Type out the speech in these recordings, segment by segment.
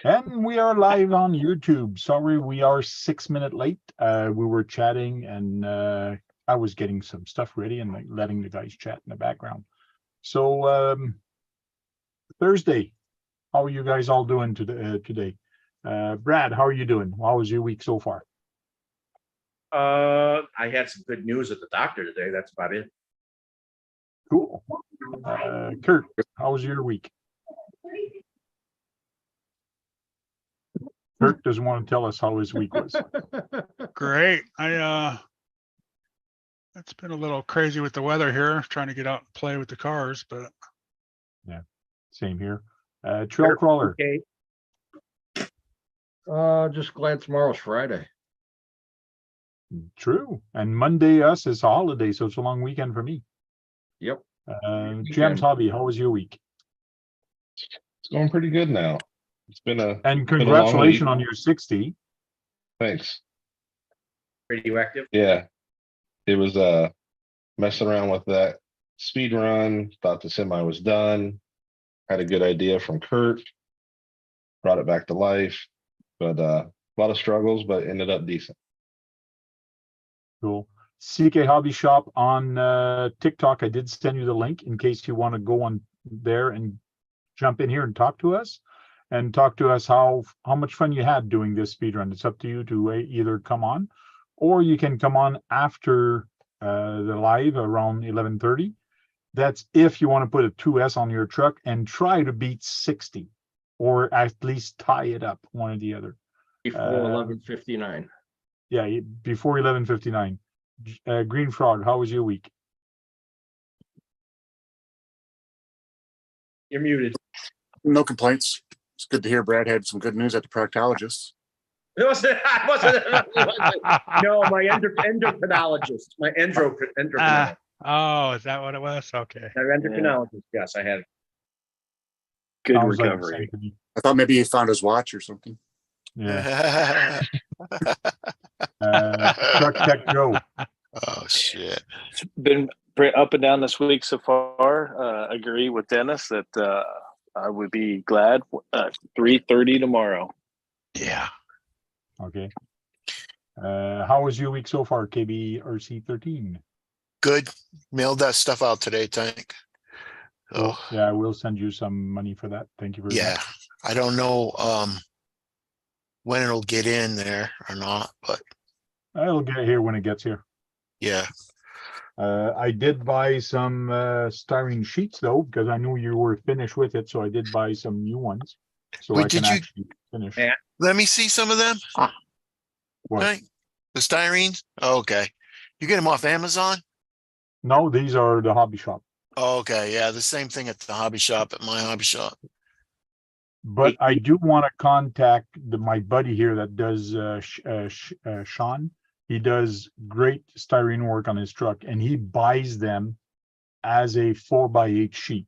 And we are live on YouTube. Sorry, we are 6 minutes late. We were chatting and I was getting some stuff ready and like letting the guys chat in the background. So Thursday, how are you guys all doing today? Brad, how are you doing? How was your week so far? I had some good news at the doctor today. That's about it. Cool. Kurt, how was your week? Kurt doesn't want to tell us how his week was. Great. It's been a little crazy with the weather here, trying to get out and play with the cars, but yeah, same here. Trail Crawler. Okay. Just glad tomorrow's Friday. True. And Monday us is a holiday, so it's a long weekend for me. Yep. Jam's Hobby, how was your week? It's going pretty good now. It's been a And been a long congratulations week. on your 60. Thanks. Radioactive. Yeah. It was messing around with that speed run, thought the semi was done. Had a good idea from Kurt. Brought it back to life. But a lot of struggles, but ended up decent. Cool. CK Hobby Shop on TikTok. I did send you the link in case you want to go on there and jump in here and talk to us how much fun you had doing this speed run. It's up to you to either come on, or you can come on after the live around 11:30. That's if you want to put a 2S on your truck and try to beat 60, or at least tie it up, one or the other. Before 11:59. Yeah, before 11:59. Green Frog, how was your week? You're muted. No complaints. It's good to hear Brad had some good news at the proctologist. It wasn't. No, my endocrinologist. My endocrinologist. oh, is that what it was? Okay. My endocrinologist. Yes, I had it. Good Sounds like the recovery. same to me. I thought maybe he found his watch or something. Yeah. Truck Tech Joe. Oh shit. It's been up and down this week so far. Agree with Dennis that I would be glad 3:30 tomorrow. Yeah. Okay. How was your week so far, KBRC 13? Good. Mailed that stuff out today, Tank. Cool. Oh, Yeah, I will send you some money for that. Thank you very yeah. much. I don't know when it'll get in there or not, but I'll get here when it gets here. yeah. I did buy some styrene sheets though, because I knew you were finished with it, so I did buy some new ones. So Wait, I can did you- actually finish. Yeah. Let me see some of them. What? Tank? The styrenes? Oh, okay. You get them off Amazon? No, these are the hobby shop. Oh, okay. Yeah, the same thing at the hobby shop, at my hobby shop. But I do want to contact my buddy here that does Sean. He does great styrene work on his truck, and he buys them as a 4x8 sheet,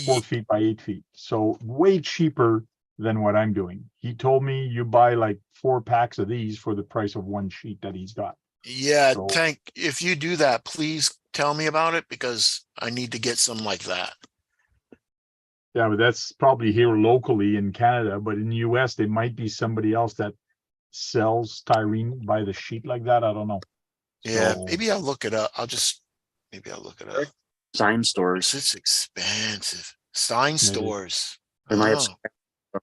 4 feet by 8 feet. So way cheaper than what I'm doing. He told me you buy like 4 packs of these for the price of one sheet that he's got. Yeah, So- Tank, if you do that, please tell me about it because I need to get some like that. Yeah, but that's probably here locally in Canada, but in the US, there might be somebody else that sells styrene by the sheet like that. I don't know. Yeah, So- maybe I'll look it up. Maybe I'll look it up. Sign stores. It's expensive. Stein stores. They might have Oh,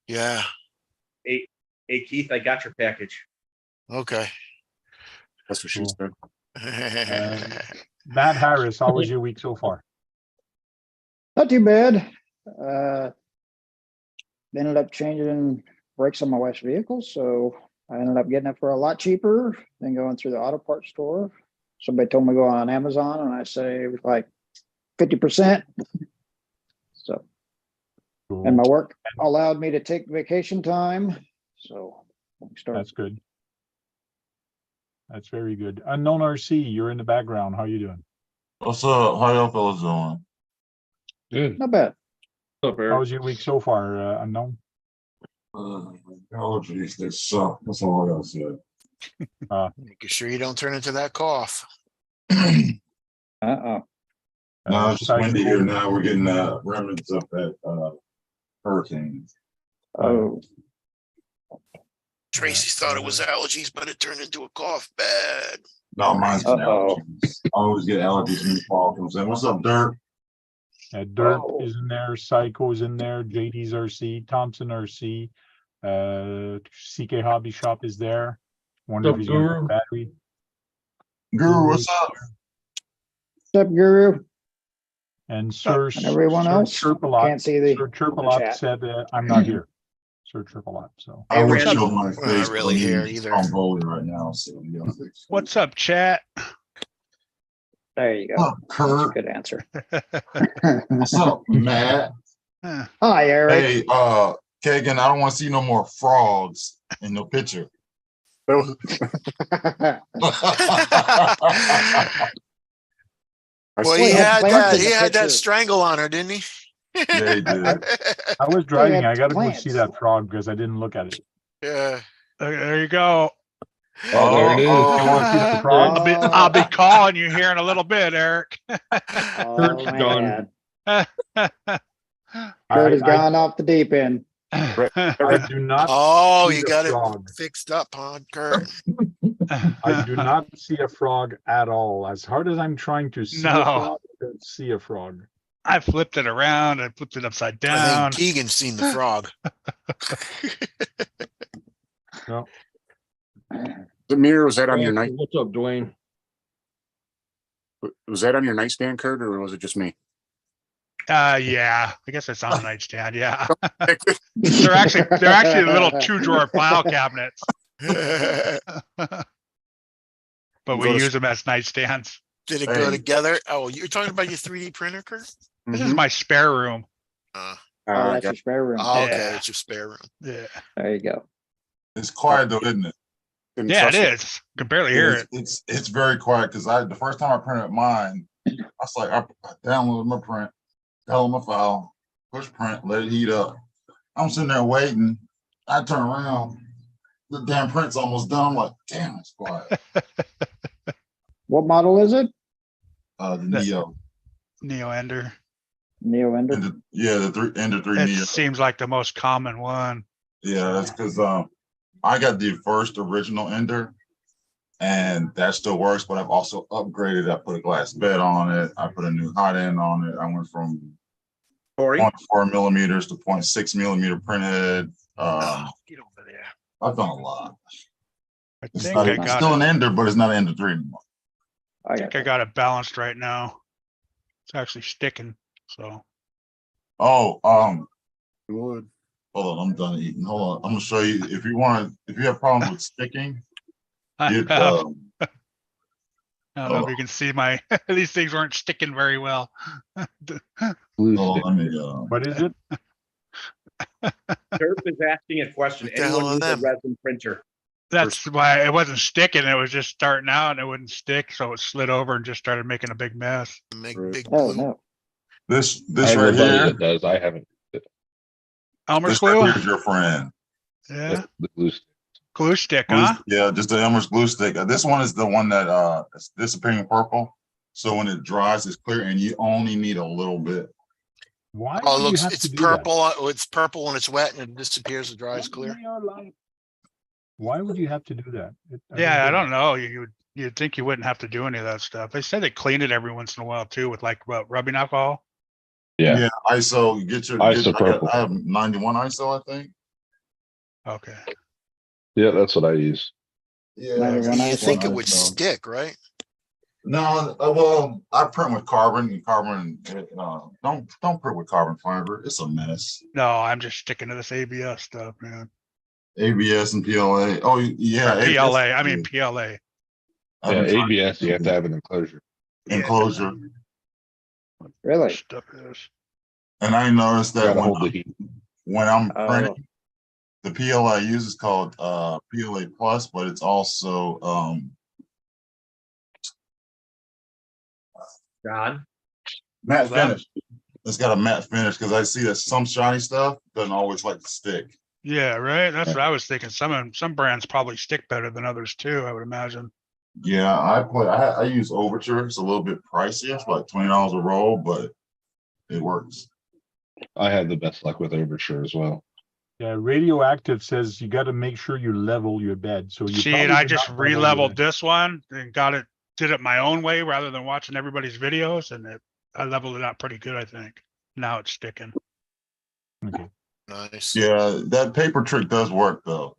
yeah. Hey, Keith, I got your package. Okay. That's what she Cool. said. Matt Harris, how was your week so far? Not too bad. Ended up changing brakes on my wife's vehicle, so I ended up getting it for a lot cheaper than going through the auto parts store. Somebody told me to go on Amazon, and I saved like 50%. So, Cool. and my work allowed me to take vacation time. So, That's good. That's very good. Unknown RC, you're in the background. How you doing? What's up? How y'all fellas doing? Good. not bad. What's up, How Eric? was your week so far, Unknown? Allergies, they suck. That's all I gotta say. Making sure you don't turn into that cough. Uh-oh. Now it's just windy here now. We're getting remnants of that hurricane. Oh, Tracy thought it was allergies, but it turned into a cough. Bad. No, mine's been Uh-oh. allergies. I always get allergies when the fall comes in. What's up, Dirk? Dirt Oh. is in there, Psycho's in there, JD's RC, Thompson RC, CK Hobby Shop is there. Wonder if What's he's up, gonna Guru? put battery. Guru, what's up? What's up, Guru? And Sir. And everyone Sir else? Chirpalot- Can't see the Sir the Chirpalot chat. said, I'm not here. Sir Chirpalot, so. I Hey, wish Randy. showed my Not face. really but here I'm either. on bowling right now, so you gotta fix it. What's up, chat? There you go. What's up, That's a Kurt? good answer. What's up, Matt? Huh. Hi, Eric. Hey, Kagan, I don't want to see no more frogs in the picture. So- I Well, see- he had had plants that. in the He had that picture. strangle on her, didn't he? Yeah, he did. I was driving, had I gotta go plants. see that frog because I didn't look at it. Yeah. There you go. Oh, there it is. You wanna see the frog? I'll be calling you here in a little bit, Eric. Oh, Kurt's gone. man. Kurt has I- gone off the deep end. I do not. Oh, see you the got it frog. fixed up, huh, Kurt? I do not see a frog at all. As hard as I'm trying to see No. a frog, I don't see a frog. I flipped it around. I flipped it upside I down. think Keegan's seen the frog. No, The mirror, was that on your night? What's up, Dwayne? Was that on your nightstand, Kurt, or was it just me? Yeah, I guess it's on the nightstand. Yeah, they're actually little 2-drawer file cabinets, but we Go to- use them as nightstands. Did it Hey. go together? Oh, you're talking about your 3D printer, Kurt? This is Mhm. my spare room. Uh, Oh, I that's got- your spare room. oh, okay, Yeah. it's your spare room. Yeah, There you go. It's quiet though, isn't it? didn't yeah, it trust is. Can barely hear it. It's very quiet because the first time I printed mine, I was like, I downloaded my print, download my file, push print, let it heat up. I'm sitting there waiting. I turn around, the damn print's almost done. I'm like, damn, it's quiet. What model is it? The That- Neo, Neo Ender. Neo Ender. and the Ender 3 It Neo. seems like the most common one. Yeah, that's because I got the first original Ender, and that still works. But I've also upgraded. I put a glass bed on it. I put a new hot end on it. I went from Corey, 0.4 millimeters to 0.6 millimeter printhead. Get over there. I've done a lot. I It's think not. I It's got still it. an Ender, but it's not an Ender 3 anymore. I I think I got it balanced right now. It's actually sticking. So Oh, You would. hold on. I'm done eating. Hold on. I'm gonna show you. If you have problems with sticking, I get don't know if you can see my. These things weren't sticking very well. Blue hold stick. on, let me what is it? Derp is asking a question. What the hell Anyone are use a them? resin printer? That's why it wasn't sticking. It was just starting out and it wouldn't stick. So it slid over and just started making a big mess. Make Right. big Oh, blue. no. this I have right a buddy here. that does. I haven't. Elmer's This right glue? here is your friend. Yeah. The glue stick. Glue stick, Glue- huh? Yeah, just the Elmer's glue stick. This one is the one that it's disappearing purple. So when it dries, it's clear, and you only need a little bit. Why Oh, it would you looks, have it's to do that? purple. It's purple when it's wet and it disappears and dries clear. Why would you have to do that? Yeah, I get it. don't know. You'd think you wouldn't have to do any of that stuff. They said they clean it every once in a while too with like what, rubbing alcohol. Yeah. ISO. You get your ISO purple. I have 91 ISO, I think. Okay. Yeah, that's what I use. Yeah. Maybe it's when I You just think it one would ISO. stick, right? No, well, I print with carbon. And carbon, don't print with carbon fiber. It's a mess. No, I'm just sticking to this ABS stuff, man. ABS and PLA. Oh yeah, Or ABS, PLA. I mean PLA. I've Yeah, been trying to ABS, you have to have an enclosure. enclosure. Really? Stuff is. And I noticed that Gotta hold the heat. when I'm Oh. printing, the PLA I use is called PLA Plus, but it's also John, matte What's that? finish. It's got a matte finish because I see that some shiny stuff doesn't always like to stick. Yeah, right. That's what I was thinking. Some brands probably stick better than others too, I would imagine. Yeah, I use Overture. It's a little bit pricey. It's like $20 a roll, but it works. I have the best luck with Overture as well. Yeah, radioactive says you got to make sure you level your bed. So you See, and probably I did just not level your re-leveled bed. this one and did it my own way rather than watching everybody's videos, and I leveled it out pretty good, I think. Now it's sticking. Okay. Nice. Yeah, that paper trick does work though.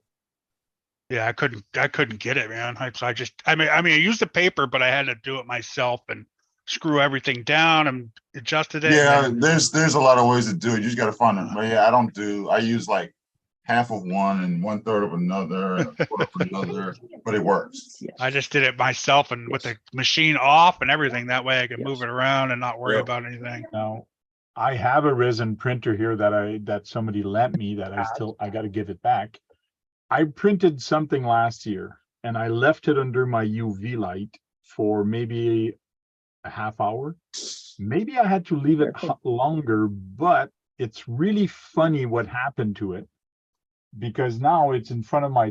Yeah, I couldn't get it, man. I mean, I used the paper, but I had to do it myself and screw everything down and adjusted it. Yeah, And there's a lot of ways to do it. You just gotta find them. But yeah, I use like half of one and 1/3 of another and a quarter of another, but it works. Yes. I just did it myself and with the machine off and everything. That way I could move it around and not worry Yep. about anything. Now, I have a resin printer here that somebody lent me that I got to give it back. I printed something last year and I left it under my UV light for maybe a half hour. Maybe I had to leave it longer, but it's really funny what happened to it, because now it's in front of my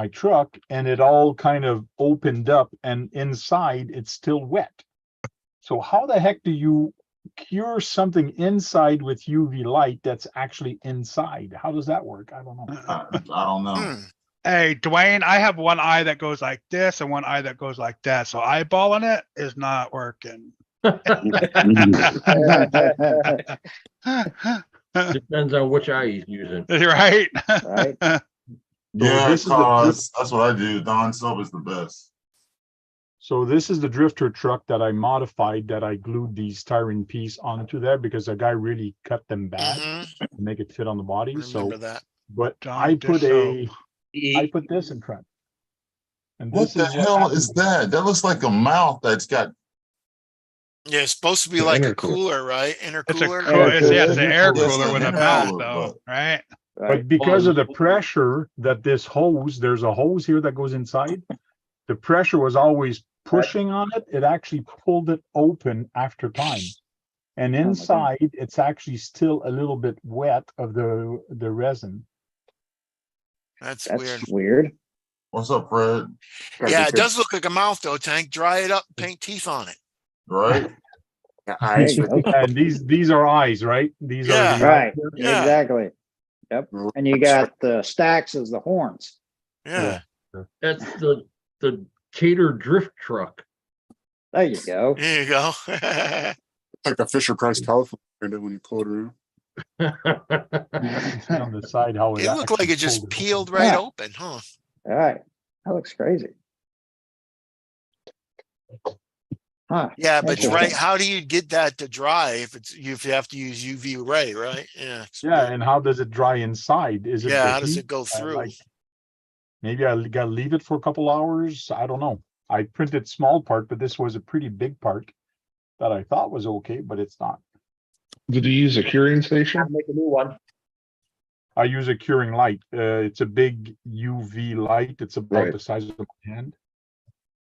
truck and it all kind of opened up and inside it's still wet. So how the heck do you cure something inside with UV light that's actually inside? How does that work? I don't know. I don't know. Hmm. Hey, Dwayne, I have one eye that goes like this and one eye that goes like that. So eyeballing it is not working. Depends on which eye he's using. Right? Right. Yeah, this is the cause that's what I do. Don Sub is the best. So this is the drifter truck that I modified, that I glued these styrene piece onto there because a guy really cut them bad Mhm. to make it fit on the body. So, Remember that. but Don I put Disso. I put this in front. And What this the is what hell happened. is that? That looks like a mouth that's got. Yeah, it's supposed to be The like a intercooler. cooler, right? It's Intercooler. it's the air Yes, cooler the with a intercooler, mouth though, but- right? But Right. because of the Oh, pressure that this hose, there's a hose here that goes inside. The pressure was always pushing on it. It actually pulled it open after time. And my God. inside, it's actually still a little bit wet of the resin. That's That's weird. weird. What's up, Fred? Yeah, it does look like a mouth though, Tank. Dry it up, paint teeth on it. Right? Yeah, There eyes you with go. And these are eyes, right? These are Yeah. the Right. Yeah. Exactly. Yep. And you got the stacks as the horns. Yeah. That's the Cater drift truck. There you go. There you go. like a Fisher Price telephone when you pull it around. You can see on the side how It looked like actually it just pulled peeled right Yeah. open, huh? All right. That looks crazy. Huh. Yeah, but Interesting. right, how do you get that to dry if you have to use UV ray, right? Yeah. it's Yeah, weird. and how does it dry inside? Is it Yeah, the how does heat? it go through? Like, maybe I gotta leave it for a couple hours. I don't know. I printed small part, but this was a pretty big part that I thought was okay, but it's not. Did you use a curing station? Make a new one. I use a curing light. It's a big UV light. It's about Right. the size of my hand.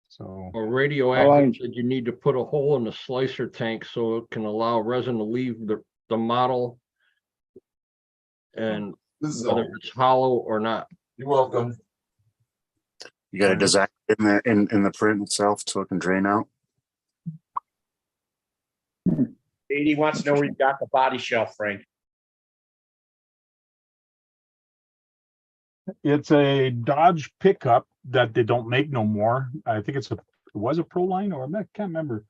So Or long- radioactive, said you need to put a hole in the slicer tank so it can allow resin to leave the model. And This is whether all. it's hollow or not. You're welcome. You got to design it in the print itself so it can drain out. 80 wants to know where you got the body shelf, Frank. it's a Dodge pickup that they don't make no more. I think it was a Proline, or I can't remember.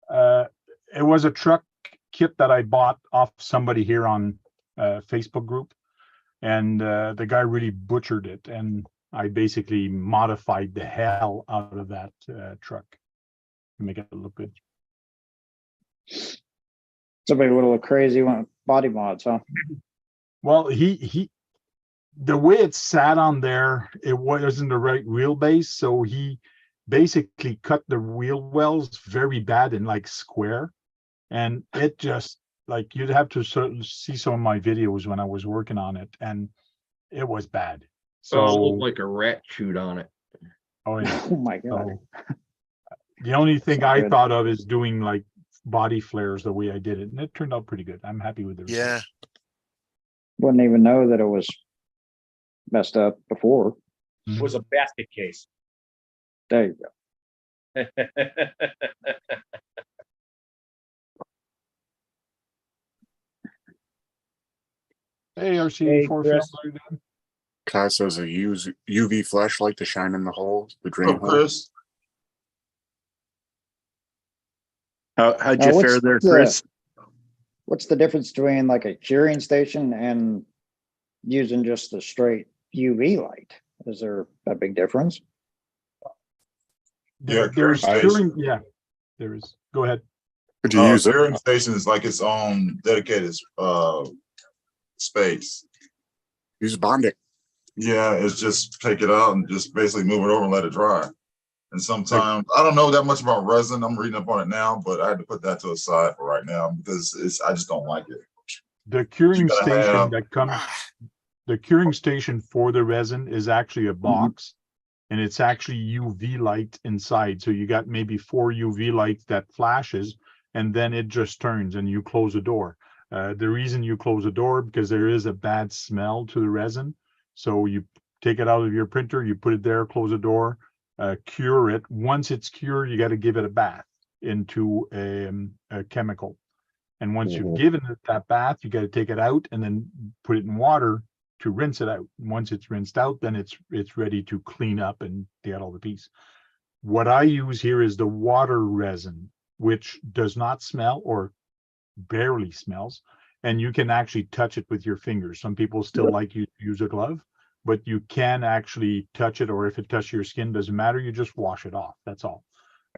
It was a truck kit that I bought off somebody here on Facebook group, and the guy really butchered it, and I basically modified the hell out of that truck to make it look good. Somebody would have looked crazy when body mods, huh? Well, the way it sat on there, it wasn't the right wheelbase, so he basically cut the wheel wells very bad and like square, and it just, like, you'd have to see some of my videos when I was working on it, and it was bad. So it So looked like a rat chewed on it. oh yeah. Oh my God. So the only thing Not I good. thought of is doing like body flares the way I did it, and it turned out pretty good. I'm happy with the result. Yeah. Wouldn't even know that it was messed up before. It was a basket case. There you go. Hey, RC4 Phil, Chris. how you doing? Kai says a UV flashlight to shine in the hole, the drain What's up, hole. Chris? How'd Now, you what's fare there, the- Chris? What's the difference between like a curing station and using just the straight UV light? Is there a big difference? Yeah, There's curing curing, yeah, there is. Go ahead. Could you use it? Curing station is like its own dedicated space. Use Bondic. Yeah, it's just take it out and just basically move it over and let it dry. And sometimes I don't know that much about resin. I'm reading up on it now, but I had to put that to the side for right now because I just don't like it. The curing gotta station have- that comes, the curing station for the resin is actually a box. And it's actually UV light inside. So you got maybe 4 UV lights that flashes and then it just turns and you close the door. The reason you close the door because there is a bad smell to the resin. So you take it out of your printer, you put it there, close the door, cure it. Once it's cured, you got to give it a bath into a chemical. And once you've given it that bath, you got to take it out and then put it in water to rinse it out. Once it's rinsed out, then it's ready to clean up and get all the piece. What I use here is the water resin, which does not smell or barely smells, and you can actually touch it with your fingers. Some people still like you to use a glove, but you can actually touch it, or if it touches your skin, doesn't matter. You just wash it off. That's all.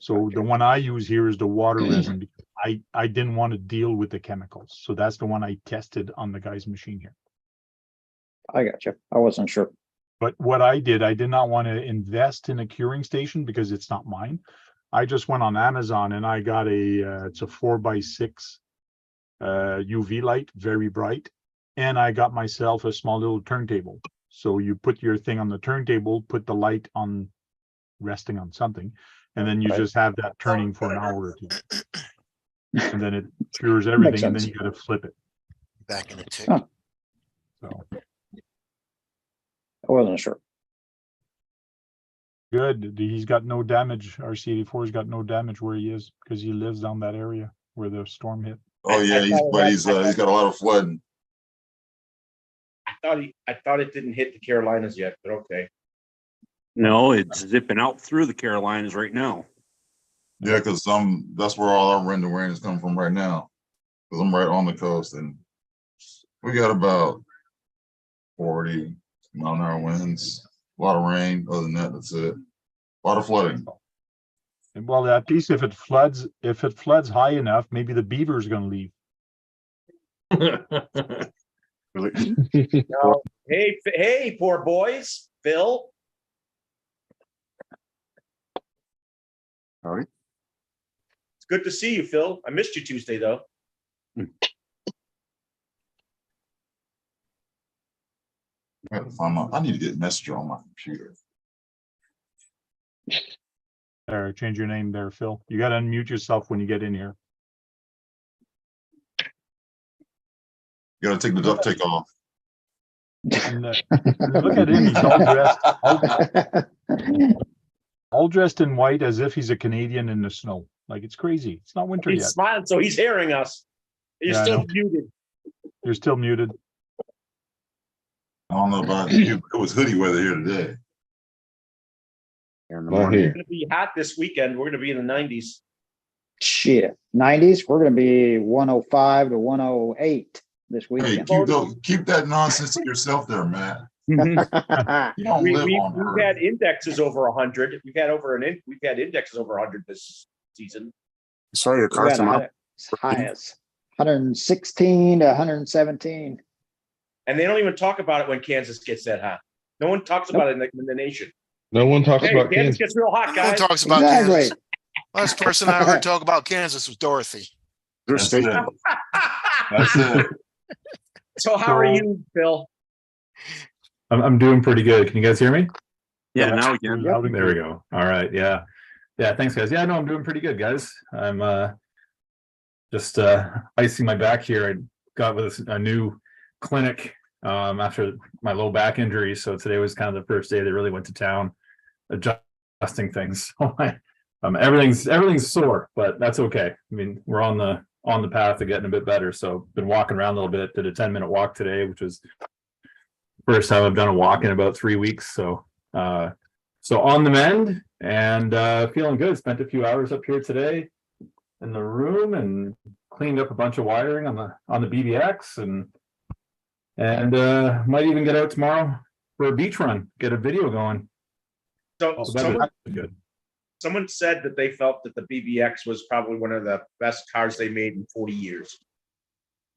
So the one I use here is the water resin because I didn't want to deal with the chemicals. So that's the one I tested on the guy's machine here. I got you. I wasn't sure. But what I did not want to invest in a curing station because it's not mine. I just went on Amazon and I got it's a 4x6 UV light, very bright. And I got myself a small little turntable. So you put your thing on the turntable, put the light on, resting on something, and then you just have that turning for an hour or two. And then it cures everything, and then you got to flip it. Back in the tick. Huh. So I wasn't sure. good. He's got no damage. RC84's got no damage where he is because he lives down that area where the storm hit. Oh yeah, he's got a lot of flooding. I thought it didn't hit the Carolinas yet, but okay. No, it's zipping out through the Carolinas right now. Yeah, because that's where all our wind and rain is coming from right now. Because I'm right on the coast and we got about 40 mile-an-hour winds, a lot of rain. Other than that, that's it. A lot of flooding. And well, at least if it floods high enough, maybe the beaver's going to leave. No. Hey, poor boys, Phil. All right. It's good to see you, Phil. I missed you Tuesday, though. I need to get Messenger on my computer. There, change your name there, Phil. You got to unmute yourself when you get in here. You gotta take the duct tape off. And, look at him. He's all dressed in white as if he's a Canadian in the snow. Like it's crazy. It's not winter He's yet. smiling, so he's hearing us. You're Yeah, I still know. muted. You're still muted. I don't know about you. It was hoodie weather here today. In the Not morning. here. It's gonna be hot this weekend. We're gonna be in the 90s. Shit. 90s. We're going to be 105 to 108 this Hey, weekend. keep that nonsense to yourself there, Matt. You don't We've live on Earth. had indexes over 100. We've had indexes over 100 this season. Saw your We car got come out. as high as 116 to 117. And they don't even talk about it when Kansas gets that hot. No one talks about it in the nation. No one talks Hey, about Kansas Kansas. gets real hot, No one guys. talks about Exactly. Kansas. Last person I heard talk about Kansas was Dorothy. Their That's state. it. That's it. So how are you, Phil? I'm doing pretty good. Can you guys hear me? Yeah, Yeah. now we can. Loud and There we clear. go. All right. Yeah. Yeah. Thanks, guys. Yeah, no, I'm doing pretty good, guys. I'm just icing my back here. I got with a new clinic after my low back injury. So today was kind of the first day they really went to town adjusting things. So everything's sore, but that's okay. I mean, we're on the on the path to getting a bit better. So been walking around a little bit, did a 10-minute walk today, which was first time I've done a walk in about 3 weeks. So on the mend and feeling good. Spent a few hours up here today in the room and cleaned up a bunch of wiring on the BBX and might even get out tomorrow for a beach run, get a video going. So that'd be good. someone said that they felt that the BBX was probably one of the best cars they made in 40 years.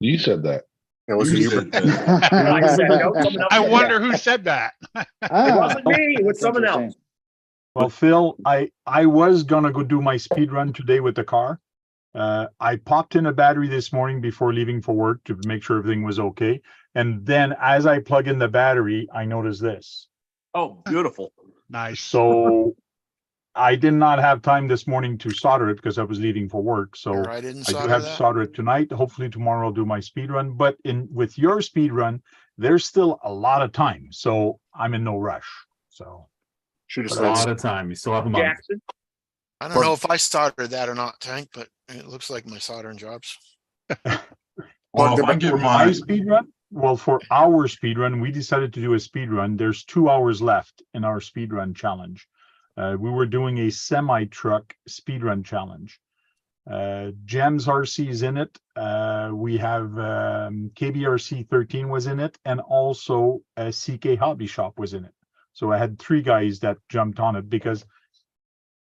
You said that. It was You you. said that. I said, no, someone else I said wonder that. who said that. It Ah, wasn't me, it was that's someone interesting. else. Well, Phil, I was gonna go do my speed run today with the car. I popped in a battery this morning before leaving for work to make sure everything was okay. And then as I plug in the battery, I noticed this. Oh, beautiful. Nice. So I did not have time this morning to solder it because I was leaving for work. So Or I didn't I do solder have to that. solder it tonight. Hopefully tomorrow I'll do my speed run. But with your speed run, there's still a lot of time. So I'm in no rush. So Should have A said lot of time. You still have a month. Jackson, I don't know if I soldered that or not, Tank, but it looks like my soldering jobs. Well, if I get for my mine, speed run, well, for our speed run, we decided to do a speed run. There's 2 hours left in our speed run challenge. We were doing a semi truck speed run challenge. Gems RC is in it. We have KBRC 13 was in it, and also a CK Hobby Shop was in it. So I had 3 guys that jumped on it because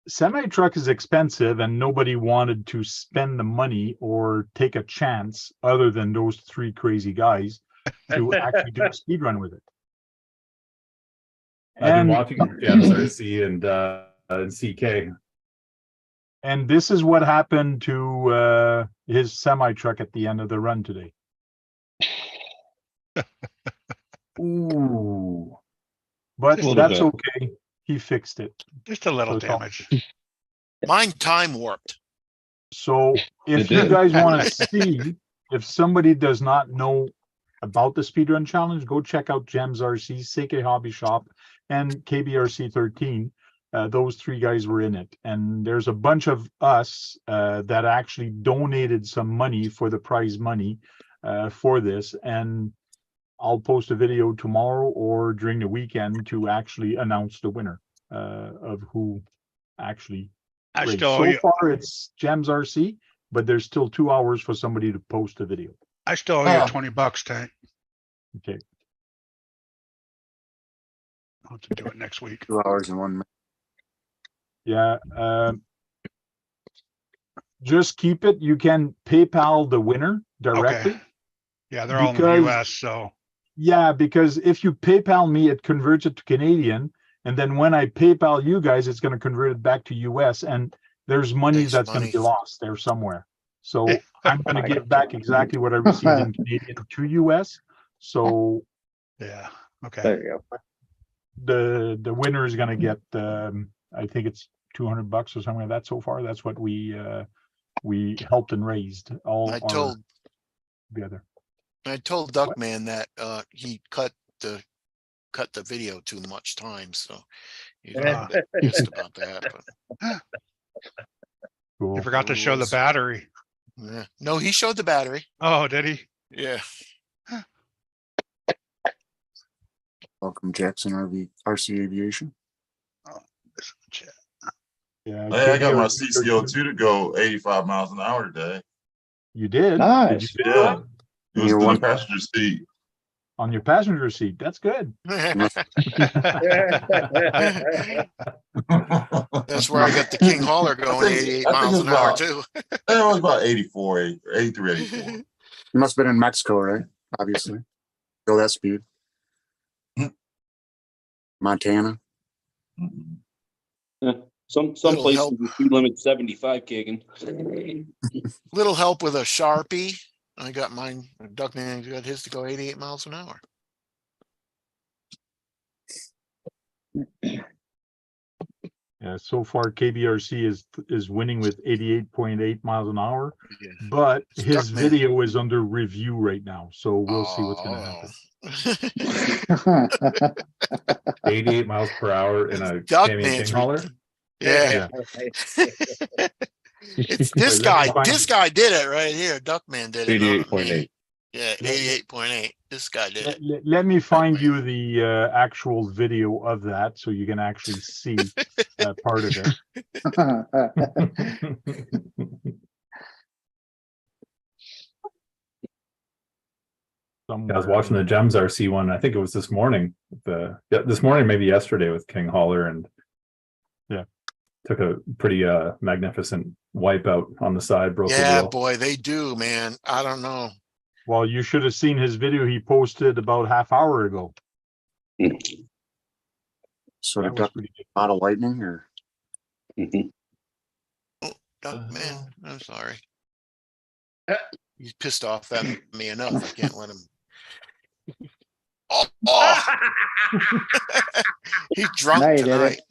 semi truck is expensive and nobody wanted to spend the money or take a chance other than those 3 crazy guys to actually do a speed run with it. I've been And watching Gems RC and CK. and this is what happened to his semi truck at the end of the run today. Ooh, but A little that's bit. okay. He fixed it. Just a little So it's all- damage. Mine time warped. So if It you did. guys want to see if somebody does not know about the speedrun challenge, go check out Gems RC, CK Hobby Shop, and KBRC 13. Those 3 guys were in it, and there's a bunch of us that actually donated some money for the prize money for this, and I'll post a video tomorrow or during the weekend to actually announce the winner of who actually I raced. still owe So you, far it's Gems RC, but there's still 2 hours for somebody to post a video. I still owe you $20, Tank. Okay. I'll have to do it next week. 2 hours and 1 minute. Yeah. Just keep it. You can PayPal the winner directly. Okay. Yeah, they're all in the Because- US, so Yeah, because if you PayPal me, it converts it to Canadian. And then when I PayPal you guys, it's going to convert it back to US. And there's money Takes that's going money. to be lost there somewhere. So I'm going to give back exactly what I received in Canadian to US. So yeah. Okay. There you go. the winner is going to get, I think it's $200 or something like that so far. That's what we helped and raised all I our told together. Duckman that he cut the video too much time, so he's pissed about that. But, Cool. You forgot to show the battery. yeah. No, he showed the battery. Oh, did he? Yeah. Welcome, Jackson RC Aviation. Yeah, hey, I got my KBRC CCO2 to go 85 miles an hour today. You did? Nice. Did you do Yeah. that? It was You're in the one- passenger seat. On your passenger seat? That's good. That's where I got the King Hauler going I think 88 it miles was an hour about- too. It was about 84, 83, 84. You must have been in Mexico, right? Obviously. Go that speed. Montana. Some Little places help. the speed limit 75 kicking. Little help with a Sharpie. I got mine. Duckman got his to go 88 miles an hour. Yeah, so far KBRC is winning with 88.8 miles an hour, Yeah. but It's his Duckman. video is under review right now. So we'll see what's going to happen. 88 miles per hour in a Duck Canadian man's King hauler. Yeah. Yeah. It's this Wait, let me guy. find This it. guy did it right here. Duckman did it. not me. 88.8. Yeah, 88.8. This guy did it. Let me find you the actual video of that so you can actually see part of it. I was watching the Gems RC one. I think it was this morning. This morning, maybe yesterday, with King Holler, and took a pretty magnificent wipeout on the side. Broke the Yeah, wheel. boy, they do, man. I don't know. Well, you should have seen his video he posted about half hour ago. So That the was duck pretty good. out of lightning or? Duckman, I'm sorry. He's pissed off at me enough. I can't let him. Oh. He's drunk Now you did tonight. it.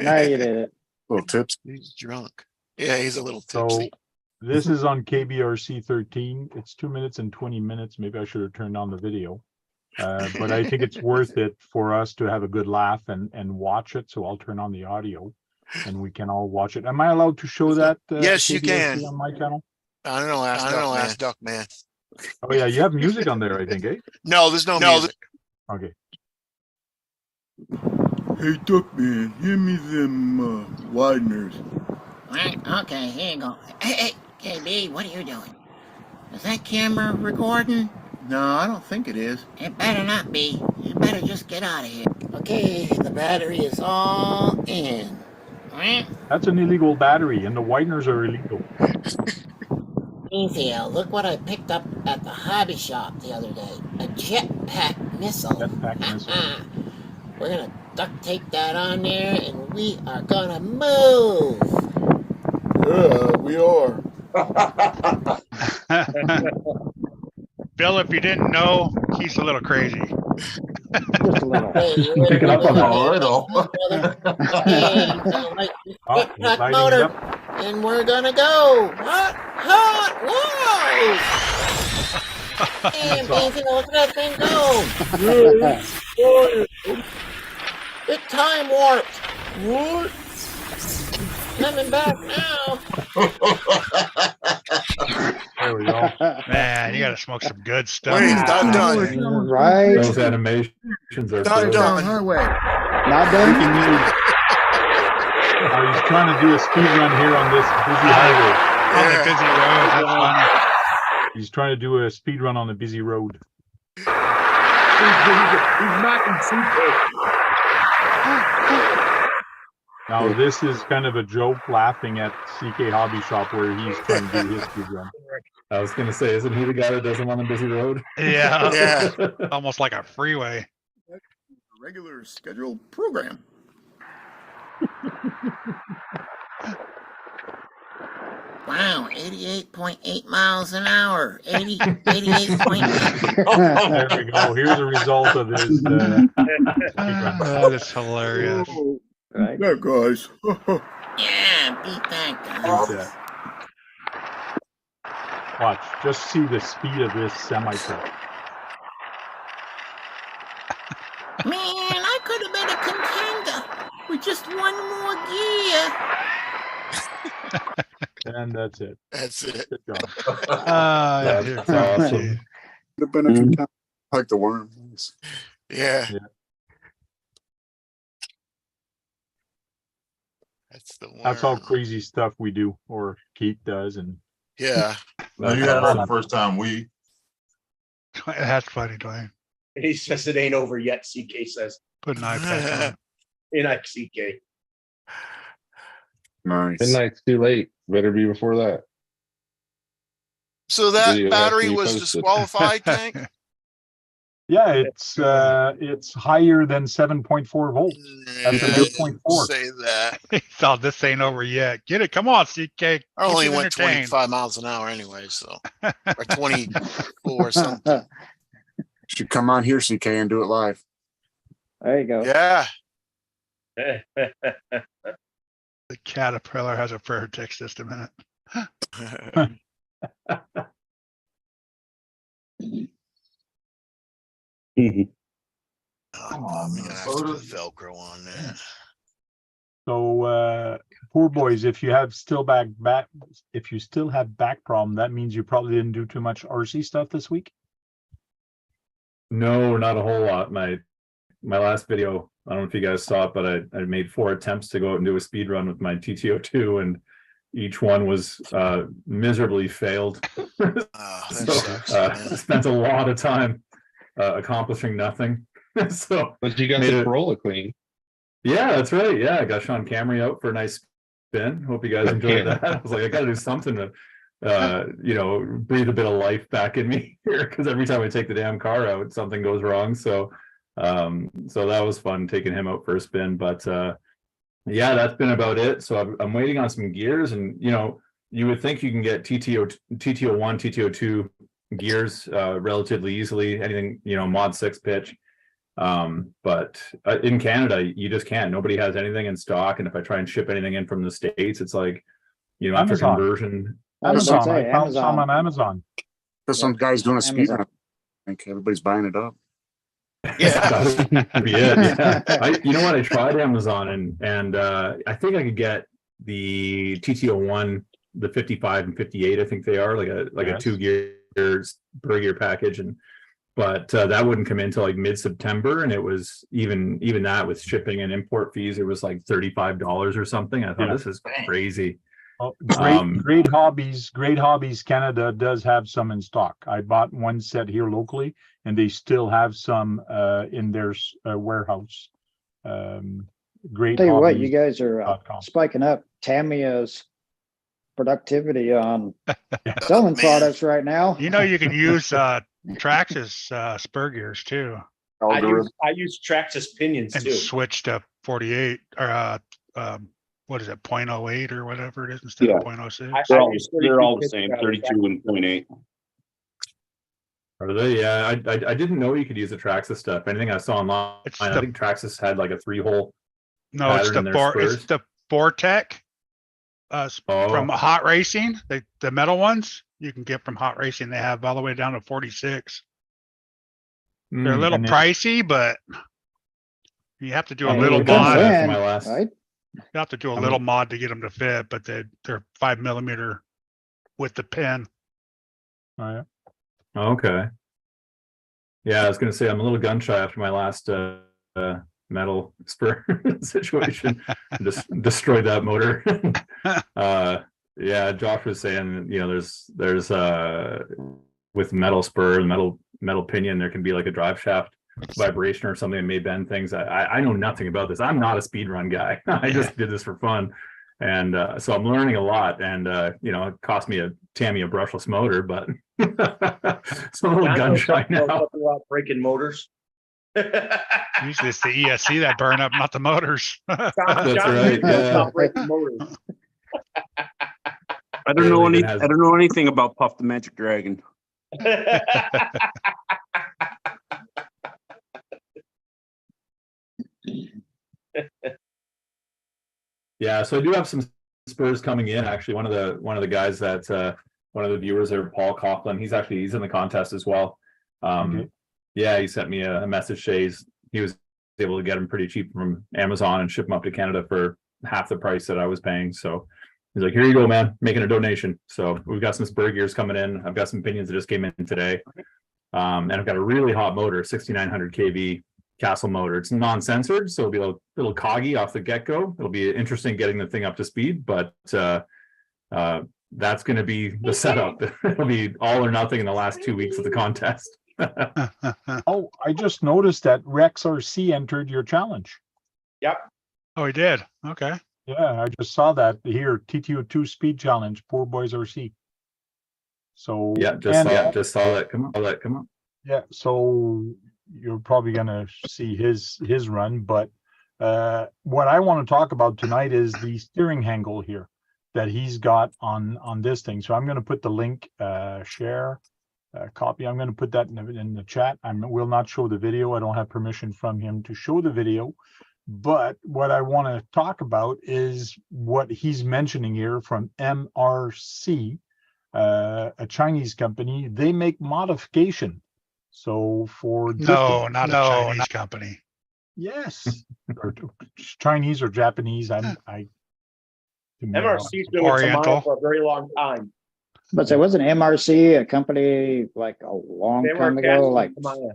Now you did it. Little tips. He's drunk. Yeah, he's a little So tipsy. this is on KBRC 13. It's 2 minutes and 20 minutes. Maybe I should have turned on the video. But I think it's worth it for us to have a good laugh and watch it. So I'll turn on the audio and we can all watch it. Am I allowed to show that? Yes, you KBRC can. on my channel? I don't know. Ask Duckman. Oh yeah, you have music on there, I think, eh? No, there's no music. Okay. Hey, Duckman, give me them wideners. Right, okay, here you go. Hey, KB, what are you doing? Is that camera recording? No, I don't think it is. It better not be. You better just get out of here. Okay, the battery is all in. Right? That's an illegal battery and the wideners are illegal. Greenfield, look what I picked up at the hobby shop the other day. A jetpack missile. Jetpack missile. We're gonna duct tape that on there and we are gonna move. Yeah, we are. Bill, if you didn't know, he's a little crazy. Just a little. Hey, you Picking up on that. Hey, you sound like the Oh, big he's truck lighting it motor. up. And we're gonna go. Hot, whoa! Damn, Beansy, look at that thing go. It time warped. What? Coming back now. There we go. Man, you gotta smoke some good stuff. Wait, not done. Right? Those animations are Not brilliant. done. Highway. Not done? He's trying to do a speed run here on this busy highway. On the busy road, that's funny. He's trying to do a speed run on the busy road. He's knocking Now this is kind of a joke laughing at CK Hobby Shop where he's trying to do his speed run. I was gonna say, isn't he the guy that does them on the busy road? Yeah, Yeah. almost like a freeway. regular scheduled program. Wow, 88.8 miles an hour. 88.8. There we go. Here's a result of his speed run. That is hilarious. Right. Yeah, guys. Yeah, beat that guy. Here's that. Watch, just see the speed of this semi-truck. Man, I could have been a contender with just one more gear. And that's it. That's it. Good job. That's awesome. Have been a few times. Like the worms. Yeah. Yeah. That's the one. That's all crazy stuff we do, or Keith does, and Yeah. No, you had it right the first time. That's funny, Dwayne. He says it ain't over yet, CK says. Put an iPad on. In CK. Nice. Midnight's too late. Better be before that. So that Video battery has to be was posted. disqualified, Tank? yeah, it's higher than 7.4 volts. That's a Yeah, good 0.4. say that. He thought this ain't over yet. Get it. Come on, CK. I only Keep it went entertained. 25 miles an hour anyway, so or 24 something. Should come on here, CK, and do it live. There you go. Yeah. The Caterpillar has a prayer text system in it. I'm gonna have to put Velcro on there. So poor boys, if you have still if you still have back problem, that means you probably didn't do too much RC stuff this week. No, not a whole lot. My last video, I don't know if you guys saw it, but I made 4 attempts to go out and do a speed run with my TTO2, and each one was miserably failed. I spent a lot of time accomplishing nothing. So But you got made the it- Corolla clean. Yeah, that's right. Yeah, I got Sean Camry out for a nice spin. Hope you guys enjoyed that. I was like, I got to do something to, breathe a bit of life back in me here, because every time I take the damn car out, something goes wrong. So, so that was fun taking him out for a spin. But yeah, that's been about it. So I'm waiting on some gears, and you would think you can get TTO1, TTO2 gears relatively easily. Anything mod 6 pitch. But in Canada you just can't. Nobody has anything in stock, and if I try and ship anything in from the States, it's like after Amazon. conversion. Amazon. I found some on Amazon. There's some guys doing a speed run. I think everybody's buying it up. Yeah. Yeah. You know what? I tried Amazon, and I think I could get the TTO1, the 55 and 58. I think they are like a 2 gears per gear package, but that wouldn't come in until like mid-September, and it was even that with shipping and import fees, it was like $35 or something. I thought this is crazy. Oh, Great Hobbies Canada does have some in stock. I bought one set here locally, and they still have some in their warehouse. Great. Tell you what, you guys are spiking up Tamiya's productivity on selling products right now. You can use Traxxas spur gears too. I use Traxxas pinions and too. Switch to 48 or what is it, 0.08 or whatever it is instead of 0.06. They're all the same, 32 and 0.8. Are they? Yeah, I didn't know you could use the Traxxas stuff. Anything I saw online, I think Traxxas had like a 3-hole. No, it's the Vortec from Hot Racing. The metal ones you can get from Hot Racing. They have all the way down to 46. They're a little pricey, but you have to do a little mod. Right? You have to do a little mod to get them to fit, but they're 5mm with the pin. Oh yeah. Okay. Yeah, I was gonna say I'm a little gun shy after my last metal spur situation. Just destroyed that motor. Yeah, Josh was saying, there's with metal spur and metal pinion, there can be like a drive shaft vibration or something that may bend things. I know nothing about this. I'm not a speed run guy. I just did this for fun, and so I'm learning a lot. And it cost me a Tamiya brushless motor, but it's a little gun shy now. Breaking motors. Usually it's the ESC that burn up, not the motors. That's right. Yeah. Breaking motors. I don't know anything about Puff the Magic Dragon. Yeah, so I do have some spurs coming in. Actually, one of the guys that one of the viewers there, Paul Coughlin, he's in the contest as well. Yeah, he sent me a message. He was able to get them pretty cheap from Amazon and ship them up to Canada for half the price that I was paying. So he's like, "Here you go, man, making a donation." So we've got some spur gears coming in. I've got some pinions that just came in today, and I've got a really hot motor, 6900 kV Castle motor. It's non-censored, so it'll be a little coggy off the get-go. It'll be interesting getting the thing up to speed, but that's going to be the setup. It'll be all or nothing in the last 2 weeks of the contest. Oh, I just noticed that Rex RC entered your challenge. Yep. Oh, he did. Okay. Yeah, I just saw that here. TTO2 speed challenge, Poor Boys RC. So yeah, just saw that. Come on. Yeah, so you're probably gonna see his run, but what I want to talk about tonight is the steering handle here that he's got on this thing. So I'm going to put the link, share copy. I'm going to put that in the chat. I will not show the video. I don't have permission from him to show the video. But what I want to talk about is what he's mentioning here from MRC, a Chinese company. They make modification. So for not a Chinese company. Yes, or Chinese or Japanese. To me, MRC's been with Oriental. Tamaya for a very long time. But there wasn't MRC a company like a long They were time attached ago, to like Tamaya.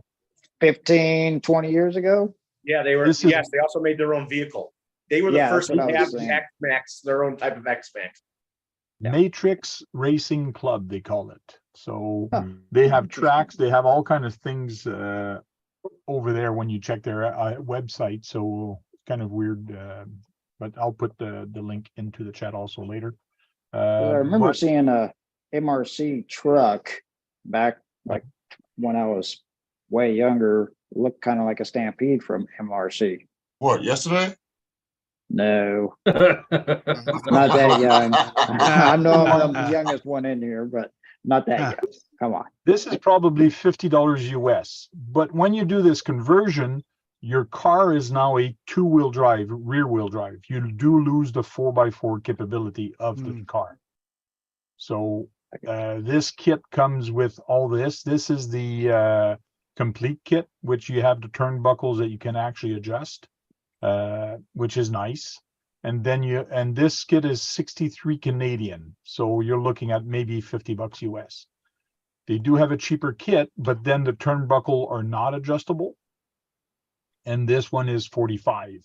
15, 20 years ago? Yeah, they were. This is- Yes, they also made their own vehicle. They were the Yeah, first that's to what I have was the saying. X-Max, their own type of X-Max. Yeah. Matrix Racing Club, they call it. So Huh. they have tracks, they have all kind of things over there when you check their website. So kind of weird, but I'll put the link into the chat also later. 'Cause I remember but- seeing a MRC truck back like when I was way younger, looked kind of like a Stampede from MRC. What, yesterday? No, not that young. I know I'm the youngest one in here, but not that young. Come on. This is probably $50 US, but when you do this conversion, your car is now a two-wheel drive, rear-wheel drive. You do lose the 4x4 capability of the car. So this kit comes with all this. This is the complete kit, which you have the turnbuckles that you can actually adjust, which is nice. And then this kit is 63 Canadian. So you're looking at maybe $50 US. They do have a cheaper kit, but then the turnbuckle are not adjustable. And this one is 45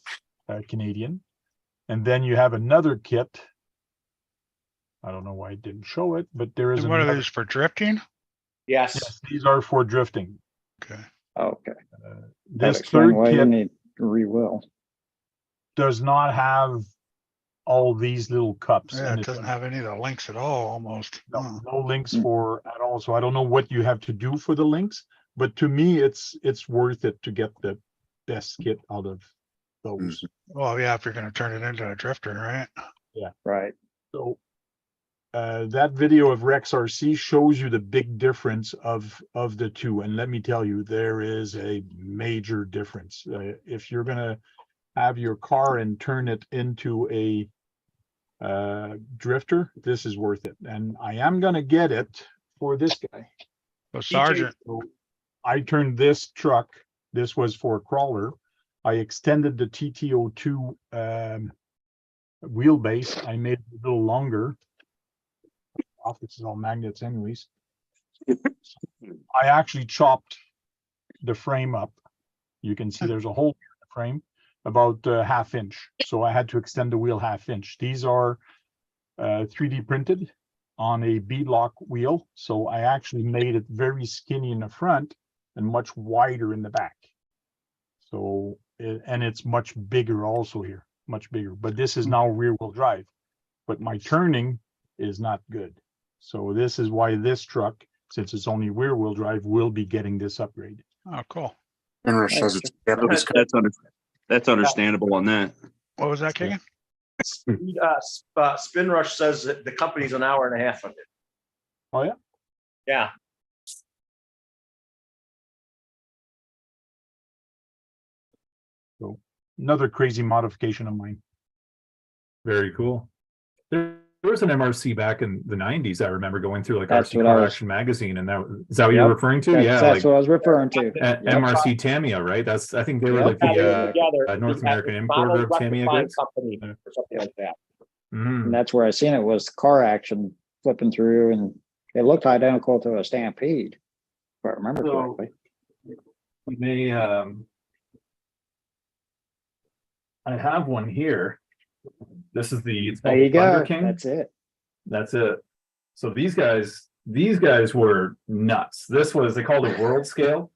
Canadian. And then you have another kit. I don't know why it didn't show it, but there is And what are another. these for drifting? Yes. Yes, these are for drifting. Okay. Okay. That This explains third why you kit need re-will. does not have all these little cups. Yeah, and it doesn't have any of the links at all, almost. no links for at all. So I don't know what you have to do for the links, but to me, it's worth it to get the best kit out of those. Well, yeah, if you're gonna turn it into a drifter, right? Yeah. Right. So that video of Rex RC shows you the big difference of the two. And let me tell you, there is a major difference. If you're going to have your car and turn it into a drifter, this is worth it. And I am going to get it for this guy. So Sergeant, So I turned this truck. This was for a crawler. I extended the TT02 wheelbase. I made it a little longer. This is all magnets anyways. I actually chopped the frame up. You can see there's a hole in the frame about ½ inch. So I had to extend the wheel ½ inch. These are 3D printed on a beadlock wheel. So I actually made it very skinny in the front and much wider in the back. So, and it's much bigger also here, much bigger. But this is now rear wheel drive. But my turning is not good. So this is why this truck, since it's only rear wheel drive, will be getting this upgrade. oh, cool. Rush says it's That's understandable on that. What was that, Keegan? Spin Rush says that the company's an hour and a half of it. Oh, yeah? Yeah. So another crazy modification of mine. Very cool. There was an MRC back in the 90s. I remember going through like That's RC what I Car was- Action magazine, and is that what you're referring to? That's, Yeah, that's like what I was referring to. MRC Tamiya, right? I think they were like the North American importer of Tamiya goods. Company or something like that. Mm. And that's where I seen it was car action flipping through, and it looked identical to a Stampede, if I remember So- correctly. They I have one here. This is it's There called you the Thunder go. King. That's it. That's it. So these guys were nuts. This was, they called it world scale,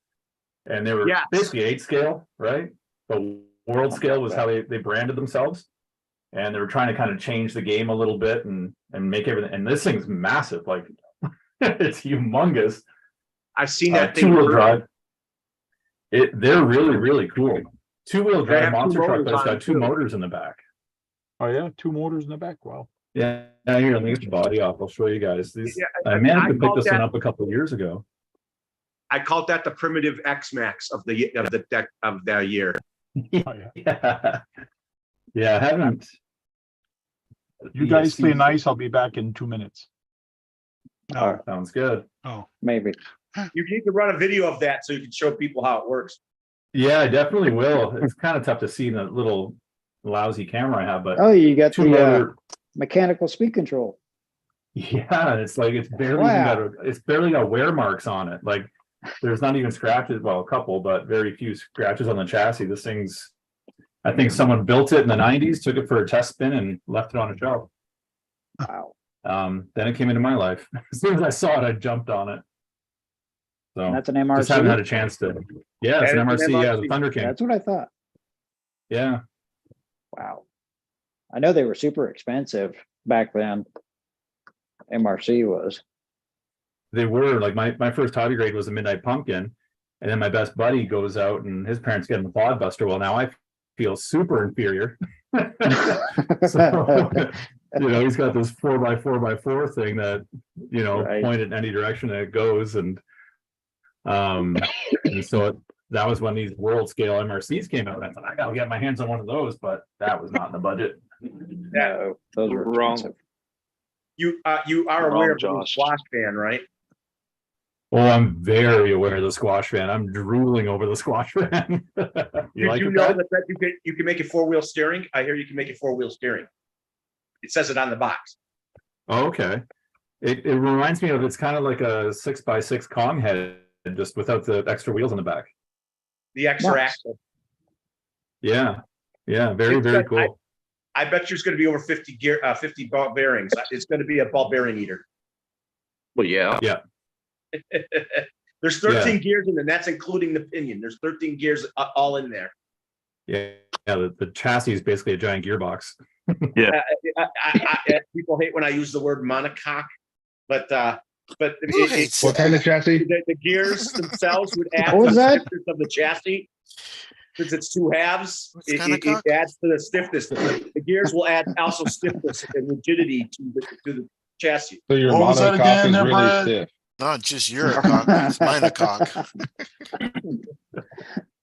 and they were Yes. basically 8 scale, right? But world scale was how they branded themselves, and they were trying to kind of change the game a little bit and make everything. And this thing's massive, like it's humongous. I've seen that thing. 2-wheel drive. They're really cool. 2-wheel They drive have 2 monster truck motors that's on got it, 2 too. motors in the back. Oh, yeah, 2 motors in the back. Wow. Yeah, here, let me get the body off. I'll show you guys. Yeah, I managed to pick called this one that- up a couple of years ago. I called that the primitive X-Max of the year. Oh, yeah. Yeah, I haven't. You guys play nice. I'll be back in 2 minutes. No. Sounds good. Oh, Maybe. You need to run a video of that so you can show people how it works. Yeah, I definitely will. It's kind of tough to see in the little lousy camera I have, but Oh, you got two the motor. mechanical speed control. Yeah, it's like it's barely even Wow. it's barely got wear marks on it. Like there's not even scratches. Well, a couple, but very few scratches on the chassis. This thing's. I think someone built it in the '90s, took it for a test spin, and left it on a shelf. Wow. Then it came into my life. As soon as I saw it, I jumped on it. So And that's an just haven't had MRC. a chance to. Yeah, it's an That is an MRC. Yeah, the MRC. Thunder King. That's what I thought. Yeah. Wow. I know they were super expensive back then. MRC was. They were like my first hobby grade was a Midnight Pumpkin, and then my best buddy goes out and his parents get him a Quad Buster. Well, now I feel super inferior. So, he's got this 4x4x4 thing that Right. point it in any direction that it goes, and so that was when these world scale MRCs came out. I thought I gotta get my hands on one of those, but that was not in the budget. No, those were Wrong. expensive. You are Wrong, aware of the Josh. squash fan, right? Oh, I'm very aware of the squash fan. I'm drooling over the squash fan. Did like you it, know Brad? that you can make it 4-wheel steering? I hear you can make it 4-wheel steering. It says it on the box. Oh, okay. It reminds me of it's kind of like a 6x6 Kong head, just without the extra wheels on the back. The extra Nice. axle. Yeah, very It's very got- cool. I bet you it's going to be over 50 ball bearings. It's going to be a ball bearing eater. Well, yeah. Yeah, There's 13 gears in, and that's including the pinion. There's 13 gears all in there. yeah. The chassis is basically a giant gearbox. People hate when I use the word monocoque, but Who hates What kind of chassis? the gears themselves would add What to was the that? stiffness of the chassis. Since it's two halves, What it kind of cock? adds to the stiffness. The gears will add also stiffness and rigidity to the chassis. So your What was that monocoque again is there, really Brad? stiff. Not just your cock, it's mine a cock.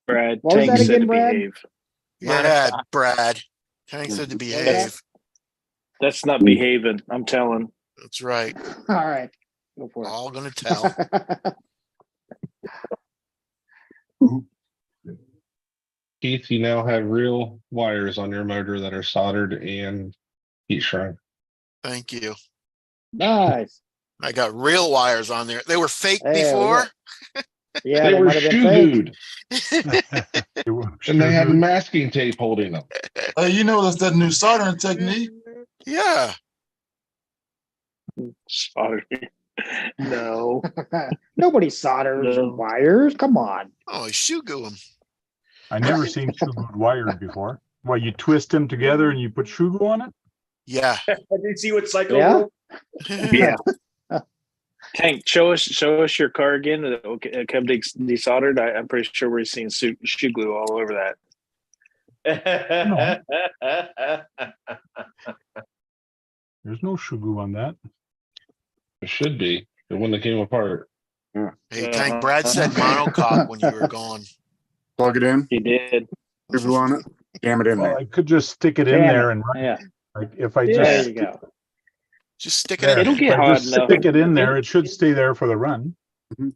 Brad, What was Tank that said again, to Brad? behave. Brad. Tank said to behave. That's not behaving. I'm telling. That's right. All right. Go for it. All gonna tell. Keith, you now have real wires on your motor that are soldered and heat shrunk. Thank you. Nice. I got real wires on there. They were fake There we before. Yeah, They were might have been fake. shoe-glued, and they had masking tape holding them. Hey, you know that's that new soldering technique. Yeah. Sorry. No. Nobody solders No. wires. Come on. Oh, shoe glue them. I never seen shoe glued wires before. Well, you twist them together and you put shoe glue on it? Yeah. Did you see what cycle? Yeah? wrote? Yeah. Tank, show us your car again. It come desoldered. I'm pretty sure we're seeing shoe glue all over that. There's no shoe glue on that. It should be. It wouldn't have came apart. Hey, Tank, Brad said monocoque when you were gone. Plug it in, He did. screw on it, jam it in Well, there. I could just stick it in Damn there it. and run. Yeah. Like if I There just, you go. Just stick it there, in. It'll if get I hot just enough. stick it in there, it should stay there for the run.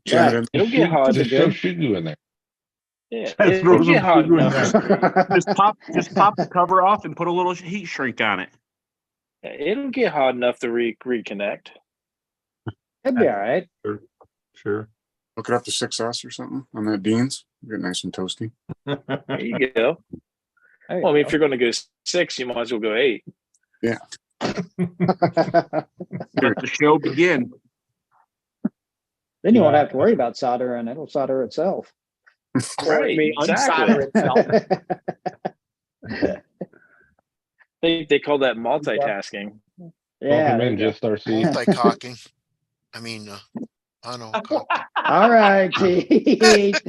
Jam it in. It'll get hot. Just throw shoe glue in there. Yeah, Throw it'll some get hot shoe glue in enough. Just pop the cover off and put a little heat shrink on it. It'll get hot enough to reconnect. It'd be all right. Sure. Hook it up to 6S or something on that Dean's. Get nice and toasty. There you go. There you Well, I mean, go. if you're going to go 6, you might as well go 8. Let the show begin. Then you won't have to worry about solder and it'll solder itself. Right, May exactly. unsolder itself. They call that multitasking. Yeah. Welcome there in, you go. just RC. Multi-cocking. I mean, monocoque. All right, Keith.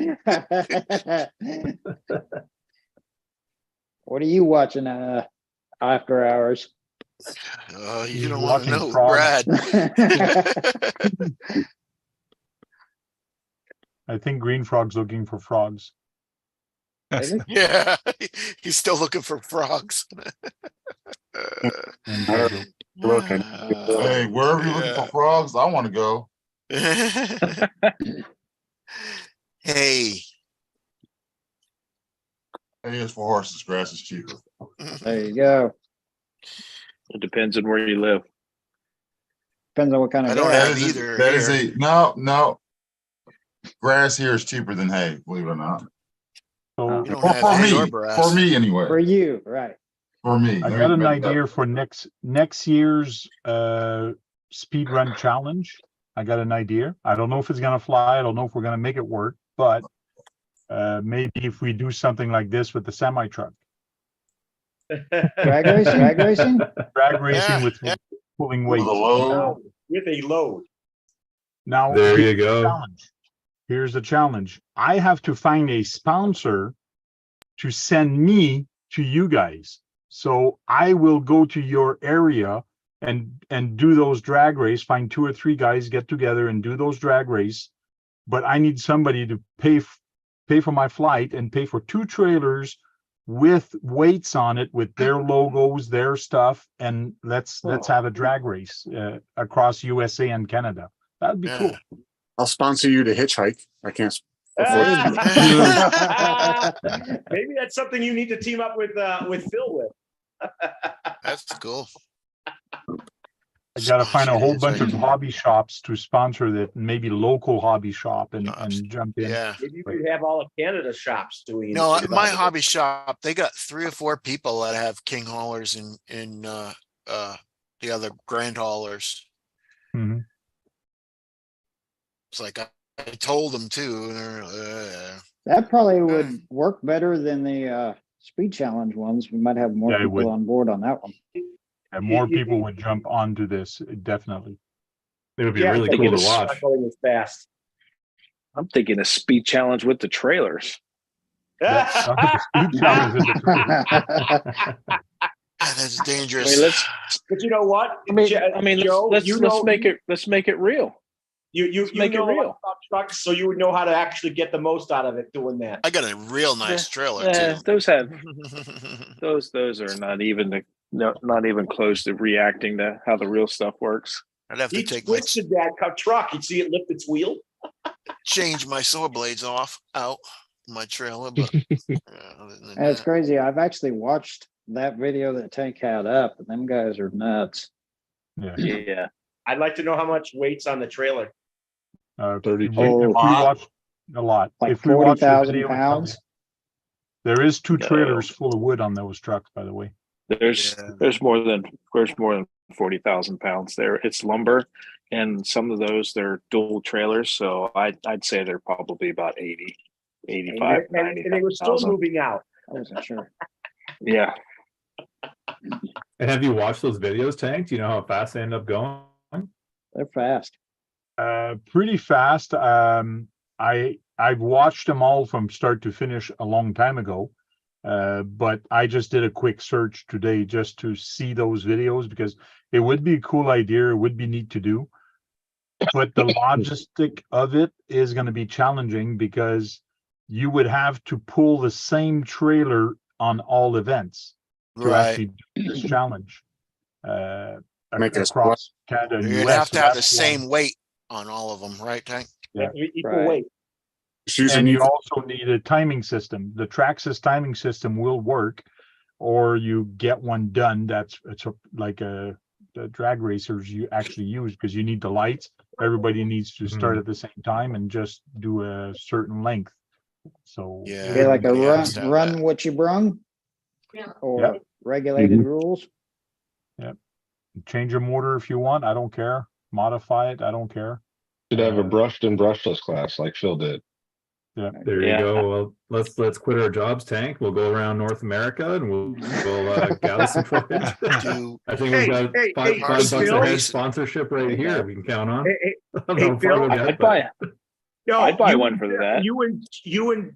What are you watching after hours? You He's don't want to watching know, frogs. Brad. I think Green Frog's looking for frogs. Yeah, he's still looking for frogs. And Look, and Hey, wherever you're looking for frogs, I want to go. Hey, Hay is for horses, grass is cheaper. There you go. It depends on where you live. Depends on what kind of I don't grass. have That is either that is here. no. Grass here is cheaper than hay, believe it or not. So You don't Well, have for hay or me, grass. for me anyway. For you, right? For me. I Let got me an make that- idea for next year's speed run challenge. I got an idea. I don't know if it's gonna fly. I don't know if we're gonna make it work, but maybe if we do something like this with the semi truck, Drag racing, drag racing. drag racing with yeah. pulling With weight. a load. With a load. Now There you here's the go. challenge. Here's the challenge. I have to find a sponsor to send me to you guys. So I will go to your area and do those drag race, find 2 or 3 guys, get together and do those drag race. But I need somebody to pay for my flight and pay for 2 trailers with weights on it, with their logos, their stuff, and let's have a drag race across USA and Canada. That'd be Yeah. cool. I'll sponsor you to hitchhike. I can't. Maybe that's something you need to team up with Phil with. That's cool. I gotta find a Sponsor whole it, bunch of right. hobby shops to sponsor that, maybe local hobby shop and Shops. jump in. Yeah. Maybe you could have all of Canada shops doing. No, at my hobby shop, they got 3 or 4 people that have king haulers in the other grand haulers. Mhm. It's like I told them to. And That probably would work better than the speed challenge ones. We might have more Yeah, it people would. on board on that one. And more people would jump onto this, definitely. It would be Yeah, really I cool think to it's watch. not going as fast. I'm thinking a speed challenge with the trailers. Speed challenge with the that's I dangerous. mean, let's. But you know what? I mean, Joe, let's you know, make it real. You make it know a lot real. about trucks, so you would know how to actually get the most out of it doing that. I got a real nice trailer Yeah, too. those are not even close to reacting to how the real stuff works. I'd have to He take my twisted that truck. You'd see it lift its wheel. change my saw blades out my trailer, but other than And it's that, crazy. I've actually watched that video that Tank had up, and them guys are nuts. Yeah. I'd like to know how much weight's on the trailer. 32. If we watch a lot, Like if we watch the 40,000 video, pounds. there is 2 No. trailers full of wood on those trucks, by the way. There's more than 40,000 pounds there. It's lumber, and some of those they're dual trailers. So I'd say they're probably about 80, 85, And they were still 90,000. moving out. I wasn't sure. Yeah. And have you watched those videos, Tank? Do you know how fast they end up going? They're fast. Pretty fast. I've watched them all from start to finish a long time ago, but I just did a quick search today just to see those videos because it would be a cool idea. It would be neat to do, but the logistic of it is going to be challenging because you would have to pull the same trailer on all events to right. actually do this challenge. Make us Across Canada and You'd US. have to so have the that's why- same weight on all of them, right, Tank? Yeah. Equal Right. weight. And you also need a timing system. The Traxxas timing system will work, or you get one done. Like the drag racers you actually use because you need the lights. Everybody needs to start at the same time and just do a certain length. So Yeah. Okay, like a Yeah, I run, understand run that. what you brung, or regulated rules. change your motor if you want. I don't care. Modify it. I don't care. Should have a brushed and brushless class like Phil did. Yeah. There you Yeah. go. Well, let's quit our jobs, Tank. We'll go around North America and we'll gather some footage. Do I think we've got Hey, five hey, bucks Phil. a head sponsorship right here. We can count on. Hey, I don't hey, know if I Phil, would I'd get, buy No, I'd buy you one and- for that. You and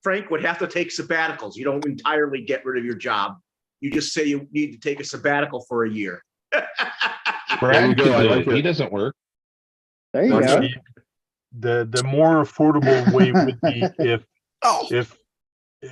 Frank would have to take sabbaticals. You don't entirely get rid of your job. You just say you need to take a sabbatical for a year. There you Brad go. could I do like it. He it. doesn't work. There you go. The more affordable way would be if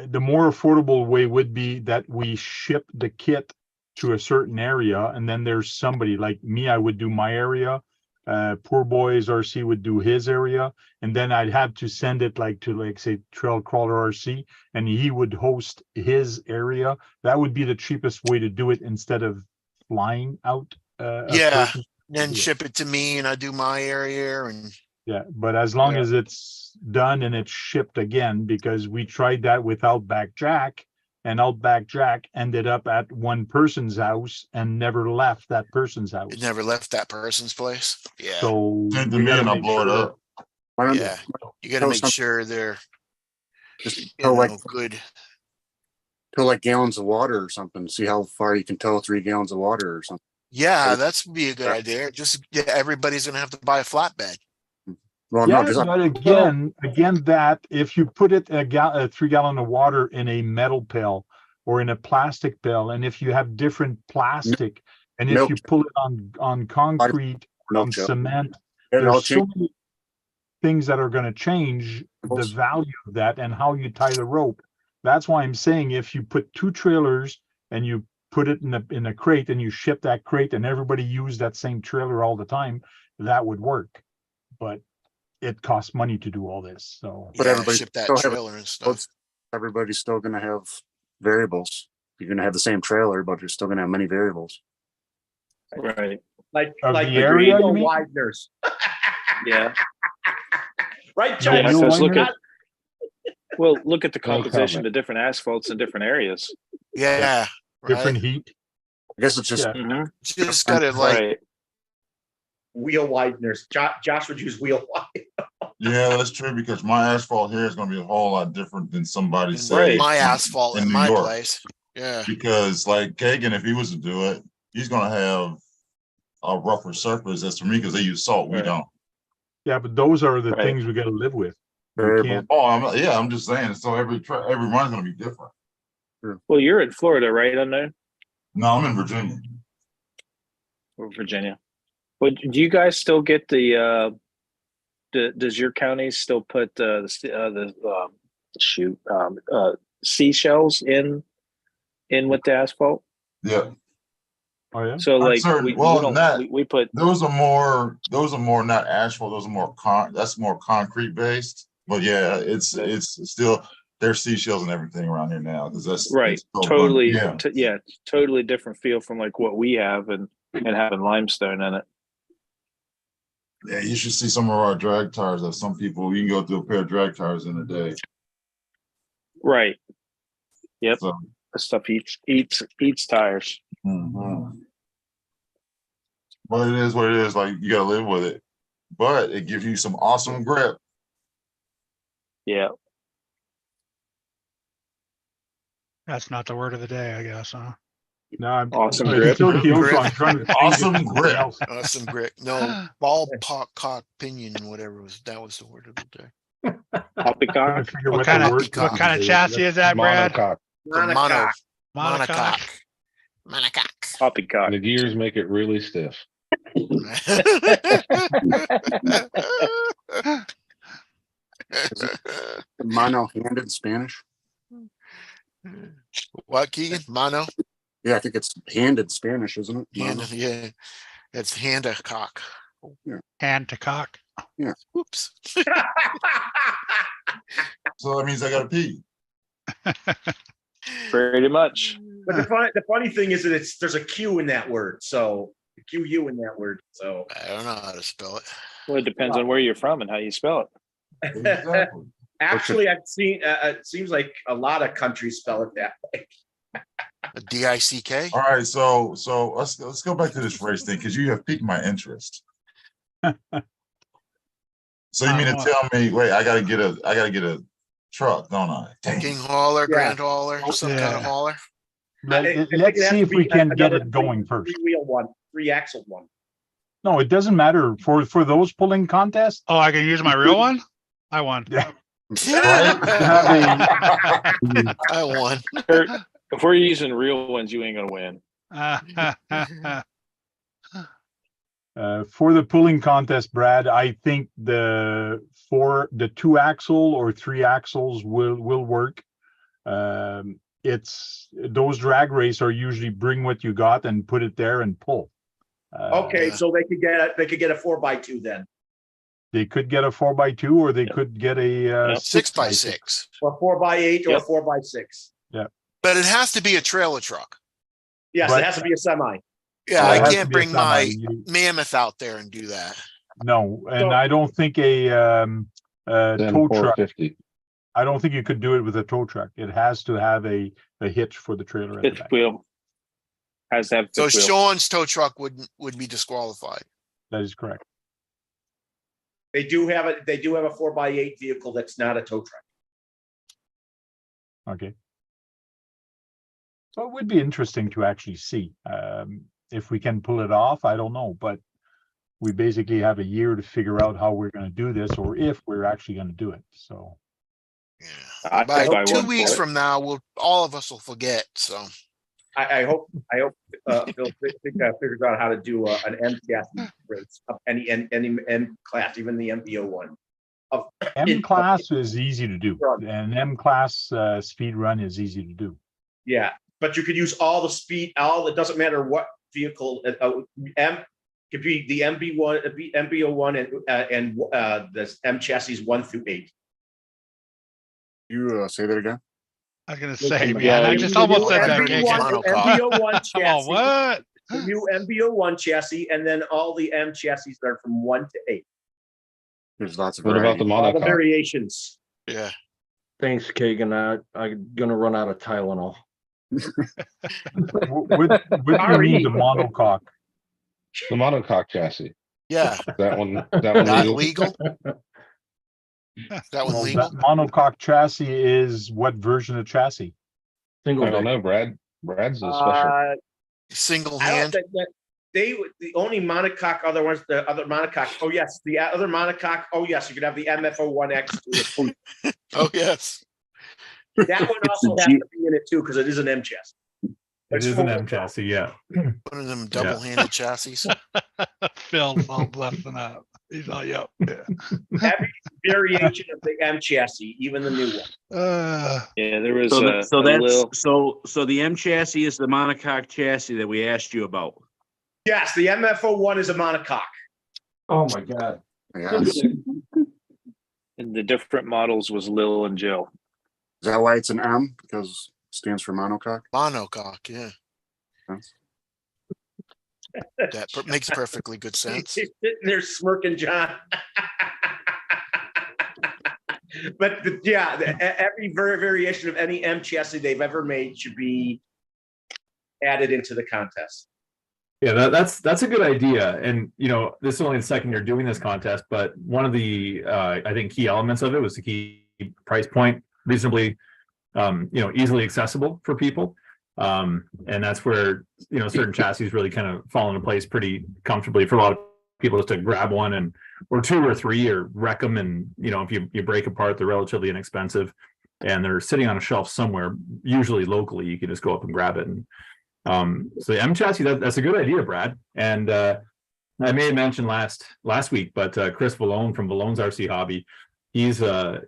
the more affordable way would be that we ship the kit to a certain area and then there's somebody like me, I would do my area. Poor Boys RC would do his area, and then I'd have to send it like to like say Trail Crawler RC, and he would host his area. That would be the cheapest way to do it instead of flying out. A Yeah, person to then do it. ship it to me and I do my area and Yeah, but as long Yeah. as it's done and it's shipped again, because we tried that with Outback Jack, and Outback Jack ended up at one person's house and never left that person's house. it never left that person's place. Yeah. So Send it to we me gotta and I'll make blow sure it that up. Why don't Yeah. You gotta Tell make some- sure they're, just you tow like know, good. tow like gallons of water or something. See how far you can tow 3 gallons of water or something. Yeah, that's be a good idea. Just, yeah, everybody's gonna have to buy a flatbed. Well, yeah, no, because but again, that if you put it a 3 gallon of water in a metal pail or in a plastic pail, and if you have different plastic, and if Milk. you pull it on concrete, milk on jug. cement, And I'll there's so change. many things that are going to change the value of that and how you tie the rope. That's why I'm saying if you put 2 trailers and you put it in a crate and you ship that crate and everybody use that same trailer all the time, that would work. But it costs money to do all this. So But Yeah, everybody ship that still have- trailer and stuff. Everybody's still going to have variables. You're going to have the same trailer, but you're still going to have many variables. Right. Like Of like the area, you mean? Wideners. Yeah. Right, No, Joe? Yeah, wheel because look liner? at, well, look at the No composition comment. of different asphalts in different areas. Yeah. different Right. heat. I guess it's just Yeah. Mhm. Just gotta like, Right. Wheel wideners. Josh would use wheel wide. Yeah, that's true because my asphalt here is gonna be a whole lot different than somebody in say. my in- asphalt in in New my York. place. Yeah. Because like Kagan, if he was to do it, he's gonna have a rougher surface as for me, because they use salt, we Right. don't. Yeah, but those are the Right. things we got to live with. We variable. can't. Oh, I'm just saying, so every run's gonna be different. Well, you're in Florida, right? Unknown No, I'm in Virginia. or Virginia. But do you guys still get does your county still put seashells in with the asphalt? Yeah, Oh yeah. So I'm like certain- we well, don't that- we put those are more not asphalt, those are more that's more concrete based. But yeah, it's still there's seashells and everything around here now, because that's right it's still totally done. totally different feel from like what we have and having limestone in it. Yeah, you should see some of our drag tires. That some people, you can go through a pair of drag tires in a day. Right. Yep. So, That stuff eats tires. mhm. But it is what it is. Like, you gotta live with it. But it gives you some awesome grip. Yeah. That's not the word of the day, I guess, huh? No, I'm Awesome it's grip. still cute, so I'm trying to change it to Awesome something grip. else. Awesome grip. No, ball cock pinion, whatever that was the word of the day. Trying to Poppycock. figure What the kind of word what what kind of is. chassis is that, Brad? Monocoque. The Monocoque. monocoque. Monocoque. Poppycock. The gears make it really stiff. Mono-handed in Spanish. What, Keegan? Mono? Yeah, I think it's handed Spanish, isn't it? Mono. Hand, yeah. It's hand a cock. Hand to cock. Oops. So that means I gotta pee. Pretty much. But the funny thing is that there's a Q in that word. So QU in that word. So I don't know how to spell it. Well, it depends on where you're from and how you spell it. Exactly. actually, I've seen. It seems like a lot of countries spell it that way. A D-I-C-K? All right, so let's go back to this race thing, because you have piqued my interest. So you mean to tell me, wait, I gotta get a truck, don't I? Dang. King hauler, Yeah. grand hauler, some kind Yeah. of hauler. Let's see if we can get it going first. 3-wheel one, 3-axle one. No, it doesn't matter for those pulling contests. Oh, I can use my real one? I won. Yeah. I won. Kurt, if we're using real ones, you ain't gonna win. For the pulling contest, Brad, I think the 2-axle or 3 axles will work. It's those drag race are usually bring what you got and put it there and pull. Okay, so they could get a 4x2 then, They could get a 4x2, or they could get a 6x6. or 4x8 or 4x6. But it has to be a trailer truck. Yes, But- it has to be a semi. Yeah, it I has to can't be a bring my semi. Mammoth out there and do that. No, and So- I don't think a tow truck. 450. I don't think you could do it with a tow truck. It has to have a hitch for the trailer at the Fifth back. wheel. Has to have So fifth wheel. Sean's tow truck would be disqualified. That is correct. They do have a 4x8 vehicle that's not a tow truck. Okay. So it would be interesting to actually see if we can pull it off. I don't know, but we basically have a year to figure out how we're going to do this, or if we're actually going to do it. So Yeah. I By buy 2 one weeks for it. from now, all of us will forget. So I hope Phil figures out how to do an M chassis race of any M class, even the MBO one. M class is easy to do, and M class speed run is easy to do. Yeah, but you could use all the speed, it doesn't matter what vehicle, M could be the MB1, MBO1 and the M chassis 1 through 8. You say that again? I was gonna say, man, yeah, I you just The almost new said that. MB1 Gage. MBO1 I'm all, chassis, what? the new MBO1 chassis, and then all the M chassis that are from 1 to 8. There's lots of What about the All the monocoque? variations. yeah, Thanks, Kagan. I'm gonna run out of Tylenol. What do you mean the monocoque? The monocoque chassis. yeah. That one Not legal? legal. That one Well, legal. that monocoque chassis is what version of chassis? Single I don't deck. know, Brad. Brad's a special. Single I don't hand. think that the only monocoque other ones, the other monocoque. Oh yes, the other monocoque. Oh yes, you could have the MFO1X. Oh yes. That one also has to be in it too because it is an M chassis. It is an M chassis, yeah. One of them double-handed chassis. Phil's all blessing up. He's all, yep. Yeah. Every variation of the M chassis, even the new one. Yeah, there was So, a, so a that's little, so the M chassis is the monocoque chassis that we asked you about. Yes, the MFO1 is a monocoque. Oh my God. Yes. Is and the different models was Lil and Jill. that why it's an M? Because it stands for monocoque? Monocoque. Yeah, Yes. that makes perfectly good sense. He's sitting there smirking, John. But every variation of any M chassis they've ever made should be added into the contest. Yeah, that's a good idea. And this is only the second year doing this contest, but one of the I think key elements of it was to keep price point reasonably easily accessible for people. And that's where certain chassis really kind of fall into place pretty comfortably for a lot of people, just to grab one or two or three, or wreck them, and if you break apart, they're relatively inexpensive and they're sitting on a shelf somewhere, usually locally. You can just go up and grab it. And so the M chassis, that's a good idea, Brad. And I may have mentioned last week, but Chris Vallone from Vallone's RC Hobby, he's a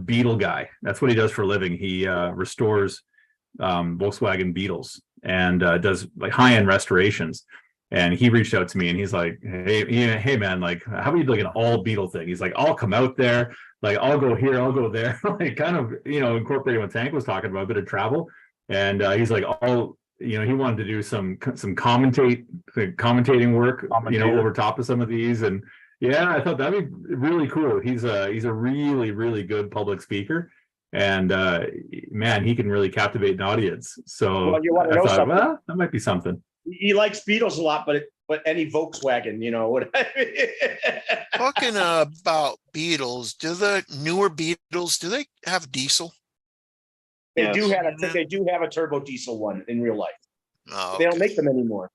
Beetle guy. That's what he does for a living. He restores Volkswagen Beetles and does like high-end restorations. And he reached out to me and he's like, hey man, like, how about you do like an all Beetle thing? He's like, I'll come out there, like I'll go here, I'll go there, like kind of incorporating what Tank was talking about, a bit of travel. And he's like, he wanted to do some commentating work, over top of some of these. And yeah, I thought that'd be really cool. He's a really, really good public speaker, and man, he can really captivate an audience. So Well, you want to know something? well, that might be something. He likes Beetles a lot, but any Volkswagen, Talking about Beetles, do the newer Beetles, do they have diesel? They do Yes. have a turbo diesel one in real life. Oh, They don't okay. make them anymore.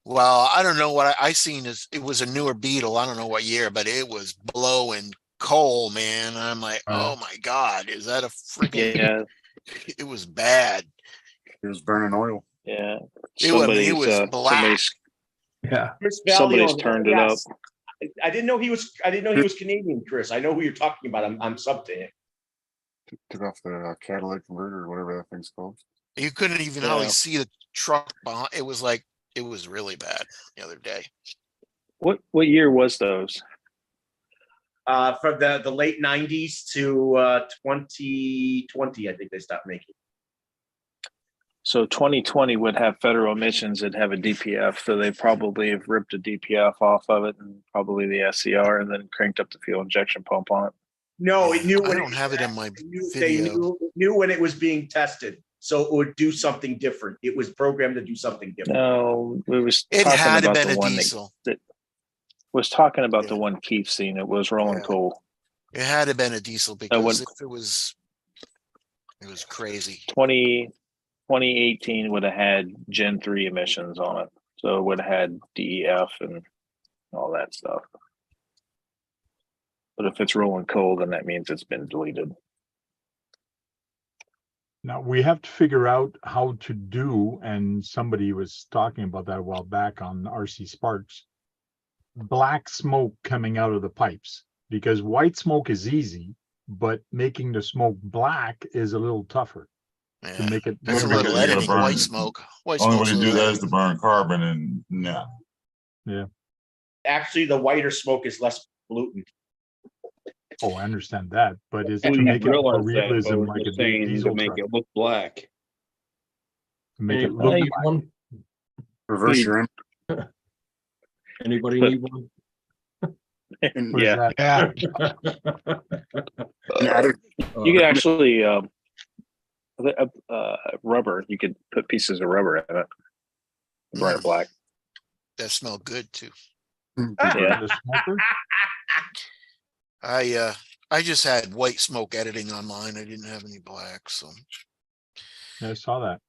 Well, I don't know what I seen is it was a newer Beetle. I don't know what year, but it was blowing coal, man. I'm like, oh my God, is that a freaking? Yeah, It was bad. It was burning oil. yeah. It was black. Yeah. Chris Valley Somebody's owns it. turned it up. Yes. I didn't know he was Canadian, Chris. I know who you're talking about. I'm sub to him. Took off the catalytic converter or whatever that thing's called. You couldn't even hardly Yeah. see the truck behind. It was like It was really bad the other day. What year was those? From the late 90s to 2020, I think they stopped making. So 2020 would have federal emissions. It'd have a DPF, so they probably have ripped a DPF off of it and probably the SCR, and then cranked up the fuel injection pump on it. No, it knew. I When don't have it in my They video. knew when it was being tested, so it would do something different. It was programmed to do something different. No, it was. It talking had about been the a one diesel. that was talking about the Yeah. one Keith seen. It was rolling Yeah. coal. It had been a diesel because wouldn't- if it was crazy. 2018 would have had Gen 3 emissions on it. So it would have had DEF and all that stuff. But if it's rolling coal, then that means it's been deleted. Now we have to figure out how to do, and somebody was talking about that a while back on RC Sparks, black smoke coming out of the pipes, because white smoke is easy, but making the smoke black is a little tougher to Yeah. make it. That's a Everybody little gotta editing. burn White it. smoke. White Only way smoke's to a do little that is to burn carbon, and no. Actually, the whiter smoke is less pollutant. Oh, I understand that, but it's We to didn't make it more realize that, but realism we're like a just saying diesel to make truck, it look black. to make it Anybody look need black. one? Reverse Please. your image. Anybody need one? What is Yeah, that? Yeah, And add it- you could actually rubber. You could put pieces of rubber in it, burn it black. That smelled good too. Yeah. The smoker? I just had white smoke editing on mine. I didn't have any black, so Yeah, I saw that.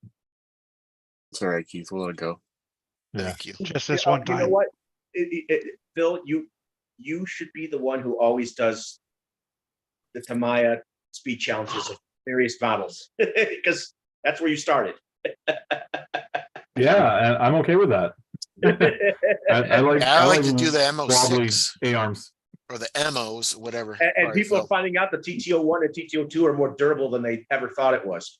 It's all right, Keith. We'll let it go. Yeah. thank you. just this You one know time. what, Phil, you should be the one who always does the Tamiya speed challenges of various models because that's where you started. Yeah, and I'm okay with that. I like. Yeah, I like to do the wobbly M06 A-arms. or the MOs, whatever. And Sorry, people Phil. are finding out the TTO1 and TTO2 are more durable than they ever thought it was.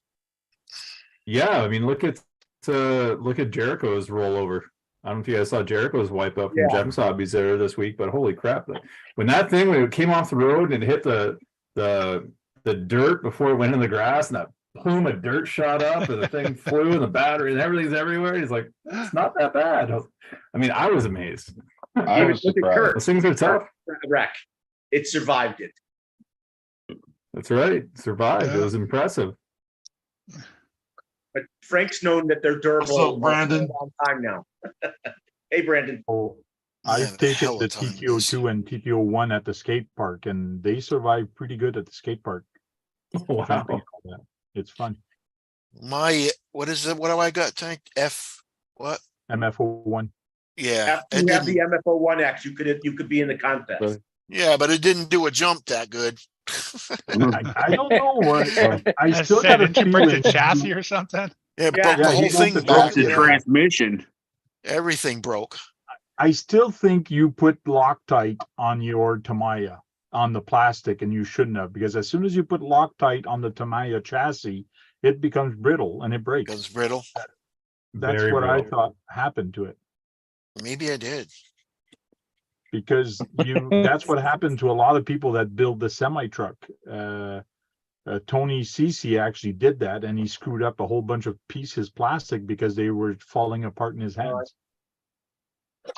Yeah, I mean, look at Jericho's rollover. I don't know if you guys saw Jericho's wipe up from Yeah. Gems Hobbies there this week, but holy crap! When it came off the road and hit the dirt before it went in the grass, and that plume of dirt shot up, and the thing flew, and the battery and everything's everywhere. He's like, it's not that bad. I mean, I was amazed. I was Look at surprised. Kurt. Those things are tough. Wreck. It survived it. That's right. Survived. It Yeah. was impressive. But Frank's known that they're durable What's up, for Brandon? a long time now. Hey, Brandon. Oh, Yeah, I've the taken hell the of time it is. TTO2 and TTO1 at the skate park, and they survive pretty good at the skate park. Wow. Jumping and all that. It's fun. What is it? What do I got? Tank F what? MFO1. Yeah. After you have the MFO1X, you could be in the contest. Yeah, but it didn't do a jump that good. I don't know what. I I still said, got a didn't you break feeling. the chassis or something? Yeah, it Yeah. broke Yeah, the he whole broke thing the back. chassis. The Yeah. transmission. Everything broke. I still think you put Loctite on your Tamiya on the plastic, and you shouldn't have, because as soon as you put Loctite on the Tamiya chassis, it becomes brittle and it breaks. Goes brittle. That's Very what I brittle. thought happened to it, Maybe I did. because that's what happened to a lot of people that build the semi truck. Tony Cece actually did that, and he screwed up a whole bunch of pieces plastic because they were falling apart in his hands.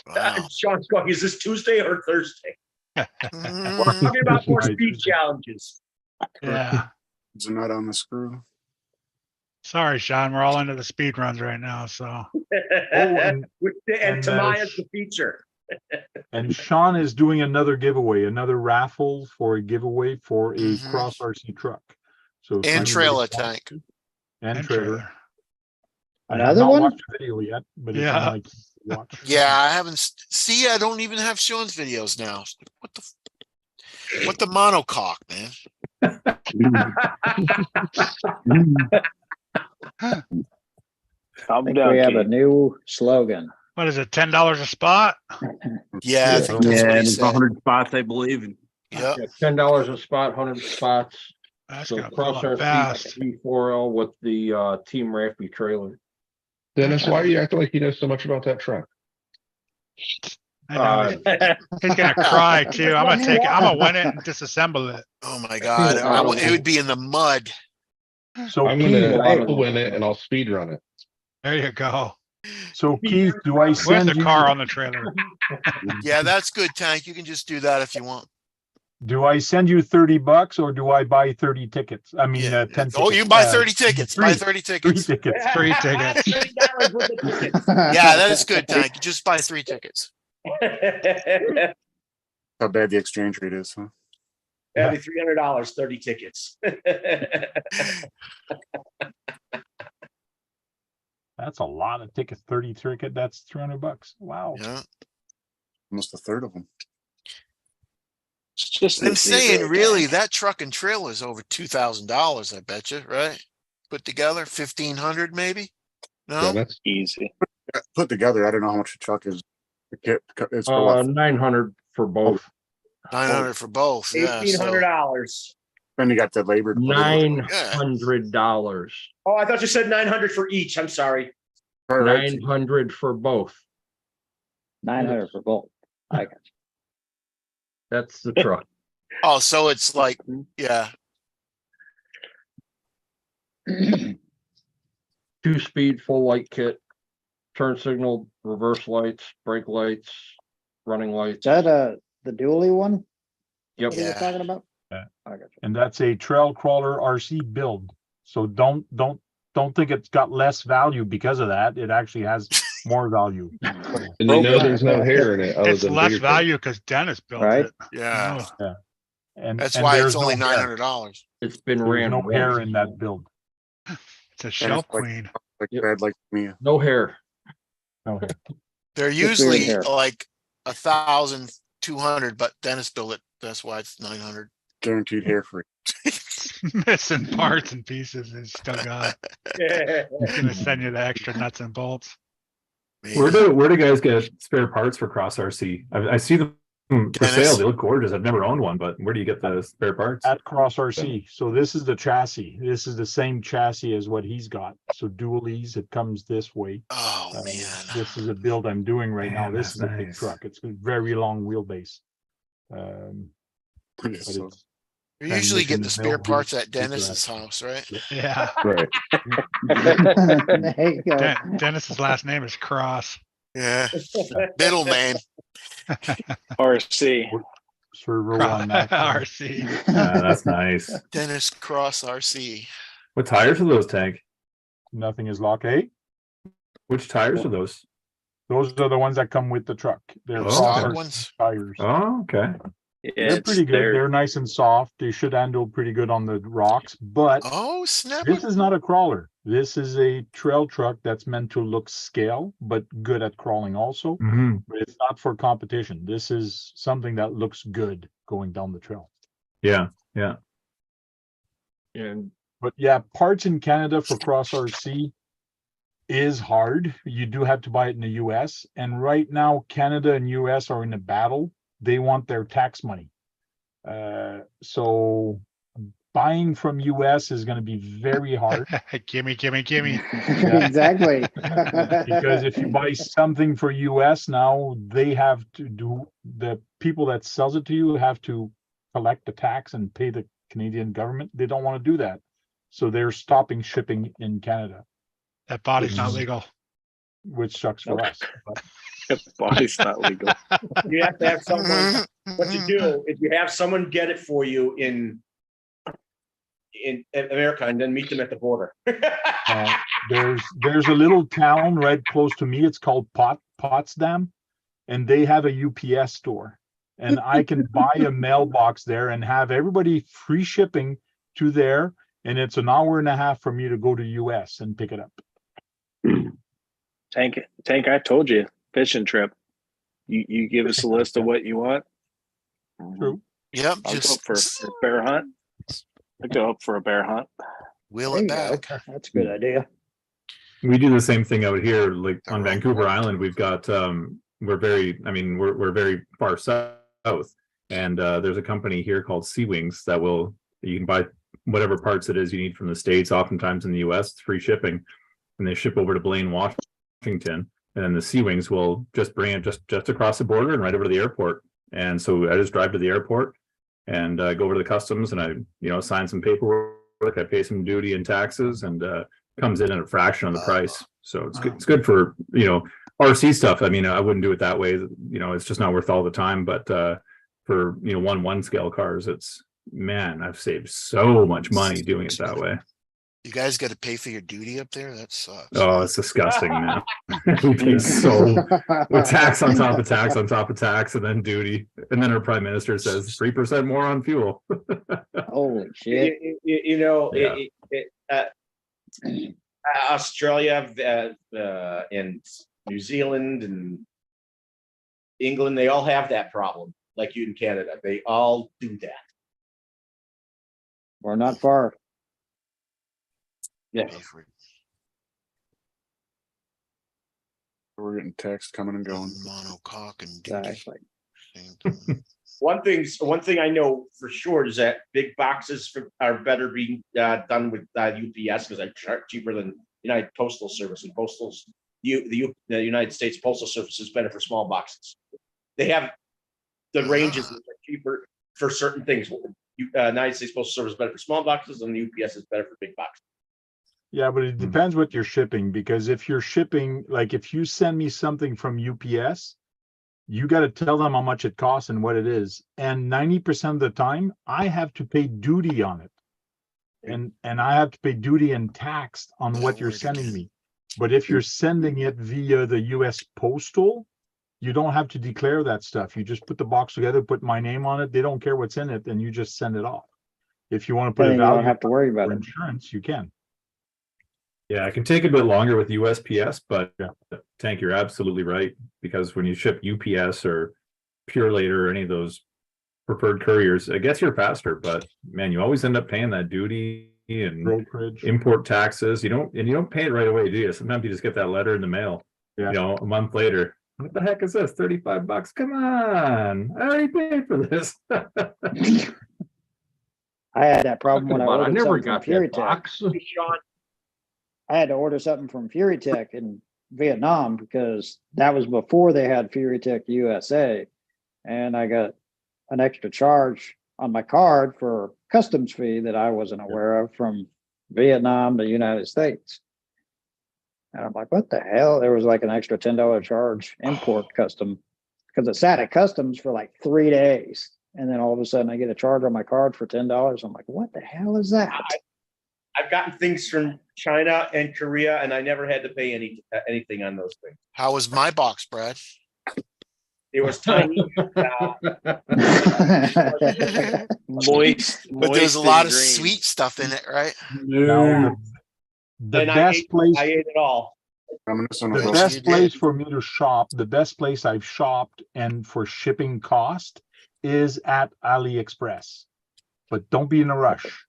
Wow. Sean's going, is this Tuesday or Thursday? We're Mm, talking about more Right. speed challenges. Yeah. Is it not on the screw? Sorry, Sean. We're all into the speed runs right now. So and And Tamiya's the feature. And Sean is doing another giveaway, another raffle for a giveaway for a Mhm. cross RC truck. So if And anybody trailer wants tank. to- and and trailer. trailer. I have Another not one? watched the video yet, but it's Yeah. on my watch. Yeah, I haven't. See, I don't even have Sean's videos now. What the monocoque, man? Calm I think down, we have a Keith. new slogan. What is it? $10 a spot? Yeah, I think that's Yeah, what he and it's said. 100 spots, I believe. And Yep. Yeah, $10 a spot, 100 spots. That's So gonna cross fill our up fast. T4L with the Team Raffy trailer. Dennis, why are you acting like you know so much about that truck? I know. He's gonna cry too. I'm gonna take it. I'm gonna win it and disassemble it. Oh my God. It would be in the mud. So I'm Keith, gonna win it and I'll speed run it. There you go. so Keith, do I With send the you? car on the trailer. Yeah, that's good, Tank. You can just do that if you want. Do I send you $30 or do I buy 30 tickets? I mean, Yeah. 10 Oh, tickets. you buy 30 tickets. Buy 30 3 tickets. tickets. 3 tickets. $30 worth of tickets. Yeah, that is good, Tank. Just buy 3 tickets. How bad the exchange rate is, huh? That'd be $300, 30 tickets. That's a lot of tickets. 30 ticket. That's $300. Wow. Yeah. Almost a third of them. It's just I'm the saying, zero really, tank. that truck and trailer is over $2,000. I bet you, right? Put together, 1,500 maybe. No, Dennis? Easy. Put together, I don't know how much the truck is. It's for what? 900 for both. 900 for both. Yeah. So, $1,800. Then you got the labor. to put it in. $900. Oh, I thought you said 900 for each. I'm sorry. All right. 900 for both. 900 for both. I got That's the truck. oh, so it's like, yeah. 2-speed full light kit, turn signal, reverse lights, brake lights, running lights. Is that the dually one? Yep. What are you Yeah. talking about? Yeah. I got you. And that's a trail crawler RC build. So don't think it's got less value because of that. It actually has more value. And you know there's no hair in it other It's than less beard value because Dennis built Right. it. Yeah. Oh, And That's and why there's it's only no hair. $900. It's been There's ran no once. hair in that build. it's a shelf like- queen. Like Yep. bad, like me. No hair. No hair. They're Just beard usually hair. like 1,200, but Dennis built it. That's why it's 900. Guaranteed hair free. Missing parts and pieces and still got. He's gonna send you the extra nuts and bolts. Where do guys get spare parts for Cross RC? I see them for Dennis. sale. They look gorgeous. I've never owned one, but where do you get the spare parts? At Cross RC. So this is the chassis. This is the same chassis as what he's got. So dualies, it comes this way. Oh man. This is a build I'm doing right now. Man, This that's is a big nice. truck. It's a very long wheelbase. But So, it's You usually get transmission, the spare no parts boost, at Dennis's super house, right? Yeah. Right. There you go. Dennis's last name is Cross. Yeah. Middle name. RC. servo on that. RC. Yeah, that's nice. Dennis Cross RC. What tires are those, Tank? Nothing is lock A. Which tires are those? Those are the ones that come with the truck. They're Oh, Cross stock RC ones? tires. Oh, okay. They're pretty good. They're nice and soft. They should handle pretty good on the rocks, but Oh, snap. this is not a crawler. This is a trail truck that's meant to look scale, but good at crawling also. Hmm. But it's not for competition. This is something that looks good going down the trail. Yeah, yeah. And But yeah, parts in Canada for Cross RC is hard. You do have to buy it in the US. And right now, Canada and US are in a battle. They want their tax money. So buying from US is going to be very hard. gimme. Exactly. Because if you buy something for US now, they have to do, the people that sells it to you have to collect the tax and pay the Canadian government. They don't want to do that. So they're stopping shipping in Canada, That body's not legal. which sucks for us. But Body's not legal. You have to have someone. What you do is you have someone get it for you in America, and then meet them at the border. there's a little town right close to me. It's called Potsdam, and they have a UPS store. And I can buy a mailbox there and have everybody free shipping to there. And it's an hour and a half for me to go to US and pick it up. Tank, I told you, fishing trip. You give us a list of what you want. True. Yep. I'll go Just for a bear hunt. I go up for a bear hunt. wheel There it you go. back. That's a good idea. We do the same thing out here, like on Vancouver Island. We've got we're very far south, and there's a company here called Sea Wings that you can buy whatever parts it is you need from the States. Oftentimes in the US, it's free shipping. and they ship over to Blaine, Washington. And then the Sea Wings will just bring it just across the border and right over to the airport. And so I just drive to the airport and go over to the customs, and I, sign some paperwork. I pay some duty and taxes, and comes in at a fraction of the price. So it's good. It's good for, RC stuff. I mean, I wouldn't do it that way. It's just not worth all the time. But for, 1 scale cars, I've saved so much money doing it that way. You guys got to pay for your duty up there? That sucks. Oh, it's disgusting, man. We pay with tax on top of tax on top of tax, and then duty. And then our prime minister says 3% more on fuel. Holy shit. Australia and New Zealand and England, they all have that problem, like you in Canada. They all do that. We're not far. Yeah. We're getting text coming and going. Monocoque and Exactly. One thing I know for sure is that big boxes are better being done with UPS, because they're cheaper than United Postal Service, and the United States Postal Service is better for small boxes. They have the ranges that are cheaper for certain things. United States Postal Service is better for small boxes, and the UPS is better for big boxes. Yeah, but it depends what you're shipping, because if you're shipping, like if you send me something from UPS, you got to tell them how much it costs and what it is. And 90% of the time, I have to pay duty on it. And I have to pay duty and tax on what you're sending me. But if you're sending it via the US Postal, you don't have to declare that stuff. You just put the box together, put my name on it. They don't care what's in it, and you just send it off. If you want to put a value, you don't have to worry about it. Insurance, you can. Yeah, it can take a bit longer with USPS, but Tank, you're absolutely right, because when you ship UPS or Purelator or any of those preferred couriers, it gets here faster, but man, you always end up paying that duty and brokerage, import taxes. You don't pay it right away, do you? Sometimes you just get that letter in the mail, a month later. What the heck is this? $35? Come on, I already paid for this. I had that problem when I never got that box. I had to order something from FuryTech in Vietnam, because that was before they had FuryTech USA, and I got an extra charge on my card for customs fee that I wasn't aware of from Vietnam to United States. And I'm like, what the hell? There was like an extra $10 charge import custom, because it sat at customs for like 3 days. And then all of a sudden I get a charge on my card for $10. I'm like, what the hell is that? I've gotten things from China and Korea, and I never had to pay anything on those things. How was my box, Brad? It was tiny. Moist. But there's a lot of sweet stuff in it, right? No. The best place. I ate it all. The best place for me to shop, the best place I've shopped and for shipping cost is at AliExpress. But don't be in a rush.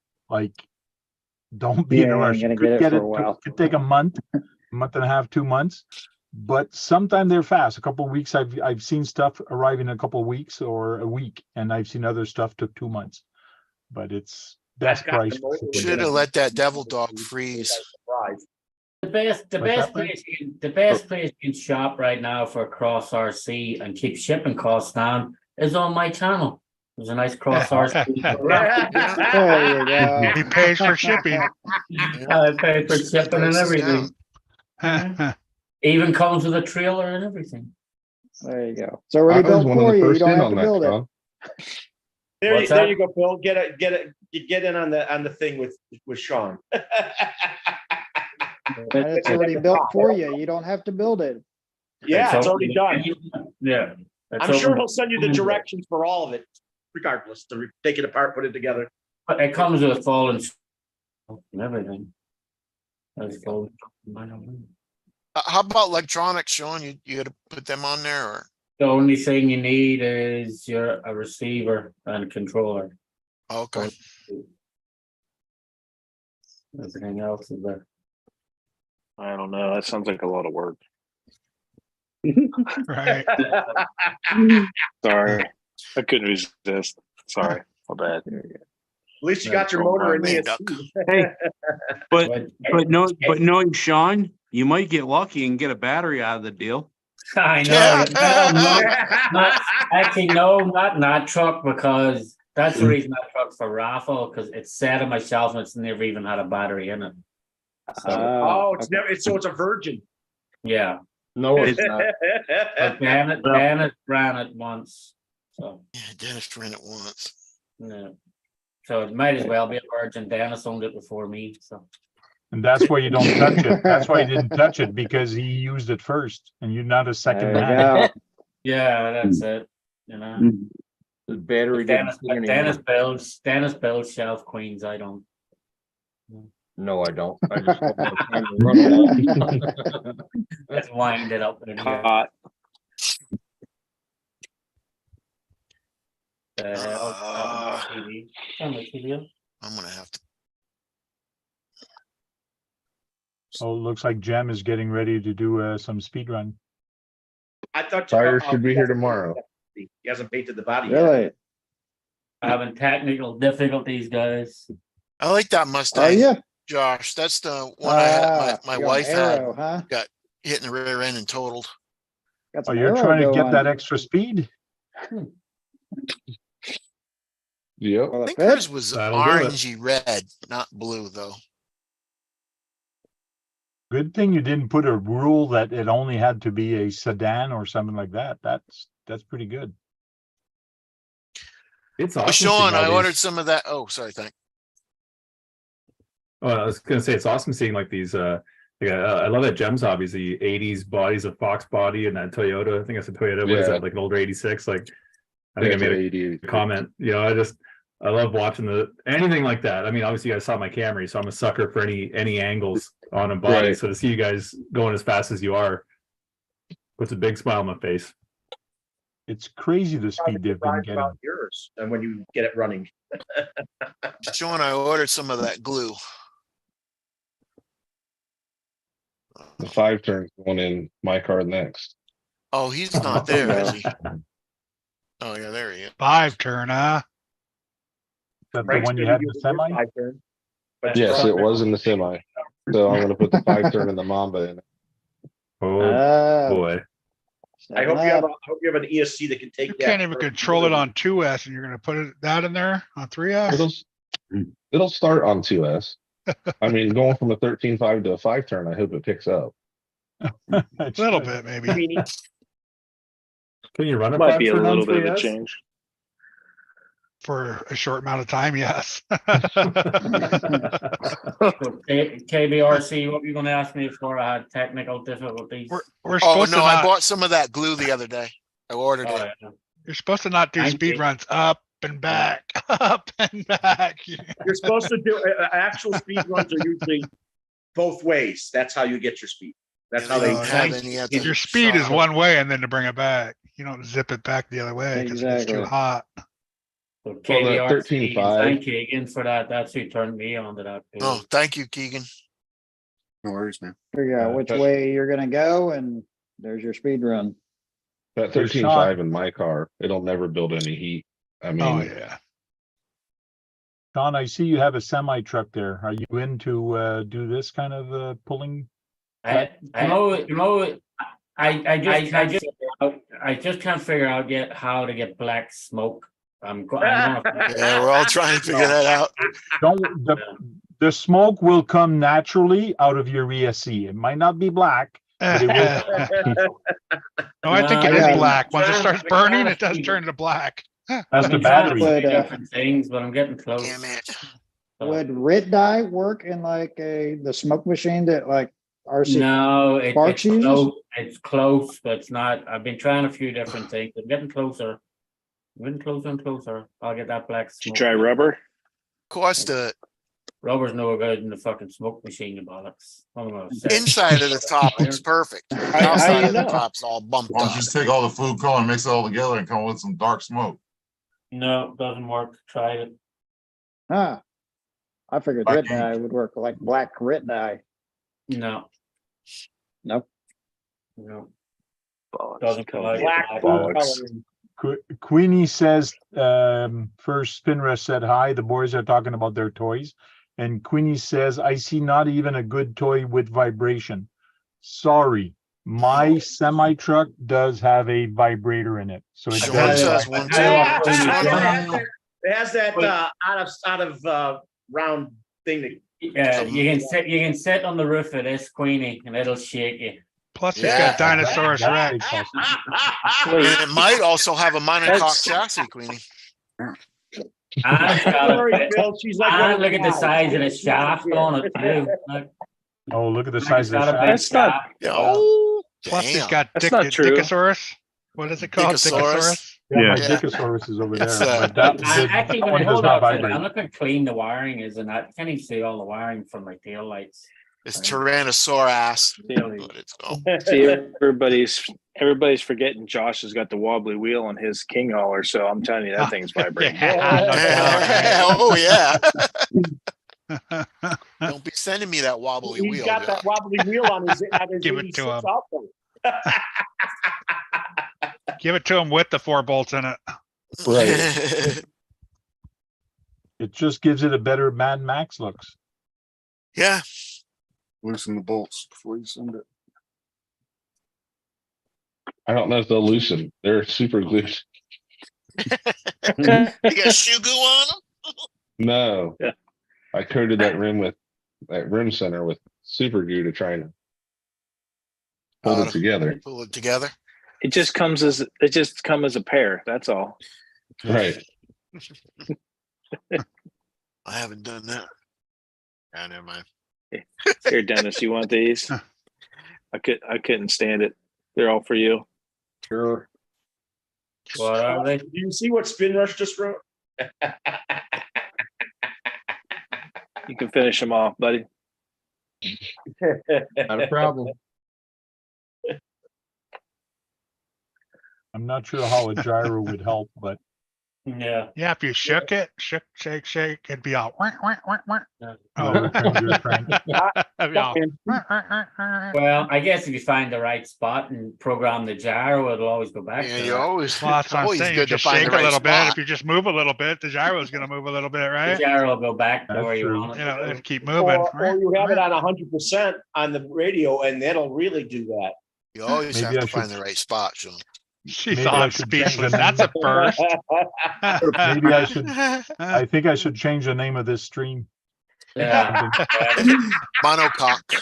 Don't be in a rush. You could get it for it could take a month and a half, 2 months. But sometimes they're fast. A couple of weeks. I've seen stuff arrive in a couple of weeks or a week, and I've seen other stuff took 2 months. But it's best price. Should have let that devil dog freeze. The best place you can shop right now for Cross RC and keep shipping costs down is on my channel. There's a nice Cross RC. There you go. He pays for shipping. I pay for shipping and everything. Even comes with a trailer and everything. There you go. It's already built for you. You don't have to build it. There you go, Bill. Get in on the thing with Sean. It's already built for you. You don't have to build it. Yeah, it's already done. Yeah. I'm sure he'll send you the directions for all of it, regardless, to take it apart, put it together. But it comes with fallen and everything. How about electronics, Sean? You got to put them on there, or the only thing you need is a receiver and a controller. Okay. Everything else is there. I don't know. That sounds like a lot of work. Right. Sorry. I couldn't resist. Sorry. My bad. At least you got your motor in the Hey, but knowing Sean, You might get lucky and get a battery out of the deal. I know. Actually, no, not truck, because that's the reason that truck's for raffle, because it's sat on my shelf and it's never even had a battery in it. So, It's never. So it's a virgin. yeah. No, it's not. But Dennis ran it once. So Yeah, Dennis ran it once. yeah. So it might as well be a virgin. Dennis owned it before me. So And that's why you don't touch it. That's why you didn't touch it, because he used it first and you're not a second There you man. go. yeah, that's it. You know. The battery didn't Dennis sing anymore. builds shelf queens. I don't. No, I don't. I just hope my camera run along. Let's wind it up in here. Hot. TV. Turn my TV on. I'm gonna have to. Oh, looks like Jem is getting ready to do some speed run. I thought Tires should be here tomorrow. He hasn't painted the body yet. Really? Having technical difficulties, guys. I like that Oh, Mustang, yeah. Josh. That's the one I had. My You got wife an Arrow, had huh? got hit in the rear end and totaled. Got Oh, some you're Arrow trying to get going. that extra speed? Yep. Will I it think fit? hers was That'll do it. orangey red, not blue though. Good thing you didn't put a rule that it only had to be a sedan or something like that. That's pretty good. It's Oh, awesome. seeing Sean, all I ordered these- some of that. Oh, sorry, thank. Oh, I was gonna say it's awesome seeing like these. I love that Gems hobbies, the '80s bodies of Fox body and that Toyota. I think it's a Toyota. What is Yeah. that? Like an older '86. Like I think think I it's made an 80. a comment. You know, I love watching anything like that. I mean, obviously you guys saw my Camry, so I'm a sucker for any angles on a body. Right. So to see you guys going as fast as you are puts a big smile on my face. It's crazy the speed they've been getting. About yours, and when you get it running. Sean, I ordered some of that glue. The 5-turn going in my car next. Oh, he's not there, is he? Oh yeah, there he is. 5-turn, huh? That the Frank's one you gonna had in use the it semi? with 5-turn, but Yes, you it was in the semi. So I'm gonna put the 5-turn in the Mamba in it. Oh boy. I hope you have an ESC that can take You that. can't even control it on 2S and you're gonna put that in there on 3S? It'll start on 2S. I mean, going from a 13.5 to a 5-turn, I hope it picks up. A little bit, maybe. Can you run a Might be a 5-turn on little bit of a 3S? change. For a short amount of time, yes. KBRC, what were you going to ask me for? I had technical difficulties. We're Oh supposed no, to I not, bought some of that glue the other day. I ordered Oh, it. yeah. you're supposed to not do Thank speed you. runs up and back, up and back. You're supposed to do actual speed runs are usually both ways. That's how you get your speed. That's how They they. don't have any at the Your speed is shop. one way and then to bring it back. You don't zip it back the other way because it's too Exactly. hot. So Well, that KBRC, 13.5. thank Keegan for that. That's who turned me on to that. Page. Oh, thank you, Keegan. No worries, man. Figure out which that- way you're gonna go and there's your speed run. That So 13.5 in my car, it'll never build any heat. I mean, Oh, yeah. Sean, I see you have a semi truck there. Are you in to do this kind of pulling? I just can't figure out yet how to get black smoke. I'm gonna Yeah, we're all trying to figure that out. The smoke will come naturally out of your ESC. It might not be black, but it will. No, I think it I is got- black. Once it starts I burning, gotta it does see turn to black. That's I've the been trying to battery. say But, different things, but I'm getting close. Damn it. Would RIT dye work in like the smoke machine that like RC? No, it's Sparks uses? close. It's close, but it's not. I've been trying a few different things. I'm getting closer. I'm getting closer and closer. I'll get that black Did you smoke. try rubber? Cost Rubber's no good in the fucking smoke machine, you bollocks. I'm gonna say. inside of the top looks perfect. The How outside you of the know? top's all bumped Why don't up. you just take all the food coloring, mix it all together and come up with some dark smoke? No, doesn't work. Tried it. Huh. I figured Black RIT dye would work like black RIT dye. No, Nope. no. Bollocks. Doesn't like Black black. food Bollocks. coloring. Queenie says, first Spinrest said hi. The boys are talking about their toys. And Queenie says, I see not even a good toy with vibration. sorry. My semi truck does have a vibrator in it, so it Sean does. says one too. Yeah, Just wondering. it has that out of round thing that. Yeah, you can sit on the roof of this, Queenie, and it'll shake you. Plus, it's Yeah. got Dinosaurus That's Rex. awesome. And it might also have a monocoque That's- chassis, Queenie. And it's got Don't worry, a, Bill, she's like one and of look at the guys. size of the shaft on it too. Look, Oh, look at the it's size of the got a big shaft. That's not- shaft. Oh, Plus, it's damn. got That's not true. Dickosaurus. What is it called? Dickosaurus. Dickosaurus. Yeah, my Yeah. Dickosaurus is over there, It's, but that Actually, one when I does hold not up, I'm vibrate. looking how clean the wiring is, and I can't even see all the wiring from my tail lights. It's Tyrannosaur ass. Really? But it's oh. See, everybody's forgetting Josh has got the wobbly wheel on his King hauler, so I'm telling you that thing's vibrating. Oh yeah. Don't be sending me that wobbly He's wheel. got Josh. that wobbly wheel on his Give it to 86 him. also. Give it to him with the 4 bolts in it. It just gives it a better Mad Max looks. Yeah. Loosen the bolts before you send it. I don't know if they'll loosen. They're super glued. You got shoe glue on them? No. Yeah. I coated that rim center with super glue to try and hold it together. Pull it together. It just comes as a pair. That's all. Right. I haven't done that. Ah, never mind. Here, Dennis, you want these? I couldn't stand it. They're all for you. Sure. What are they? Do you see what Spin Rush just wrote? You can finish them off, buddy. Not a problem. I'm not sure how a gyro would help, but Yeah. Yeah, if you shook it, shake, it'd be all. you're trying to- It'd be all- Well, I guess if you find the right spot and program the gyro, it'll always go back. Yeah, to you that. always, Well, that's what I'm always saying. You good to just find shake the a little right bit. If spot. you just move a little bit, the gyro's going to move a little bit, The right? gyro will go back to That's where you true. want it. You know, to if go. you keep moving. Or you have it on 100% on the radio, and that'll really do that. You always Maybe have I to should- find the right spot, Sean. She's Maybe I on should change speechless. the That's a first. maybe I should. I think I should change the name of this stream. Yeah. Monocoque.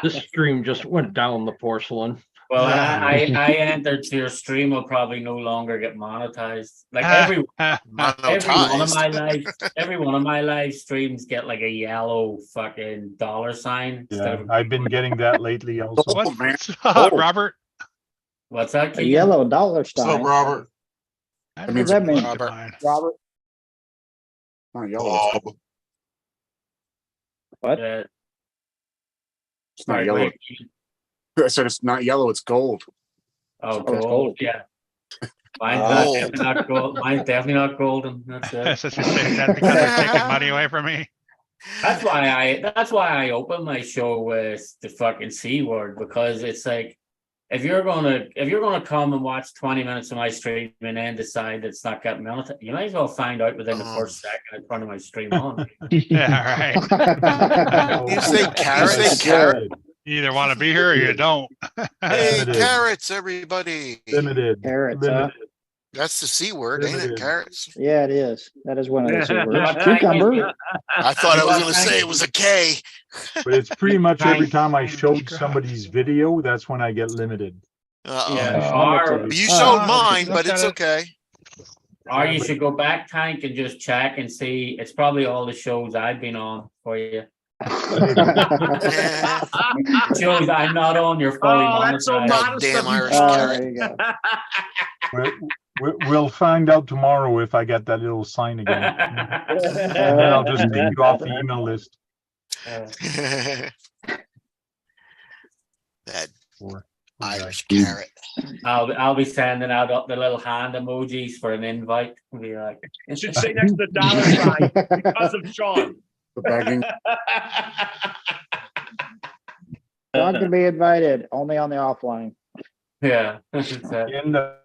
This stream just went down the porcelain. Well, I entered your stream will probably no longer get monetized. Like every one of my live streams get like a yellow fucking $sign. instead Yeah, of- I've been getting that lately also. What's up, Robert? What's that? A Keegan? yellow $sign. What's up, Robert? I What does that mean? looked at mine. Robert, Not yellow. It's, Bob. What? it's not Right, yellow. wait. I said it's not yellow. It's gold. Oh, Oh, it's gold. gold. Yeah. Mine's Gold. definitely not gold. Mine's definitely not golden. That's it. That's what you say. That's because they're taking money away from me. That's why I open my show with the fucking C word, because it's like if you're gonna come and watch 20 minutes of my stream and then decide it's not getting monetized, you might as well find out within the first second in front of my stream on. Yeah, right. You say carrot. You either want to be here or you don't. Hey, Limited. carrots, everybody. Limited. Carrots, Limited. That's the C word, ain't it? Limited. Carrots. Yeah, it is. That is one of the C words. Yeah. Cucumber. I thought I was going to say it was a K. But it's pretty much every time I showed Thank God. somebody's video, that's when I get limited. Uh-oh. Yeah. Or, You showed mine, look but at it's it. okay. or you should go back, Tank, and just check and see. It's probably all the shows I've been on for you. Shows I'm not on. You're fully that's so monetized. modest Damn of you. Irish Oh, carrot. there you go. We'll find out tomorrow if I get that little sign again. And then I'll just take you off the email list. That for Irish carrot. I'll be sending out the little hand emojis for an invite. Be like, It should say next to the $sign because of Sean. The begging. John can be invited, only on the offline. yeah. In the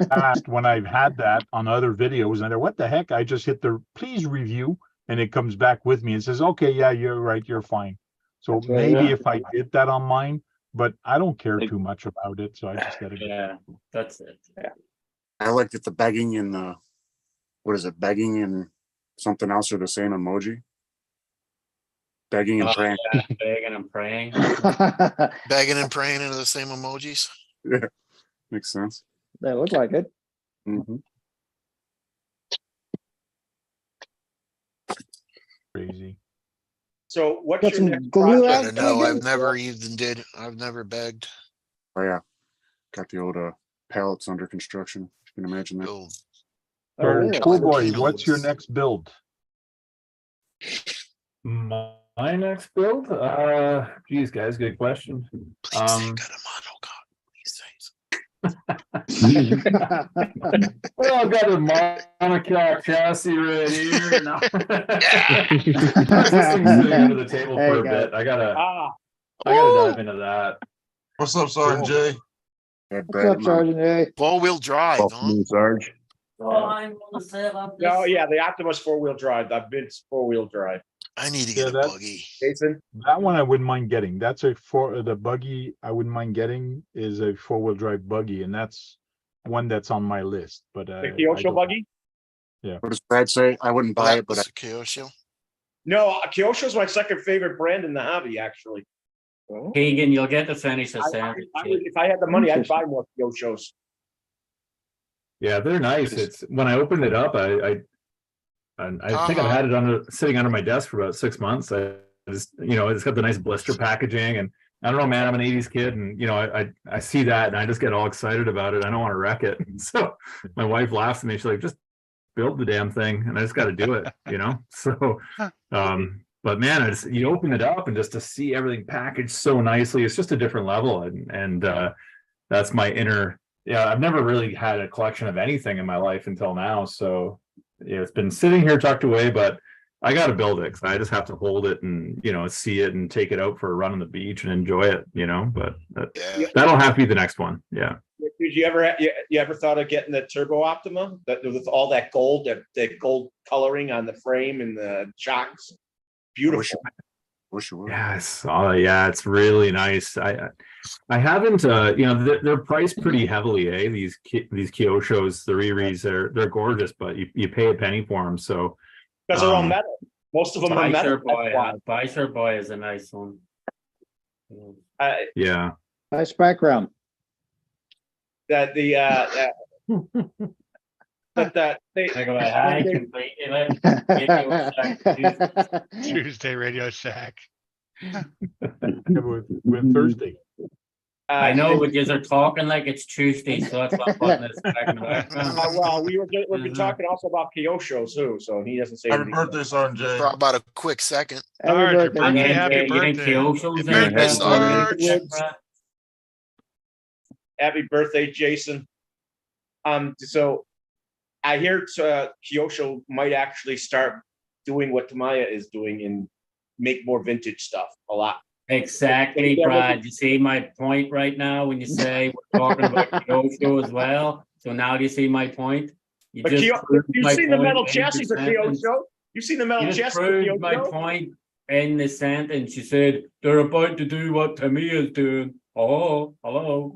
past, when I've had that on other videos, and what the heck, I just hit the please review, and it comes back with me and says, okay, yeah, you're right, you're fine. So That's right, maybe yeah. if I did that on mine, but I don't care too much about it, so I just let it. Yeah, that's it. I like that the begging and what is it? Begging and something else are the same emoji. Begging and Oh, praying. yeah, begging and praying. Begging and praying into the same emojis. Yeah, makes sense. They look like it. Mhm. Crazy. So what's Got your some next glue project? I out don't there, know. Jim? I've never even did. I've never begged. Oh yeah, got the old pallets under construction. You can imagine that. Oh, Oh, So, really? Pool Boy, Candles. what's your next build? My next build? Geez, guys, good question. please say good mono god. Please say. Well, I've got a monocoque chassis right here. No. This thing's sitting under the table There for you a go. bit. I gotta Woo! dive into that. What's up, Sergeant Jay? What's up, Sergeant A? Four-wheel drive, huh? Sarge. Oh, I'm gonna set up No, yeah, the Optimus 4-wheel drive. I've been 4-wheel drive. I need to Yeah, get a that- buggy. Jason, That one I wouldn't mind getting. That's the buggy I wouldn't mind getting is a 4-wheel drive buggy, and that's one that's on my list. But the I Kyosho don't- buggy? What does Brad say? I wouldn't buy it, but That's a Kyosho. No, Kyosho's my second favorite brand in the hobby, actually. Keegan, you'll get to finish the I sandwich. would, if I had the money, I'd buy more Kyoshos. Yeah, they're nice. It's when I opened it up, I think I've had it sitting under my desk for about 6 months. I just, it's got the nice blister packaging, and I don't know, man, I'm an 80s kid, and I see that and I just get all excited about it. I don't want to wreck it. So my wife laughs at me. She's like, just build the damn thing, and I just got to do it, So but man, you open it up and just to see everything packaged so nicely, it's just a different level. And that's my inner, I've never really had a collection of anything in my life until now. So it's been sitting here tucked away, but I got to build it, because I just have to hold it and, see it and take it out for a run on the beach and enjoy it, but that'll have to be the next one. Yeah. Did you ever thought of getting the Turbo Optima with all that gold, that gold coloring on the frame and the shocks? Beautiful. wish you would. Yes. Yeah, it's really nice. I haven't, they're priced pretty heavily, these Kyoshos, the Riris, they're gorgeous, but you pay a penny for them. So Because they're all metal. Most of them are metal. Bicer Boy is a nice one. Yeah. Nice background. That Tuesday Radio Shack. with Thursday. I know, but you're talking like it's Tuesday, so that's what I'm putting this back in the background. Well, we've been talking also about Kyoshos too, so he doesn't say Happy anything. birthday, Sergeant Jay. For about a quick second. Happy birthday. Happy birthday. Sarge. Happy birthday, Jason. So I hear Kyosho might actually start doing what Tamiya is doing and make more vintage stuff a lot. Exactly, Brad. You see my point right now when you say we're talking about Kyosho as well. So now do you see my point? But you've seen the metal chassis for Kyosho. You've seen the metal chassis for proved my Kyosho. point in the sentence. You said they're about to do what Tamiya is doing. Oh, hello.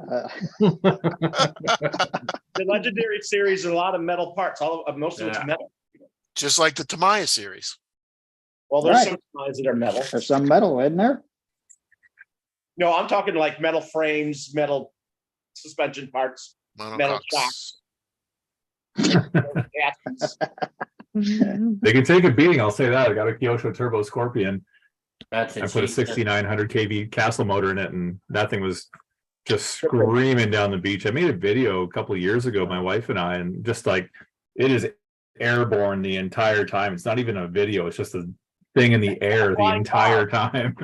The Legendary series are a lot of metal parts. Most of it's metal. Just like the Tamiya series. Well, there's some lines that are metal. There's some metal in there. No, I'm talking like metal frames, metal suspension parts, metal shocks. They can take a beating, I'll say that. I got a Kyosho Turbo Scorpion. I put a 6900 kV castle motor in it, and that thing was just screaming down the beach. I made a video a couple of years ago, my wife and I, and just like, it is airborne the entire time. It's not even a video, it's just a thing in the air the entire time.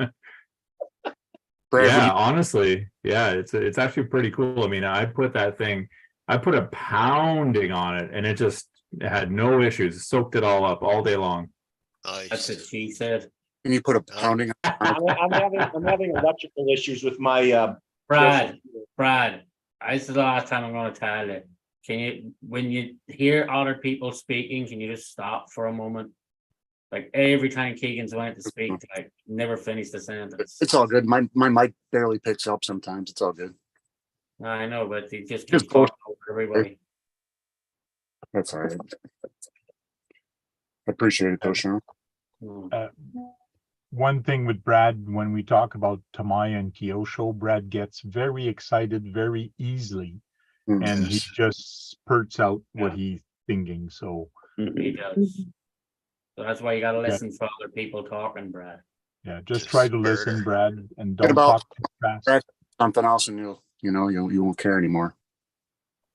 Yeah, honestly, yeah, it's actually pretty cool. I mean, I put a pounding on it, and it had no issues. It soaked it all up all day long. That's what she said. Can you put a pounding? I'm having electrical issues with my Brad. This is the last time I'm going to tell you. Can you, when you hear other people speaking, can you just stop for a moment? Like every time Keegan's went to speak, I never finished the sentence. It's all good. My mic barely picks up sometimes. It's all good. I know, but he just Just keeps talking over everybody. That's all right. I appreciate it though, Sean. One thing with Brad, when we talk about Tamaya and Kyosho, Brad gets very excited very easily, and he just spurts out what he's thinking. So He does. So that's why you gotta listen for other people talking, Brad. yeah, just try to listen, Brad, and don't about talk too fast. Brad, something else, and you won't care anymore.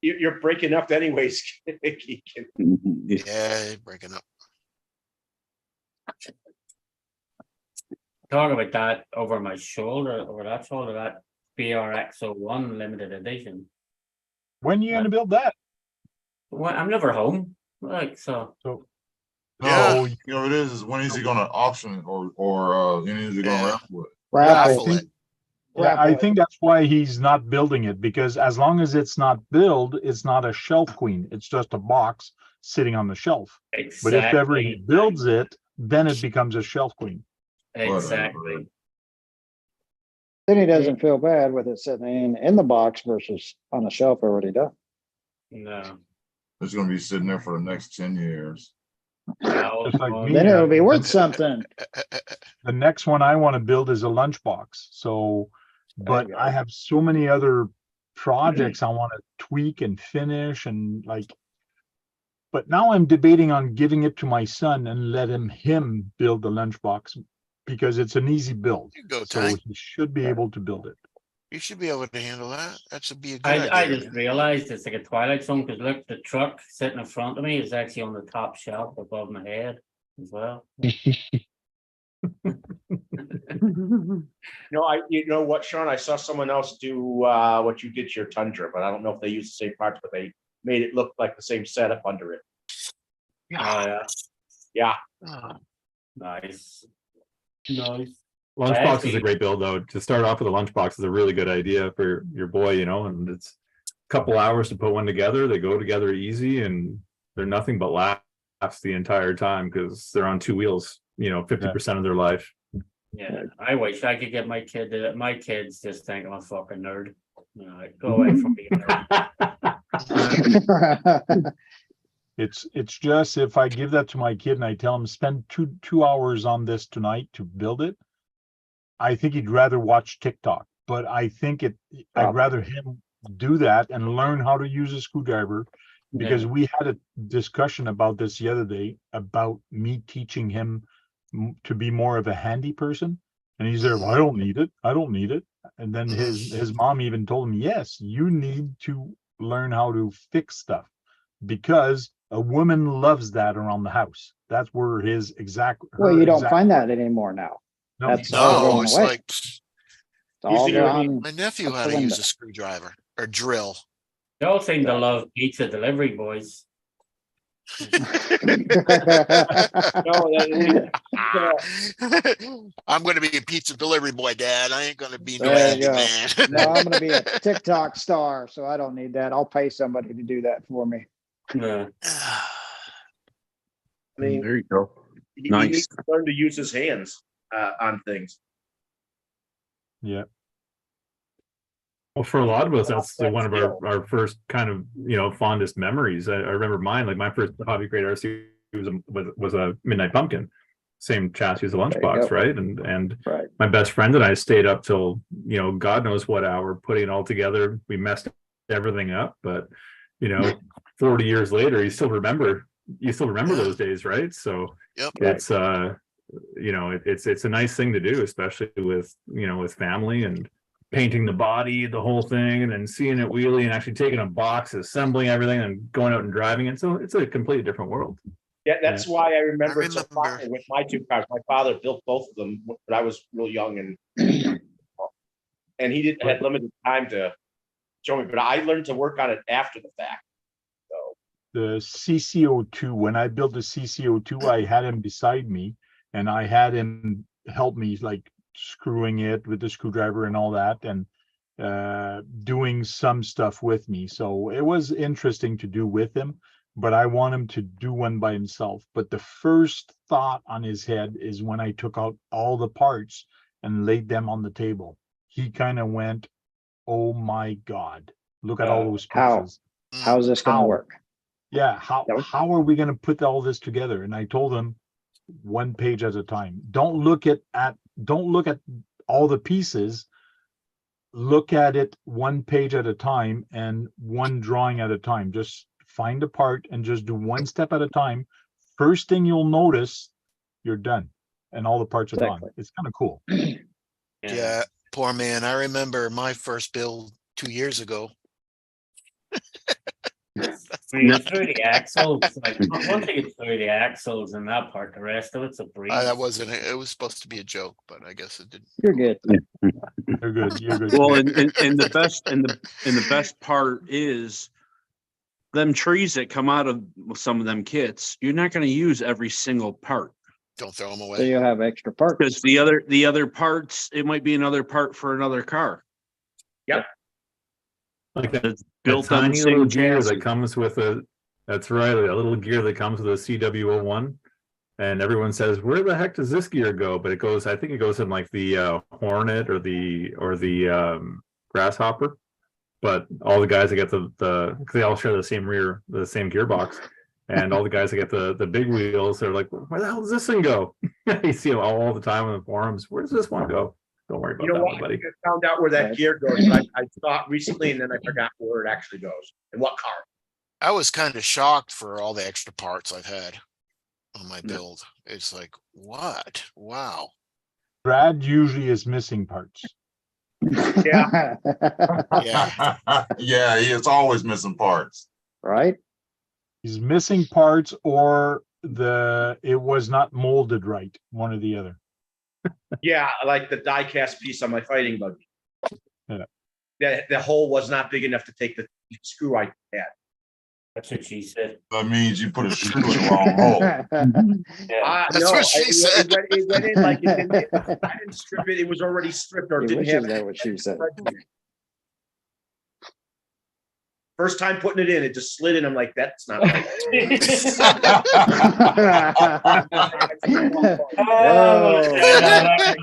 You're breaking up anyways. Keegan. Yeah, breaking up. Talk about that over my shoulder, that BRX01 limited edition. When are you gonna build that? Well, I'm never home. Like so. No, you know what it is when is he gonna auction it or when is he gonna raffle it? Raffle it. Yeah, I think that's why he's not building it, because as long as it's not built, it's not a shelf queen. It's just a box sitting on the shelf. But if ever he builds it, then it becomes a shelf queen. Exactly. Then he doesn't feel bad with it sitting in the box versus on a shelf already done. No. It's gonna be sitting there for the next 10 years. Just like me, Then it'll be worth something. The next one I want to build is a lunchbox. So, but I have so many other projects I want to tweak and finish and like, but now I'm debating on giving it to my son and let him build the lunchbox because it's an easy build. So he should be able to build it. You should be able to handle that. That should be a good I idea. just realized it's like a Twilight Zone because look, the truck sitting in front of me is actually on the top shelf above my head as well. You know what, Sean? I saw someone else do what you did to your Tundra, but I don't know if they used the same parts, but they made it look like the same setup under it. Yeah. Nice. Nice. Lunchbox is a great build, though. To start off with a lunchbox is a really good idea for your boy, and it's a couple hours to put one together. They go together easy, and they're nothing but laughs the entire time because they're on two wheels, 50% of their life. Yeah, I wish I could get my kid to. My kids just think I'm a fucking nerd. Go away from me. It's just if I give that to my kid and I tell him spend two hours on this tonight to build it, I think he'd rather watch TikTok. But I think I'd rather him do that and learn how to use a screwdriver, because we had a discussion about this the other day about me teaching him to be more of a handy person, and he's there. Well, I don't need it. And then his mom even told him, yes, you need to learn how to fix stuff, because a woman loves that around the house. That's where his exact. Well, you don't find that anymore now. That's all going it's away. like It's all gone. my nephew had to use a screwdriver or drill. They all seem to love pizza delivery boys. I'm going to be a pizza delivery boy, Dad. I ain't going to be no handyman. No, I'm going to be a TikTok star, so I don't need that. I'll pay somebody to do that for me. Yeah. I mean, there you go. He Nice. needs to learn to use his hands on things. Yeah. Well, for a lot of us, that's one of our first kind of, fondest memories. I remember mine, like my first hobby crate RC was a Midnight Pumpkin, same chassis as a lunchbox, right? And my best friend and I stayed up till, God knows what hour putting it all together. We messed everything up, but 40 years later, you still remember those days, right? So it's it's a nice thing to do, especially with with family and painting the body, the whole thing, and then seeing it wheelie and actually taking a box, assembling everything and going out and driving it. So it's a completely different world. Yeah, that's why I remember it so fondly with my two cars. My father built both of them, but I was real young and he had limited time to show me, but I learned to work on it after the fact. So the CC02, when I built the CC02, I had him beside me and I had him help me like screwing it with the screwdriver and all that, and doing some stuff with me. So it was interesting to do with him, but I want him to do one by himself. But the first thought on his head is when I took out all the parts and laid them on the table. He kind of went, "Oh my God, look at all those pieces." How's this going to work? Yeah, how are we going to put all this together? And I told him, one page at a time. Don't look at all the pieces. Look at it one page at a time and one drawing at a time. Just find a part and just do one step at a time. First thing you'll notice, you're done, and all the parts are done. It's kind of cool. Yeah, poor man. I remember my first build 2 years ago. When you through the axles, like once you get through the axles and that part, the rest of it's a breeze. That wasn't. It was supposed to be a joke, but I guess it didn't. You're good. You're good. You're good. Well, and the best part is them trees that come out of some of them kits. You're not going to use every single part. Don't throw them away. So you have extra parts. Because the other parts, it might be another part for another car. Yep. Like that built on the tiny little same gear chassis. that comes with that's right, a little gear that comes with a CW01. And everyone says, where the heck does this gear go? But it goes, I think it goes in like the Hornet or the Grasshopper. But all the guys that get the they all share the same gearbox. And all the guys that get the big wheels are like, where the hell does this thing go? You see them all the time on the forums. Where does this one go? Don't worry about that one, buddy. I found out where that gear goes. I thought recently, and then I forgot where it actually goes and what car. I was kind of shocked for all the extra parts I've had on my build. It's like, what? Wow. Brad usually is missing parts. Yeah. Yeah. Yeah, he is always missing parts. Right? He's missing parts, or it was not molded right, one or the other. Yeah, like the die cast piece on my fighting buggy. Yeah. The hole was not big enough to take the screw I had. That's what she said. That means you put a screw in the wrong hole. Yeah. That's what she said. It went in like I didn't strip it. It was already stripped or He didn't wishes have that what she said. First time putting it in, it just slid in. I'm like, that's not right.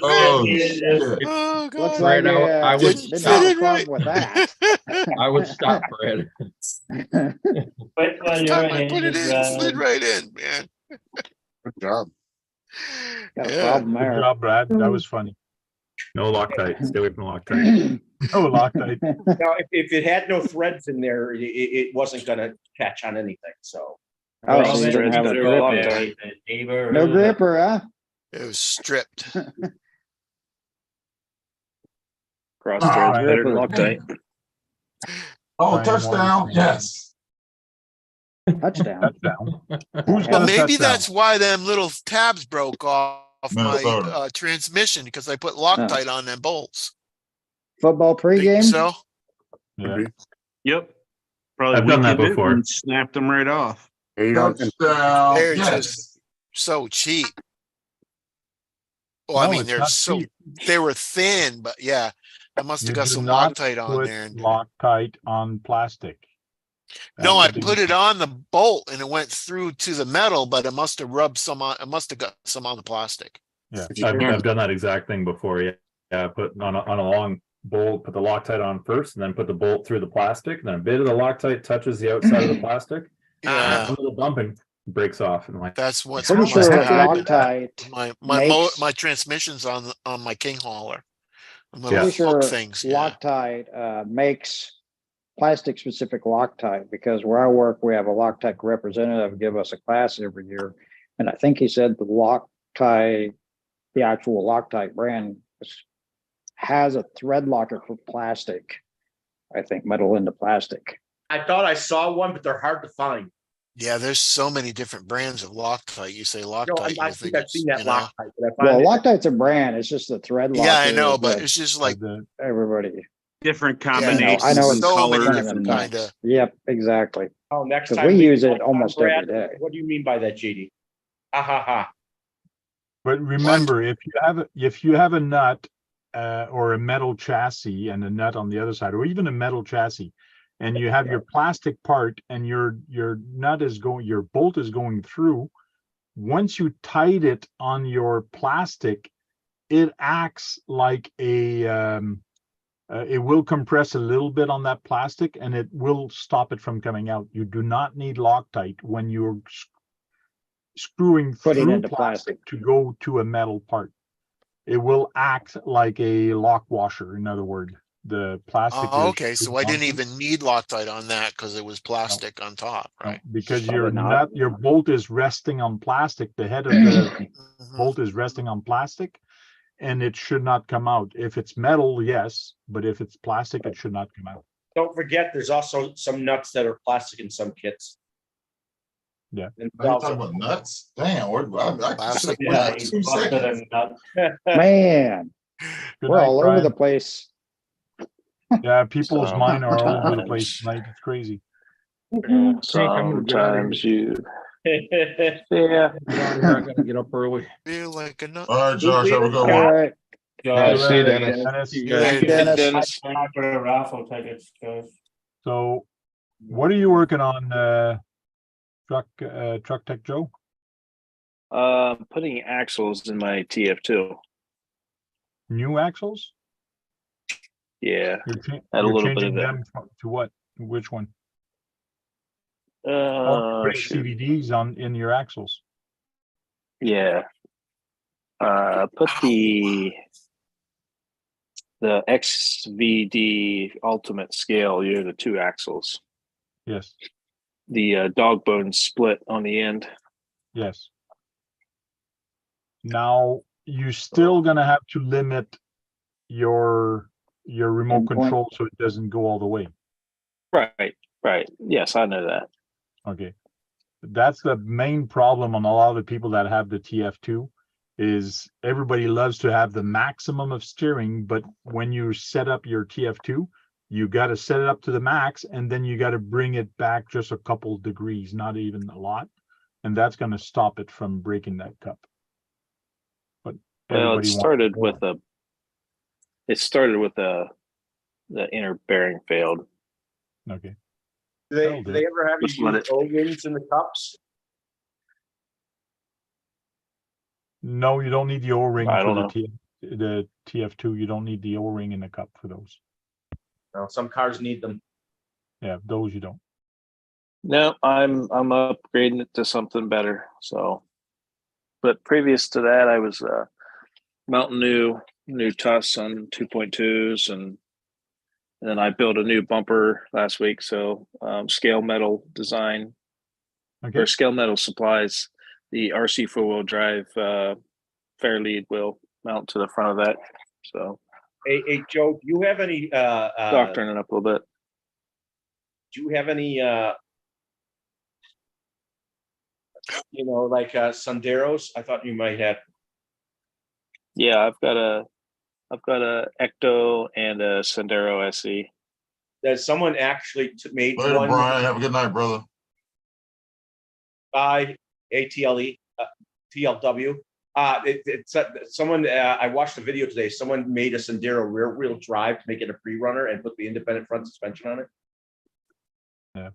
Oh, shit. Oh God. Looks like I would Didn't stop fit in right. with that. I would stop, Brad. But First time I put it in, it slid right in, man. Good job. Got a Yeah. problem Good there. job, Brad. That was funny. No Loctite. Stay away from Loctite. No Loctite. Now, if it had no threads in there, it wasn't gonna catch on anything. So Oh, Well, so you then didn't have a you grip. grip it, neighbor. No gripper, huh? It was stripped. Cross Ah, threads better than Loctite. Oh, Fine, touchdown. one. Yes. Touchdown. Touchdown. Who's Well, got a maybe touchdown? that's why them little tabs broke off my Minnesota. transmission, because I put Loctite on them bolts. Football Think pregame? so? Yeah. Yep. Probably I've done that weakened it before. and snapped them right off. There you go. And Touchdown. They're Yes. just so cheap. Well, I No, mean, it's they're not so cheap. they were thin, but yeah, I must You have got do some not Loctite on put there. And, Loctite on plastic. no, I That's the put big- it on the bolt and it went through to the metal, but it must have rubbed some on. It must have got some on the plastic. Yeah. if you I've can, done that exact thing before. Yeah, put on a long bolt, put the Loctite on first, and then put the bolt through the plastic. And then a bit of the Loctite touches the outside of the plastic. Yeah, A little bumping breaks off, and like that's what's Pretty must sure have happened. Loctite My makes- transmission's on my King hauler. Little Pretty hook sure things. Yeah. Loctite makes plastic specific Loctite, because where I work, we have a Loctite representative give us a class every year. And I think he said the Loctite, the actual Loctite brand has a thread locker for plastic. I think metal into plastic. I thought I saw one, but they're hard to find. Yeah, there's so many different brands of Loctite. You say Loctite, No, I you think think I've it's, seen that you know? Loctite. But I Well, find Loctite's a brand. It's just the thread locker. Yeah, I know, but that it's just like everybody. Different yeah, combinations. I know and it's so many colors different and kind of. Yep, exactly. oh, next 'Cause time we use it talk almost about every Brad, day. What do you mean by that, JD? Ha ha ha. But remember, if you have a nut or a metal chassis and a nut on the other side, or even a metal chassis, and you have your plastic part and your nut is going, your bolt is going through. Once you tight it on your plastic, it acts like it will compress a little bit on that plastic and it will stop it from coming out. You do not need Loctite when you're screwing Putting through into plastic to go to a metal part. It will act like a lock washer. In other words, the plastic. Oh, is okay, so screwed I didn't onto. even need Loctite on that because it was plastic on top, No, right? because Probably your not. nut, your bolt is resting on plastic. The head of the Mhm. bolt is resting on plastic, and it should not come out. If it's metal, yes, but if it's plastic, it should not come out. Don't forget, there's also some nuts that are plastic in some kits. Yeah. And Are you talking about nuts? Damn, I Plastic Yeah, nuts. 2 seconds. Man, Good we're night, all over Brian. the place. Yeah, people's mind are all over the Sometimes. place tonight. It's crazy. Hank, I'm gonna get out of Sometimes here. you, yeah. I gotta get up early. Feel like a nut. All right, Josh, have a good All one. right. Yeah, see you, Dennis. Dennis. Dennis. See you Good. guys. Thank you, Dennis. Dennis. For the raffle tickets, guys. So, what are you working on, Truck Tech Joe? Putting axles in my TF2. New axles? Yeah, You're had a little bit changing of them to what? Which one? Oh, you're putting shoot. CVDs in your axles. Yeah. Put the XVD Ultimate scale, you know, the 2 axles. Yes. The dog bone split on the end. Yes. Now you still gonna have to limit your remote Endpoint. control so it doesn't go all the way. Right. Yes, I know that. Okay. That's the main problem on a lot of the people that have the TF2 is everybody loves to have the maximum of steering, but when you set up your TF2, you got to set it up to the max and then you got to bring it back just a couple degrees, not even a lot. And that's going to stop it from breaking that cup. But Well, everybody wants it started with the inner bearing failed. Okay. Do they ever have Just you let use O-rings in the cups? No, you don't need the O-ring I for don't the TF2. You don't need the O-ring in the cup for those. No, some cars need them. Yeah, those you don't. No, I'm upgrading it to something better. So, but previous to that, I was mounting new Tuss on 2.2s, and then I built a new bumper last week. So Scale Metal Design or Scale Metal supplies the RC 4-wheel drive fair lead wheel mount to the front of that. So, Hey, Joe, do you have any doctoring it up a little bit. do you have any like Sonderos? I thought you might have. Yeah, I've got a Ecto and a Sendero SE. That someone actually made Later, one Brian. Have a good night, brother. by ATLE TLW. It's someone I watched a video today. Someone made a Sendero rear wheel drive to make it a pre-runner and put the independent front suspension on it.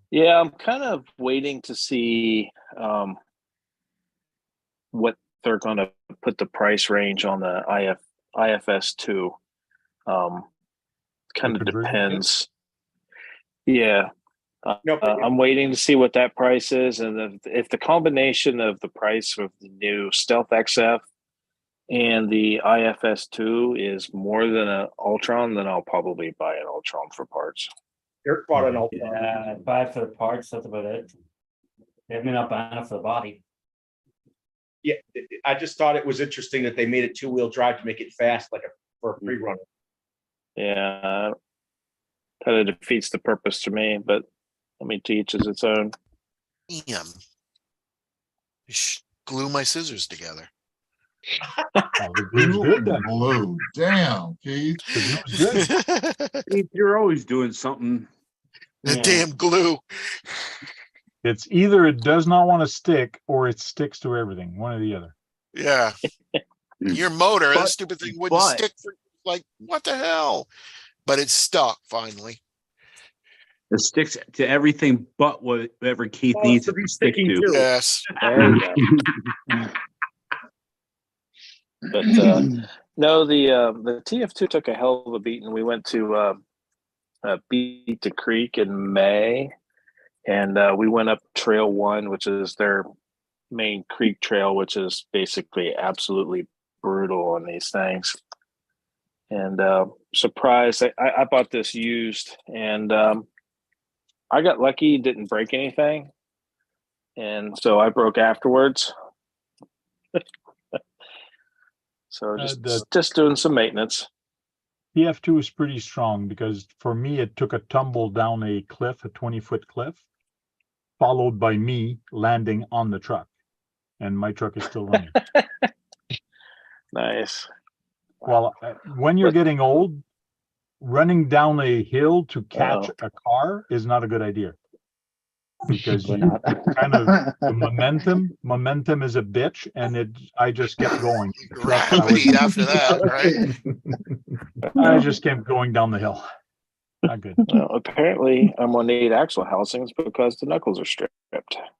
Yeah, I'm kind of waiting to see what they're going to put the price range on the IFS2. Kind of depends. Yeah. I'm waiting to see what that price is, and if the combination of the price of the new Stealth XF and the IFS2 is more than an Ultron, then I'll probably buy an Ultron for parts. Eric bought an Ultron. Yeah, buy it for the parts. That's about it. They may not buy enough for the body. Yeah, I just thought it was interesting that they made it 2-wheel drive to make it fast, for a pre-runner. Yeah, kind of defeats the purpose to me, but I mean, to each is its own. Damn. Glue my scissors together. The glue's good then. Blue. Damn, Keith. Keith, you're always doing something. The damn glue. It's either it does not want to stick or it sticks to everything. One or the other. Yeah. Your motor, that stupid thing wouldn't stick for like, what the hell? But it's stuck finally. It sticks to everything but whatever Keith needs it to stick to. Yes. There you go. But no, the TF2 took a hell of a beating. We went to Beat the Creek in May, and we went up Trail 1, which is their main creek trail, which is basically absolutely brutal on these things. And surprised, I bought this used, and I got lucky, didn't break anything, and so I broke afterwards. So just doing some maintenance. TF2 is pretty strong because for me, it took a tumble down a cliff, a 20-foot cliff, followed by me landing on the truck. And my truck is still running. Nice. Well, when you're getting old, running down a hill to catch a car is not a good idea. Because you kind of the momentum is a bitch, and I just kept going. Gravity after that, right? I just kept going down the hill. Not good. Well, apparently I'm gonna need axle housings because the knuckles are stripped.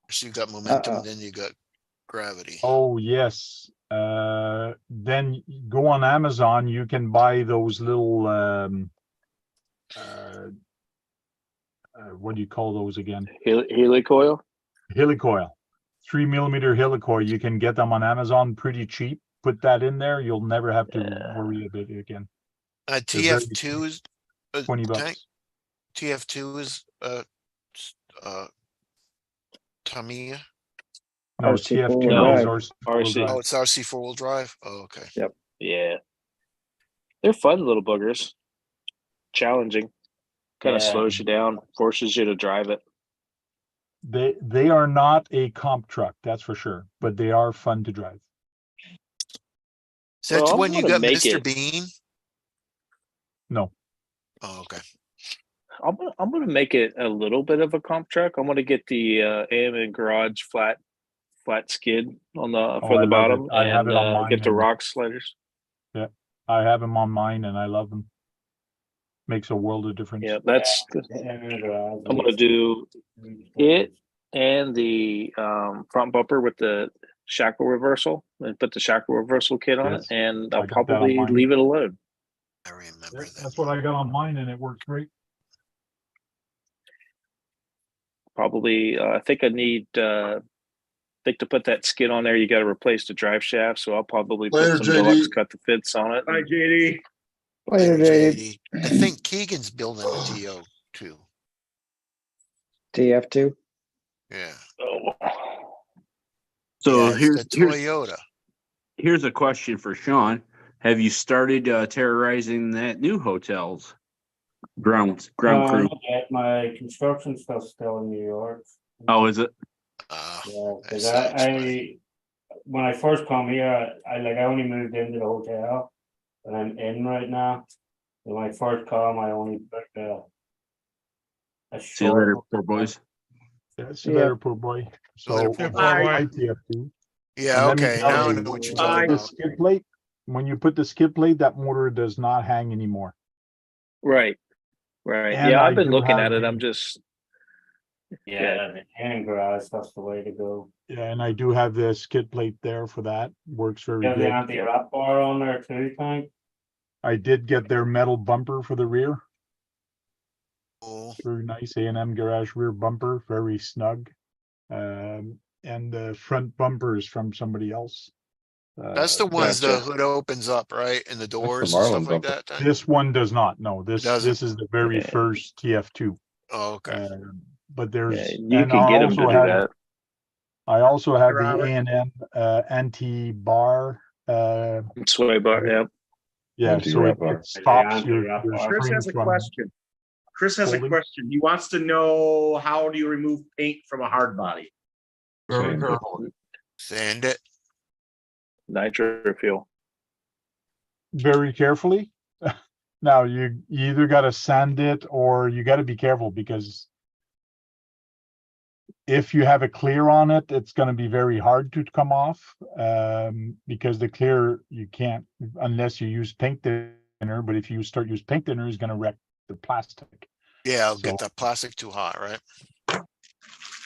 So you got momentum, then you got gravity. Oh yes. Then go on Amazon. You can buy those little what do you call those again? Helicoil. Helicoil. 3mm helicoil. You can get them on Amazon pretty cheap. Put that in there. You'll never have to worry about it again. TF2 is $20. TF2 is Tamiya. No, RC4 TF2 drive. is RC4 drive. Oh, it's RC 4-wheel drive. Oh, okay. Yep. Yeah. They're fun little boogers. Challenging. Kind of slows you down, forces you to drive it. They are not a comp truck, that's for sure, but they are fun to drive. Is that Well, when I'm you gonna got make Mr. it- Bean? No. Oh, okay. I'm gonna make it a little bit of a comp truck. I'm gonna get the AM garage flat skid on the for I the love bottom, it. I have and it on mine get the and- rock sliders. Yeah, I have them on mine and I love them. Makes a world of difference. Yeah, that's. I'm gonna do it and the front bumper with the shackle reversal, and put the shackle reversal kit on Yes, it, and I I'll got that on probably mine. leave it alone. I remember that. That's what I got on mine and it works great. Probably, I think I need. I think to put that skid on there, you got to replace the drive shaft. So I'll probably Later, put some JD. deluxe cut the fits on it. Hi, JD. Later, Dave. I think Keegan's building a TO too. TF2. Yeah. Oh. So Yeah, here's it's a Toyota. here's a question for Sean. Have you started terrorizing that new hotel's ground crew? Not yet. My construction stuff's still in New York. Oh, is it? Yeah, because that sounds I when I first come here, I only moved into the hotel, and I'm in right now. When I first come, I only booked a See you short. later, poor boys. That's better, poor boy. So Later, poor boy. I TF2. Yeah, And let me okay. tell Now I you, know what you're when you talking put the about. skid plate, when you put the skid plate, that motor does not hang anymore. Right. Right. And Yeah, I I've been do looking have at it. the- I'm just. Yeah, the hand garage, that's the way to go. Yeah, and I do have the skid plate there for that. Works very You have the good. anti-wrap bar on there too, Tank? I did get their metal bumper for the rear. Cool. Very nice A&M garage rear bumper, very snug. And the front bumper is from somebody else. That's the ones the Gotcha. hood opens up, right? And the doors and Marlin stuff like bumper. that. This one does not. No, this doesn't? is the very Yeah. first TF2. Oh, okay. But there's Yeah, you and can I get them to also do have that. I also have the Robert. A&M anti-bar. Sway bar. Yeah. Yeah, so Anti-wrap bar. it stops your Anti-wrap bar. Chris screen has a from question. Chris has a folding. question. He wants to know, how do you remove paint from a hard body? Very Same. careful. Sand it. Nitro fuel. very carefully. Now you either got to sand it or you got to be careful because if you have a clear on it, it's going to be very hard to come off because the clear you can't unless you use paint thinner. But if you start use paint thinner, it's going to wreck the plastic. Yeah, it'll So- get that plastic too hot, right?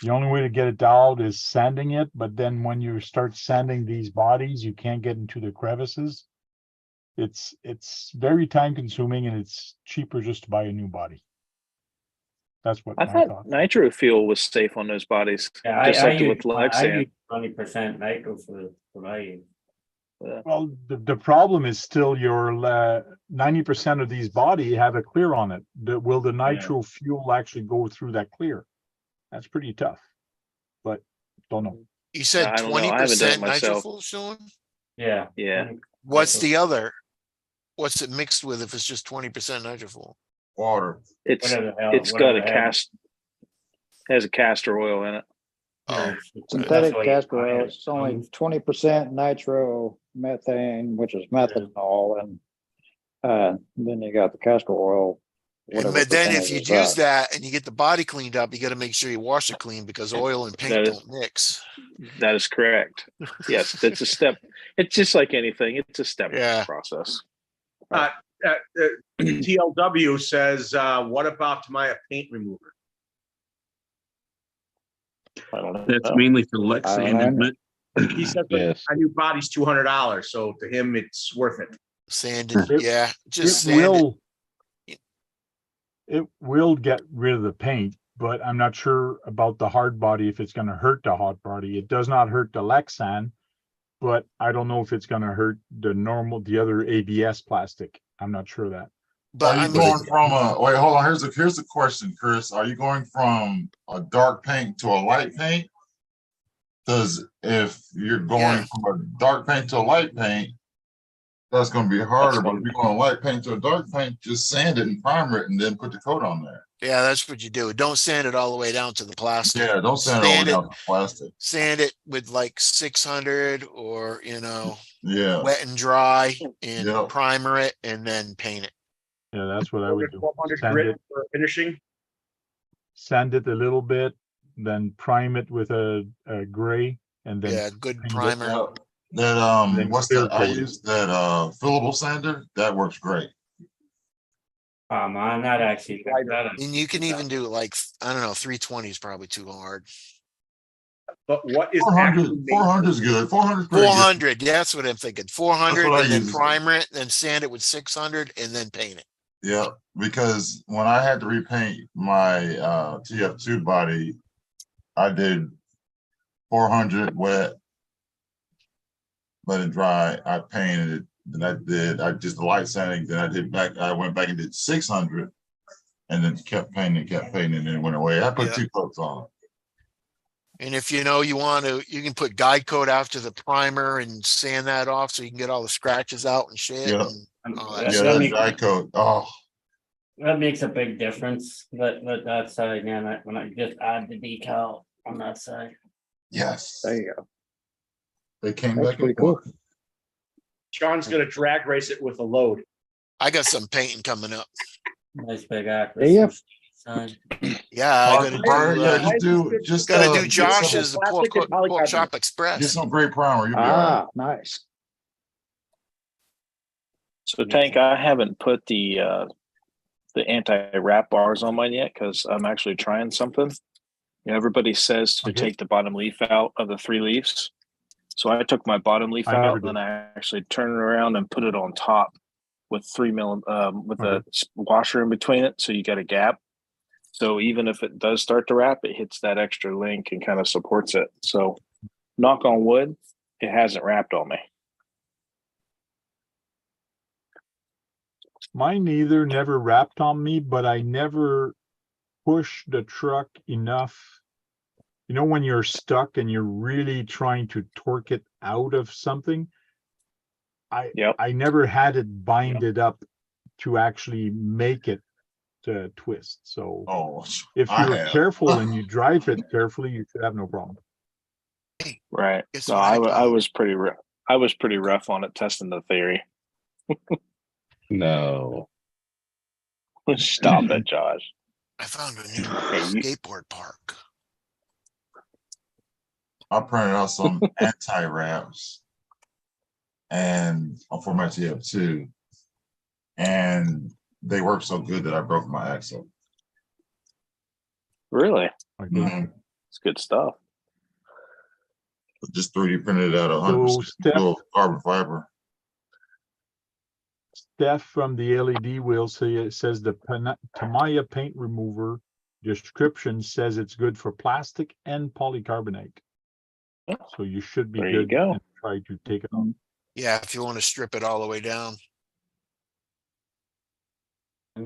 The only way to get it dialed is sanding it, but then when you start sanding these bodies, you can't get into the crevices. It's very time consuming and it's cheaper just to buy a new body. That's what I my thought thought. nitro fuel was safe on those bodies, Yeah, just I like use with Lexan. 20% nitro for what I use. Well, the problem is still your 90% of these body have a clear on it. Will the nitro fuel actually go through that clear? That's pretty tough, but don't know. You said I don't know. I haven't done it 20% myself. nitrofuel, Sean? Yeah. Yeah. What's the other? What's it mixed with if it's just 20% nitrofuel? Water. It's Whatever the hell- it's got whatever a the hell. cast has a castor oil in it. Oh, Synthetic what castor you- oil, it's only 20% nitro methane, which is methanol, and then you got the castor oil. whatever But then if percentage you is use that and you get the body cleaned up, you got to make sure you wash it clean because oil and paint That is- don't mix. That is correct. Yes, it's a step. It's just like anything. It's a step Yeah. process. TLW says, what about my paint remover? I don't know. That's mainly for I Lexan, don't isn't it? He says Yes. a new body's $200, so to him it's worth it. Sanded, It- yeah, just It sand it. will. It will get rid of the paint, but I'm not sure about the hard body, if it's gonna hurt the hot body. It does not hurt the Lexan, but I don't know if it's gonna hurt the other ABS plastic. I'm not sure of that. But Are I you mean, going from a, wait, hold on, here's the question, Chris. Are you going from a dark paint to a light paint? Because if you're going Yeah. from a dark paint to a light paint, that's gonna be harder, but if you're going light paint to a dark paint, just sand it and primer it and then put the coat on there. yeah, that's what you do. Don't sand it all the way down to the plastic. Yeah, don't sand it all down to plastic. Sand it with like 600 or, Yeah, wet and dry and Yep. primer it and then paint it. Yeah, that's what I would do. 1200 Sand grit it, for finishing. sand it a little bit, then prime it with a gray and then. Yeah, good paint it. primer. Yep. That Then what's clear that? I coat it. use that fillable sander. That works great. I'm not actually. And you can even do like, I don't know, 320 is probably too hard. But what is 400, actually made? 400 is good. 400 is pretty good. 400, yeah, that's what I'm thinking. 400 what I and then use. primer it, then sand it with 600 and then paint it. Yeah, because when I had to repaint my TF2 body, I did 400 wet, let it dry. I painted it. Then I just light sanding. Then I went back and did 600 and then kept painting, and it went away. I put Yeah. 2 coats on. And if you want to, you can put guide coat after the primer and sand that off so you can get all the scratches out and shit. Yeah. And all Yeah, that that stuff. dry coat. Oh, That makes a big difference, but that side again, when I just add the decal on that side. yes. There you go. They came That's back pretty and cool. forth. Sean's gonna drag race it with a load. I got some painting coming up. Nice big Yeah. accuracy. Sign. Yeah, I gotta Primer, do, yeah, just gotta do get Josh's some- pork plastic and polycarbonate. chop Get express. some great primer. You'll be all right. Nice. So Tank, I haven't put the anti-wrap bars on mine yet because I'm actually trying something. Everybody says to Okay. take the bottom leaf out of the 3 leaves. So I took my bottom leaf I never out and did. then I actually turned it around and put it on top with 3 mil with a washer in between it, so you got a gap. So even if it does start to wrap, it hits that extra link and kind of supports it. So knock on wood, it hasn't wrapped on me. Mine never wrapped on me, but I never pushed the truck enough. You know, when you're stuck and you're really trying to torque it out of something, I never had it binded up to actually make it twist. So if I you're have. careful and you drive it carefully, you should have no problem. Right. Guess No, what I I was pretty rough on it testing the theory. No. Stop it, Josh. I found a new skateboard park. I printed out some anti-wraps and for my TF2, and they worked so good that I broke my axle. Really? Mhm. It's good stuff. Just 3D printed out of So 100% Steph, pure carbon fiber. Steph from the LED wheel says the Tamiya paint remover description says it's good for plastic and polycarbonate. So you should be There you good go. and try to take it off. Yeah, if you want to strip it all the way down. I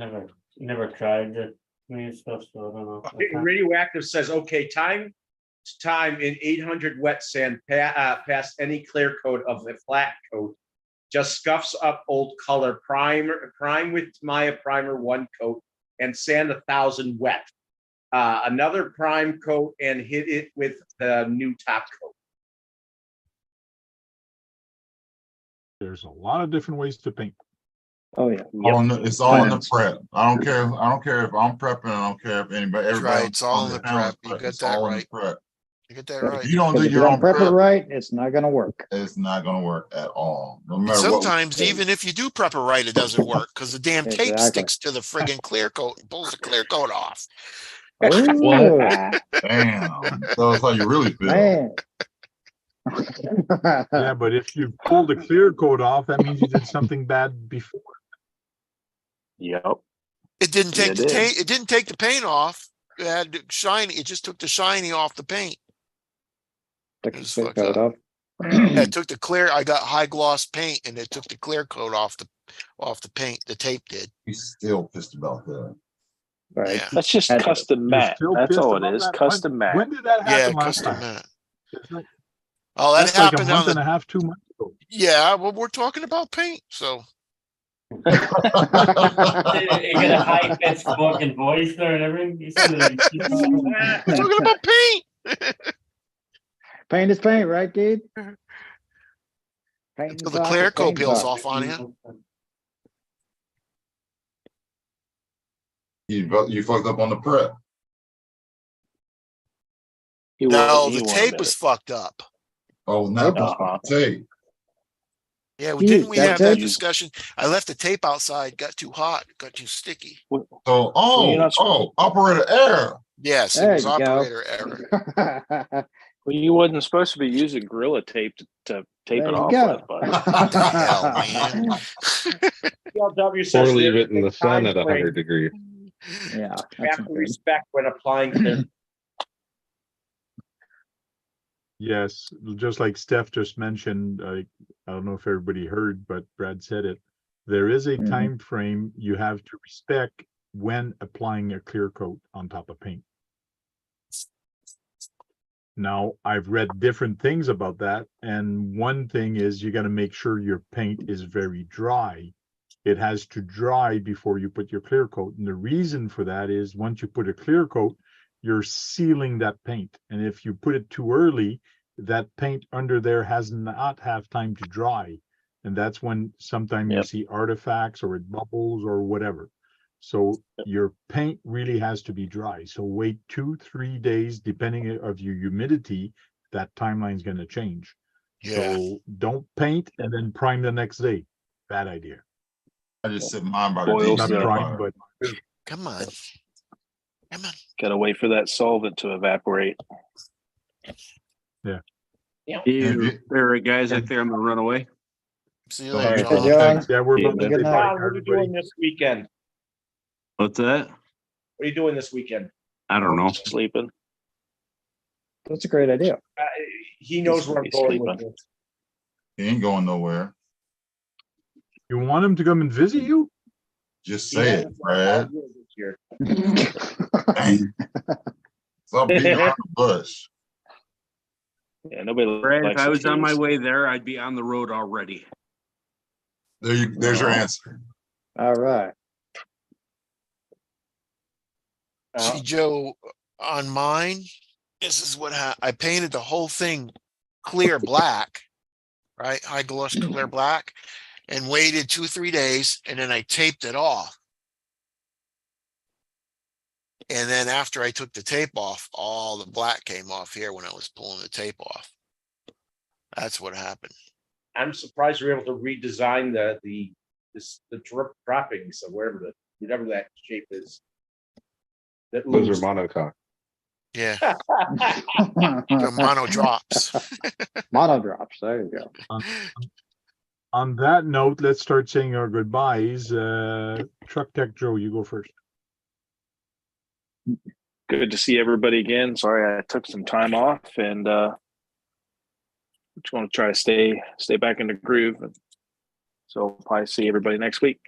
never tried the clean stuff, so I don't know. Okay, Radioactive says, okay, time in 800 wet sand past any clear coat of a flat coat. Just scuffs up old color, prime with Maya primer 1 coat, and sand 1,000 wet. Another prime coat and hit it with the new top coat. There's a lot of different ways to paint. Oh yeah. It's all in the prep. I don't care if I'm prepping. I don't care if anybody. That's Everybody right. It's all in the prep. You got It's that all in right. the prep. You get that Yeah. right. If you don't do If you your don't own prep it prep, right, it's not gonna work. it's not going to work at all. No And matter what. sometimes even if you do prep it right, it doesn't work because the damn tape Exactly. sticks to the friggin' clear coat and pulls the clear coat off. Oh, Damn. So that's how you really feel. man. Yeah, but if you pull the clear coat off, that means you did something bad before. Yep. It didn't take It the is. tape. It didn't take the paint off. It had the shiny. It just took the shiny off the paint. Took It the was clear fucked coat up. off. Yeah, it took the clear. I got high gloss paint, and it took the clear coat off the paint. The tape did. He's still pissed about that. Right. Yeah. That's just Had- custom You're mat. still That's pissed all it about is. that? Custom mat. When did that Yeah, happen last custom time? mat. It's like, Oh, that that's like a happened month on and the. a half, 2 months ago. Yeah, well, we're talking about paint, so You get a high pitched fucking voice there and everything. You sound like talking about paint. Paint is paint, right, dude? Paint Until and the talk clear is coat paint peels talk. off on you. You fucked up on the prep. No, He the wanted tape it. was fucked up. Oh, not Uh-huh. the tape. Yeah, Dude, didn't we that have that tape- discussion? I left the tape outside, got too hot, got too sticky. So, you're not operator error. Yes, it There was you go. operator error. Well, you wasn't supposed to be using Gorilla Tape to tape There it you off go. with, bud. What the hell, man? PLW says Or leave there it in the is a time sun at 100 frame degrees. Yeah. you That's have to good. respect when applying clear. Yes, just like Steph just mentioned, I don't know if everybody heard, but Brad said it. There is a Mhm. time frame you have to respect when applying a clear coat on top of paint. Now, I've read different things about that, and one thing is you got to make sure your paint is very dry. It has to dry before you put your clear coat, and the reason for that is once you put a clear coat, you're sealing that paint, and if you put it too early, that paint under there has not have time to dry, and that's when sometimes you Yep. see artifacts or it bubbles or whatever. So your paint really has to be dry. So wait 2-3 days, depending of your humidity, that timeline is going to change. Yeah. So don't paint and then prime the next day. Bad idea. I just set mine by the Boils Not the- prime, but Come on. Come on. Gotta wait for that solvent to evaporate. You, all right, guys, I think I'm gonna run away. See you All later, right, John. John. thanks. Yeah, we're Yeah, about to good say night. bye, John, what are you everybody. doing this weekend? What's that? What are you doing this weekend? I don't know. Sleeping. That's a great idea. He knows where I'm He's going with sleeping. this. He ain't going nowhere. You want him to come and visit you? Just He say it, hasn't been Brad. out here this year. Dang. Stop beating around the bush. Yeah, nobody Brad, if likes I to was on my tease. way there, I'd be on the road already. There's your answer. All right. See, Joe, on mine, this is what I painted the whole thing clear black, right? High gloss clear black, and waited 2-3 days, and then I taped it off. And then after I took the tape off, all the black came off here when I was pulling the tape off. That's what happened. I'm surprised you're able to redesign the droppings or whatever that shape is. That Those moves. are monocoque. Yeah, the mono drops. Mono drops. There you go. On that note, let's start saying our goodbyes. Truck Tech Joe, you go first. Good to see everybody again. Sorry I took some time off, and just want to try to stay back in the groove. So I'll probably see everybody next week.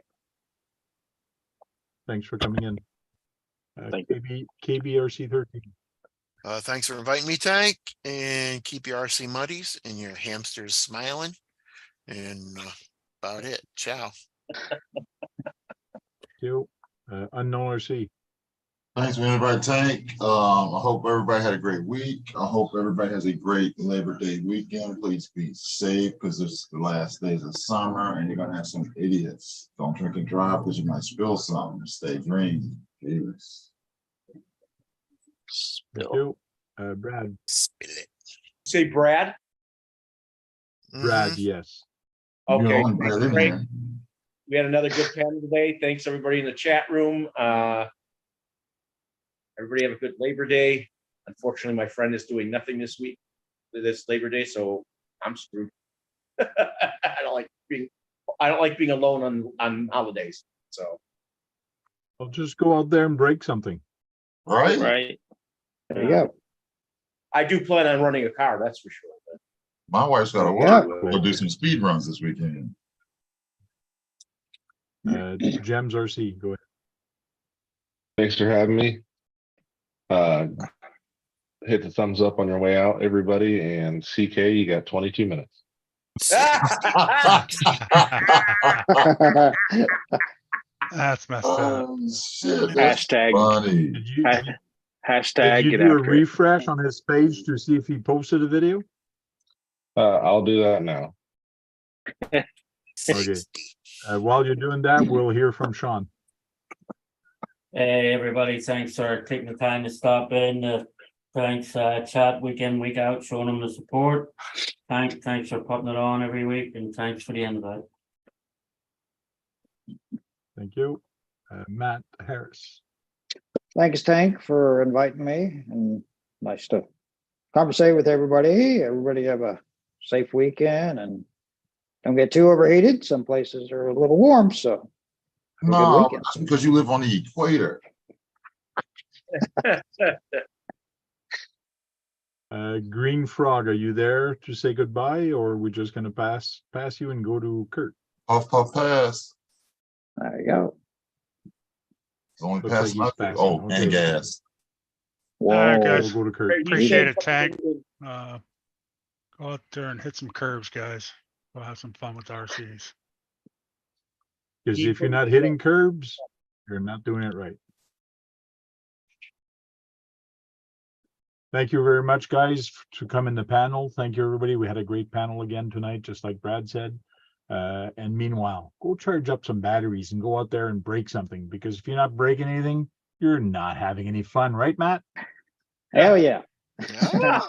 Thanks for coming in. Thank you. KBRC 13. Thanks for inviting me, Tank, and keep your RC muddies and your hamsters smiling. And about it. Ciao. You, Unknown RC. Thanks for inviting Tank. I hope everybody had a great week. I hope everybody has a great Labor Day weekend. Please be safe because it's the last days of summer and you're gonna have some idiots. Don't drink and drive because you might spill something. Stay green. Peace. Thank you. Brad. Spill it. Say Brad. Brad, yes. Okay. You're Thanks, on, Frank. man. We had another good panel today. Thanks everybody in the chat room. Everybody have a good Labor Day. Unfortunately, my friend is doing nothing this week, this Labor Day, so I'm screwed. I don't like being alone on holidays. So I'll just go out there and break something. Right? Right. There you go. I do plan on running a car, that's for sure. But My wife's got to work. We'll do some speed runs this weekend. Gems RC, go ahead. Thanks for having me. Hit the thumbs up on your way out, everybody, and CK, you got 22 minutes. That's messed up. Oh, shit, that's Hashtag. funny. Hashtag Did you get do a after it. refresh on his page to see if he posted a video? I'll do that now. Okay. While you're doing that, we'll hear from Sean. Hey, everybody, thanks for taking the time to stop in. Thanks, chat week in, week out, showing them the support. Thanks for putting it on every week, and thanks for the invite. Thank you. Matt Harris. Thanks, Tank, for inviting me, and nice to conversate with everybody. Everybody have a safe weekend and don't get too overheated. Some places are a little warm, so have a good No, weekend. that's because you live on the equator. Green Frog, are you there to say goodbye, or are we just going to pass you and go to Kurt? Puff, puff, pass. There you go. It's only Looks like pass. he's passing. Oh, Okay. and gas. All right, Whoa. guys. We'll go to Kurt. Appreciate it, Tank. Go out there and hit some curbs, guys. We'll have some fun with RCs. Because if you're not hitting curbs, you're not doing it right. Thank you very much, guys, to come in the panel. Thank you, everybody. We had a great panel again tonight, just like Brad said. And meanwhile, go charge up some batteries and go out there and break something, because if you're not breaking anything, you're not having any fun, right, Matt? Hell yeah. Yeah.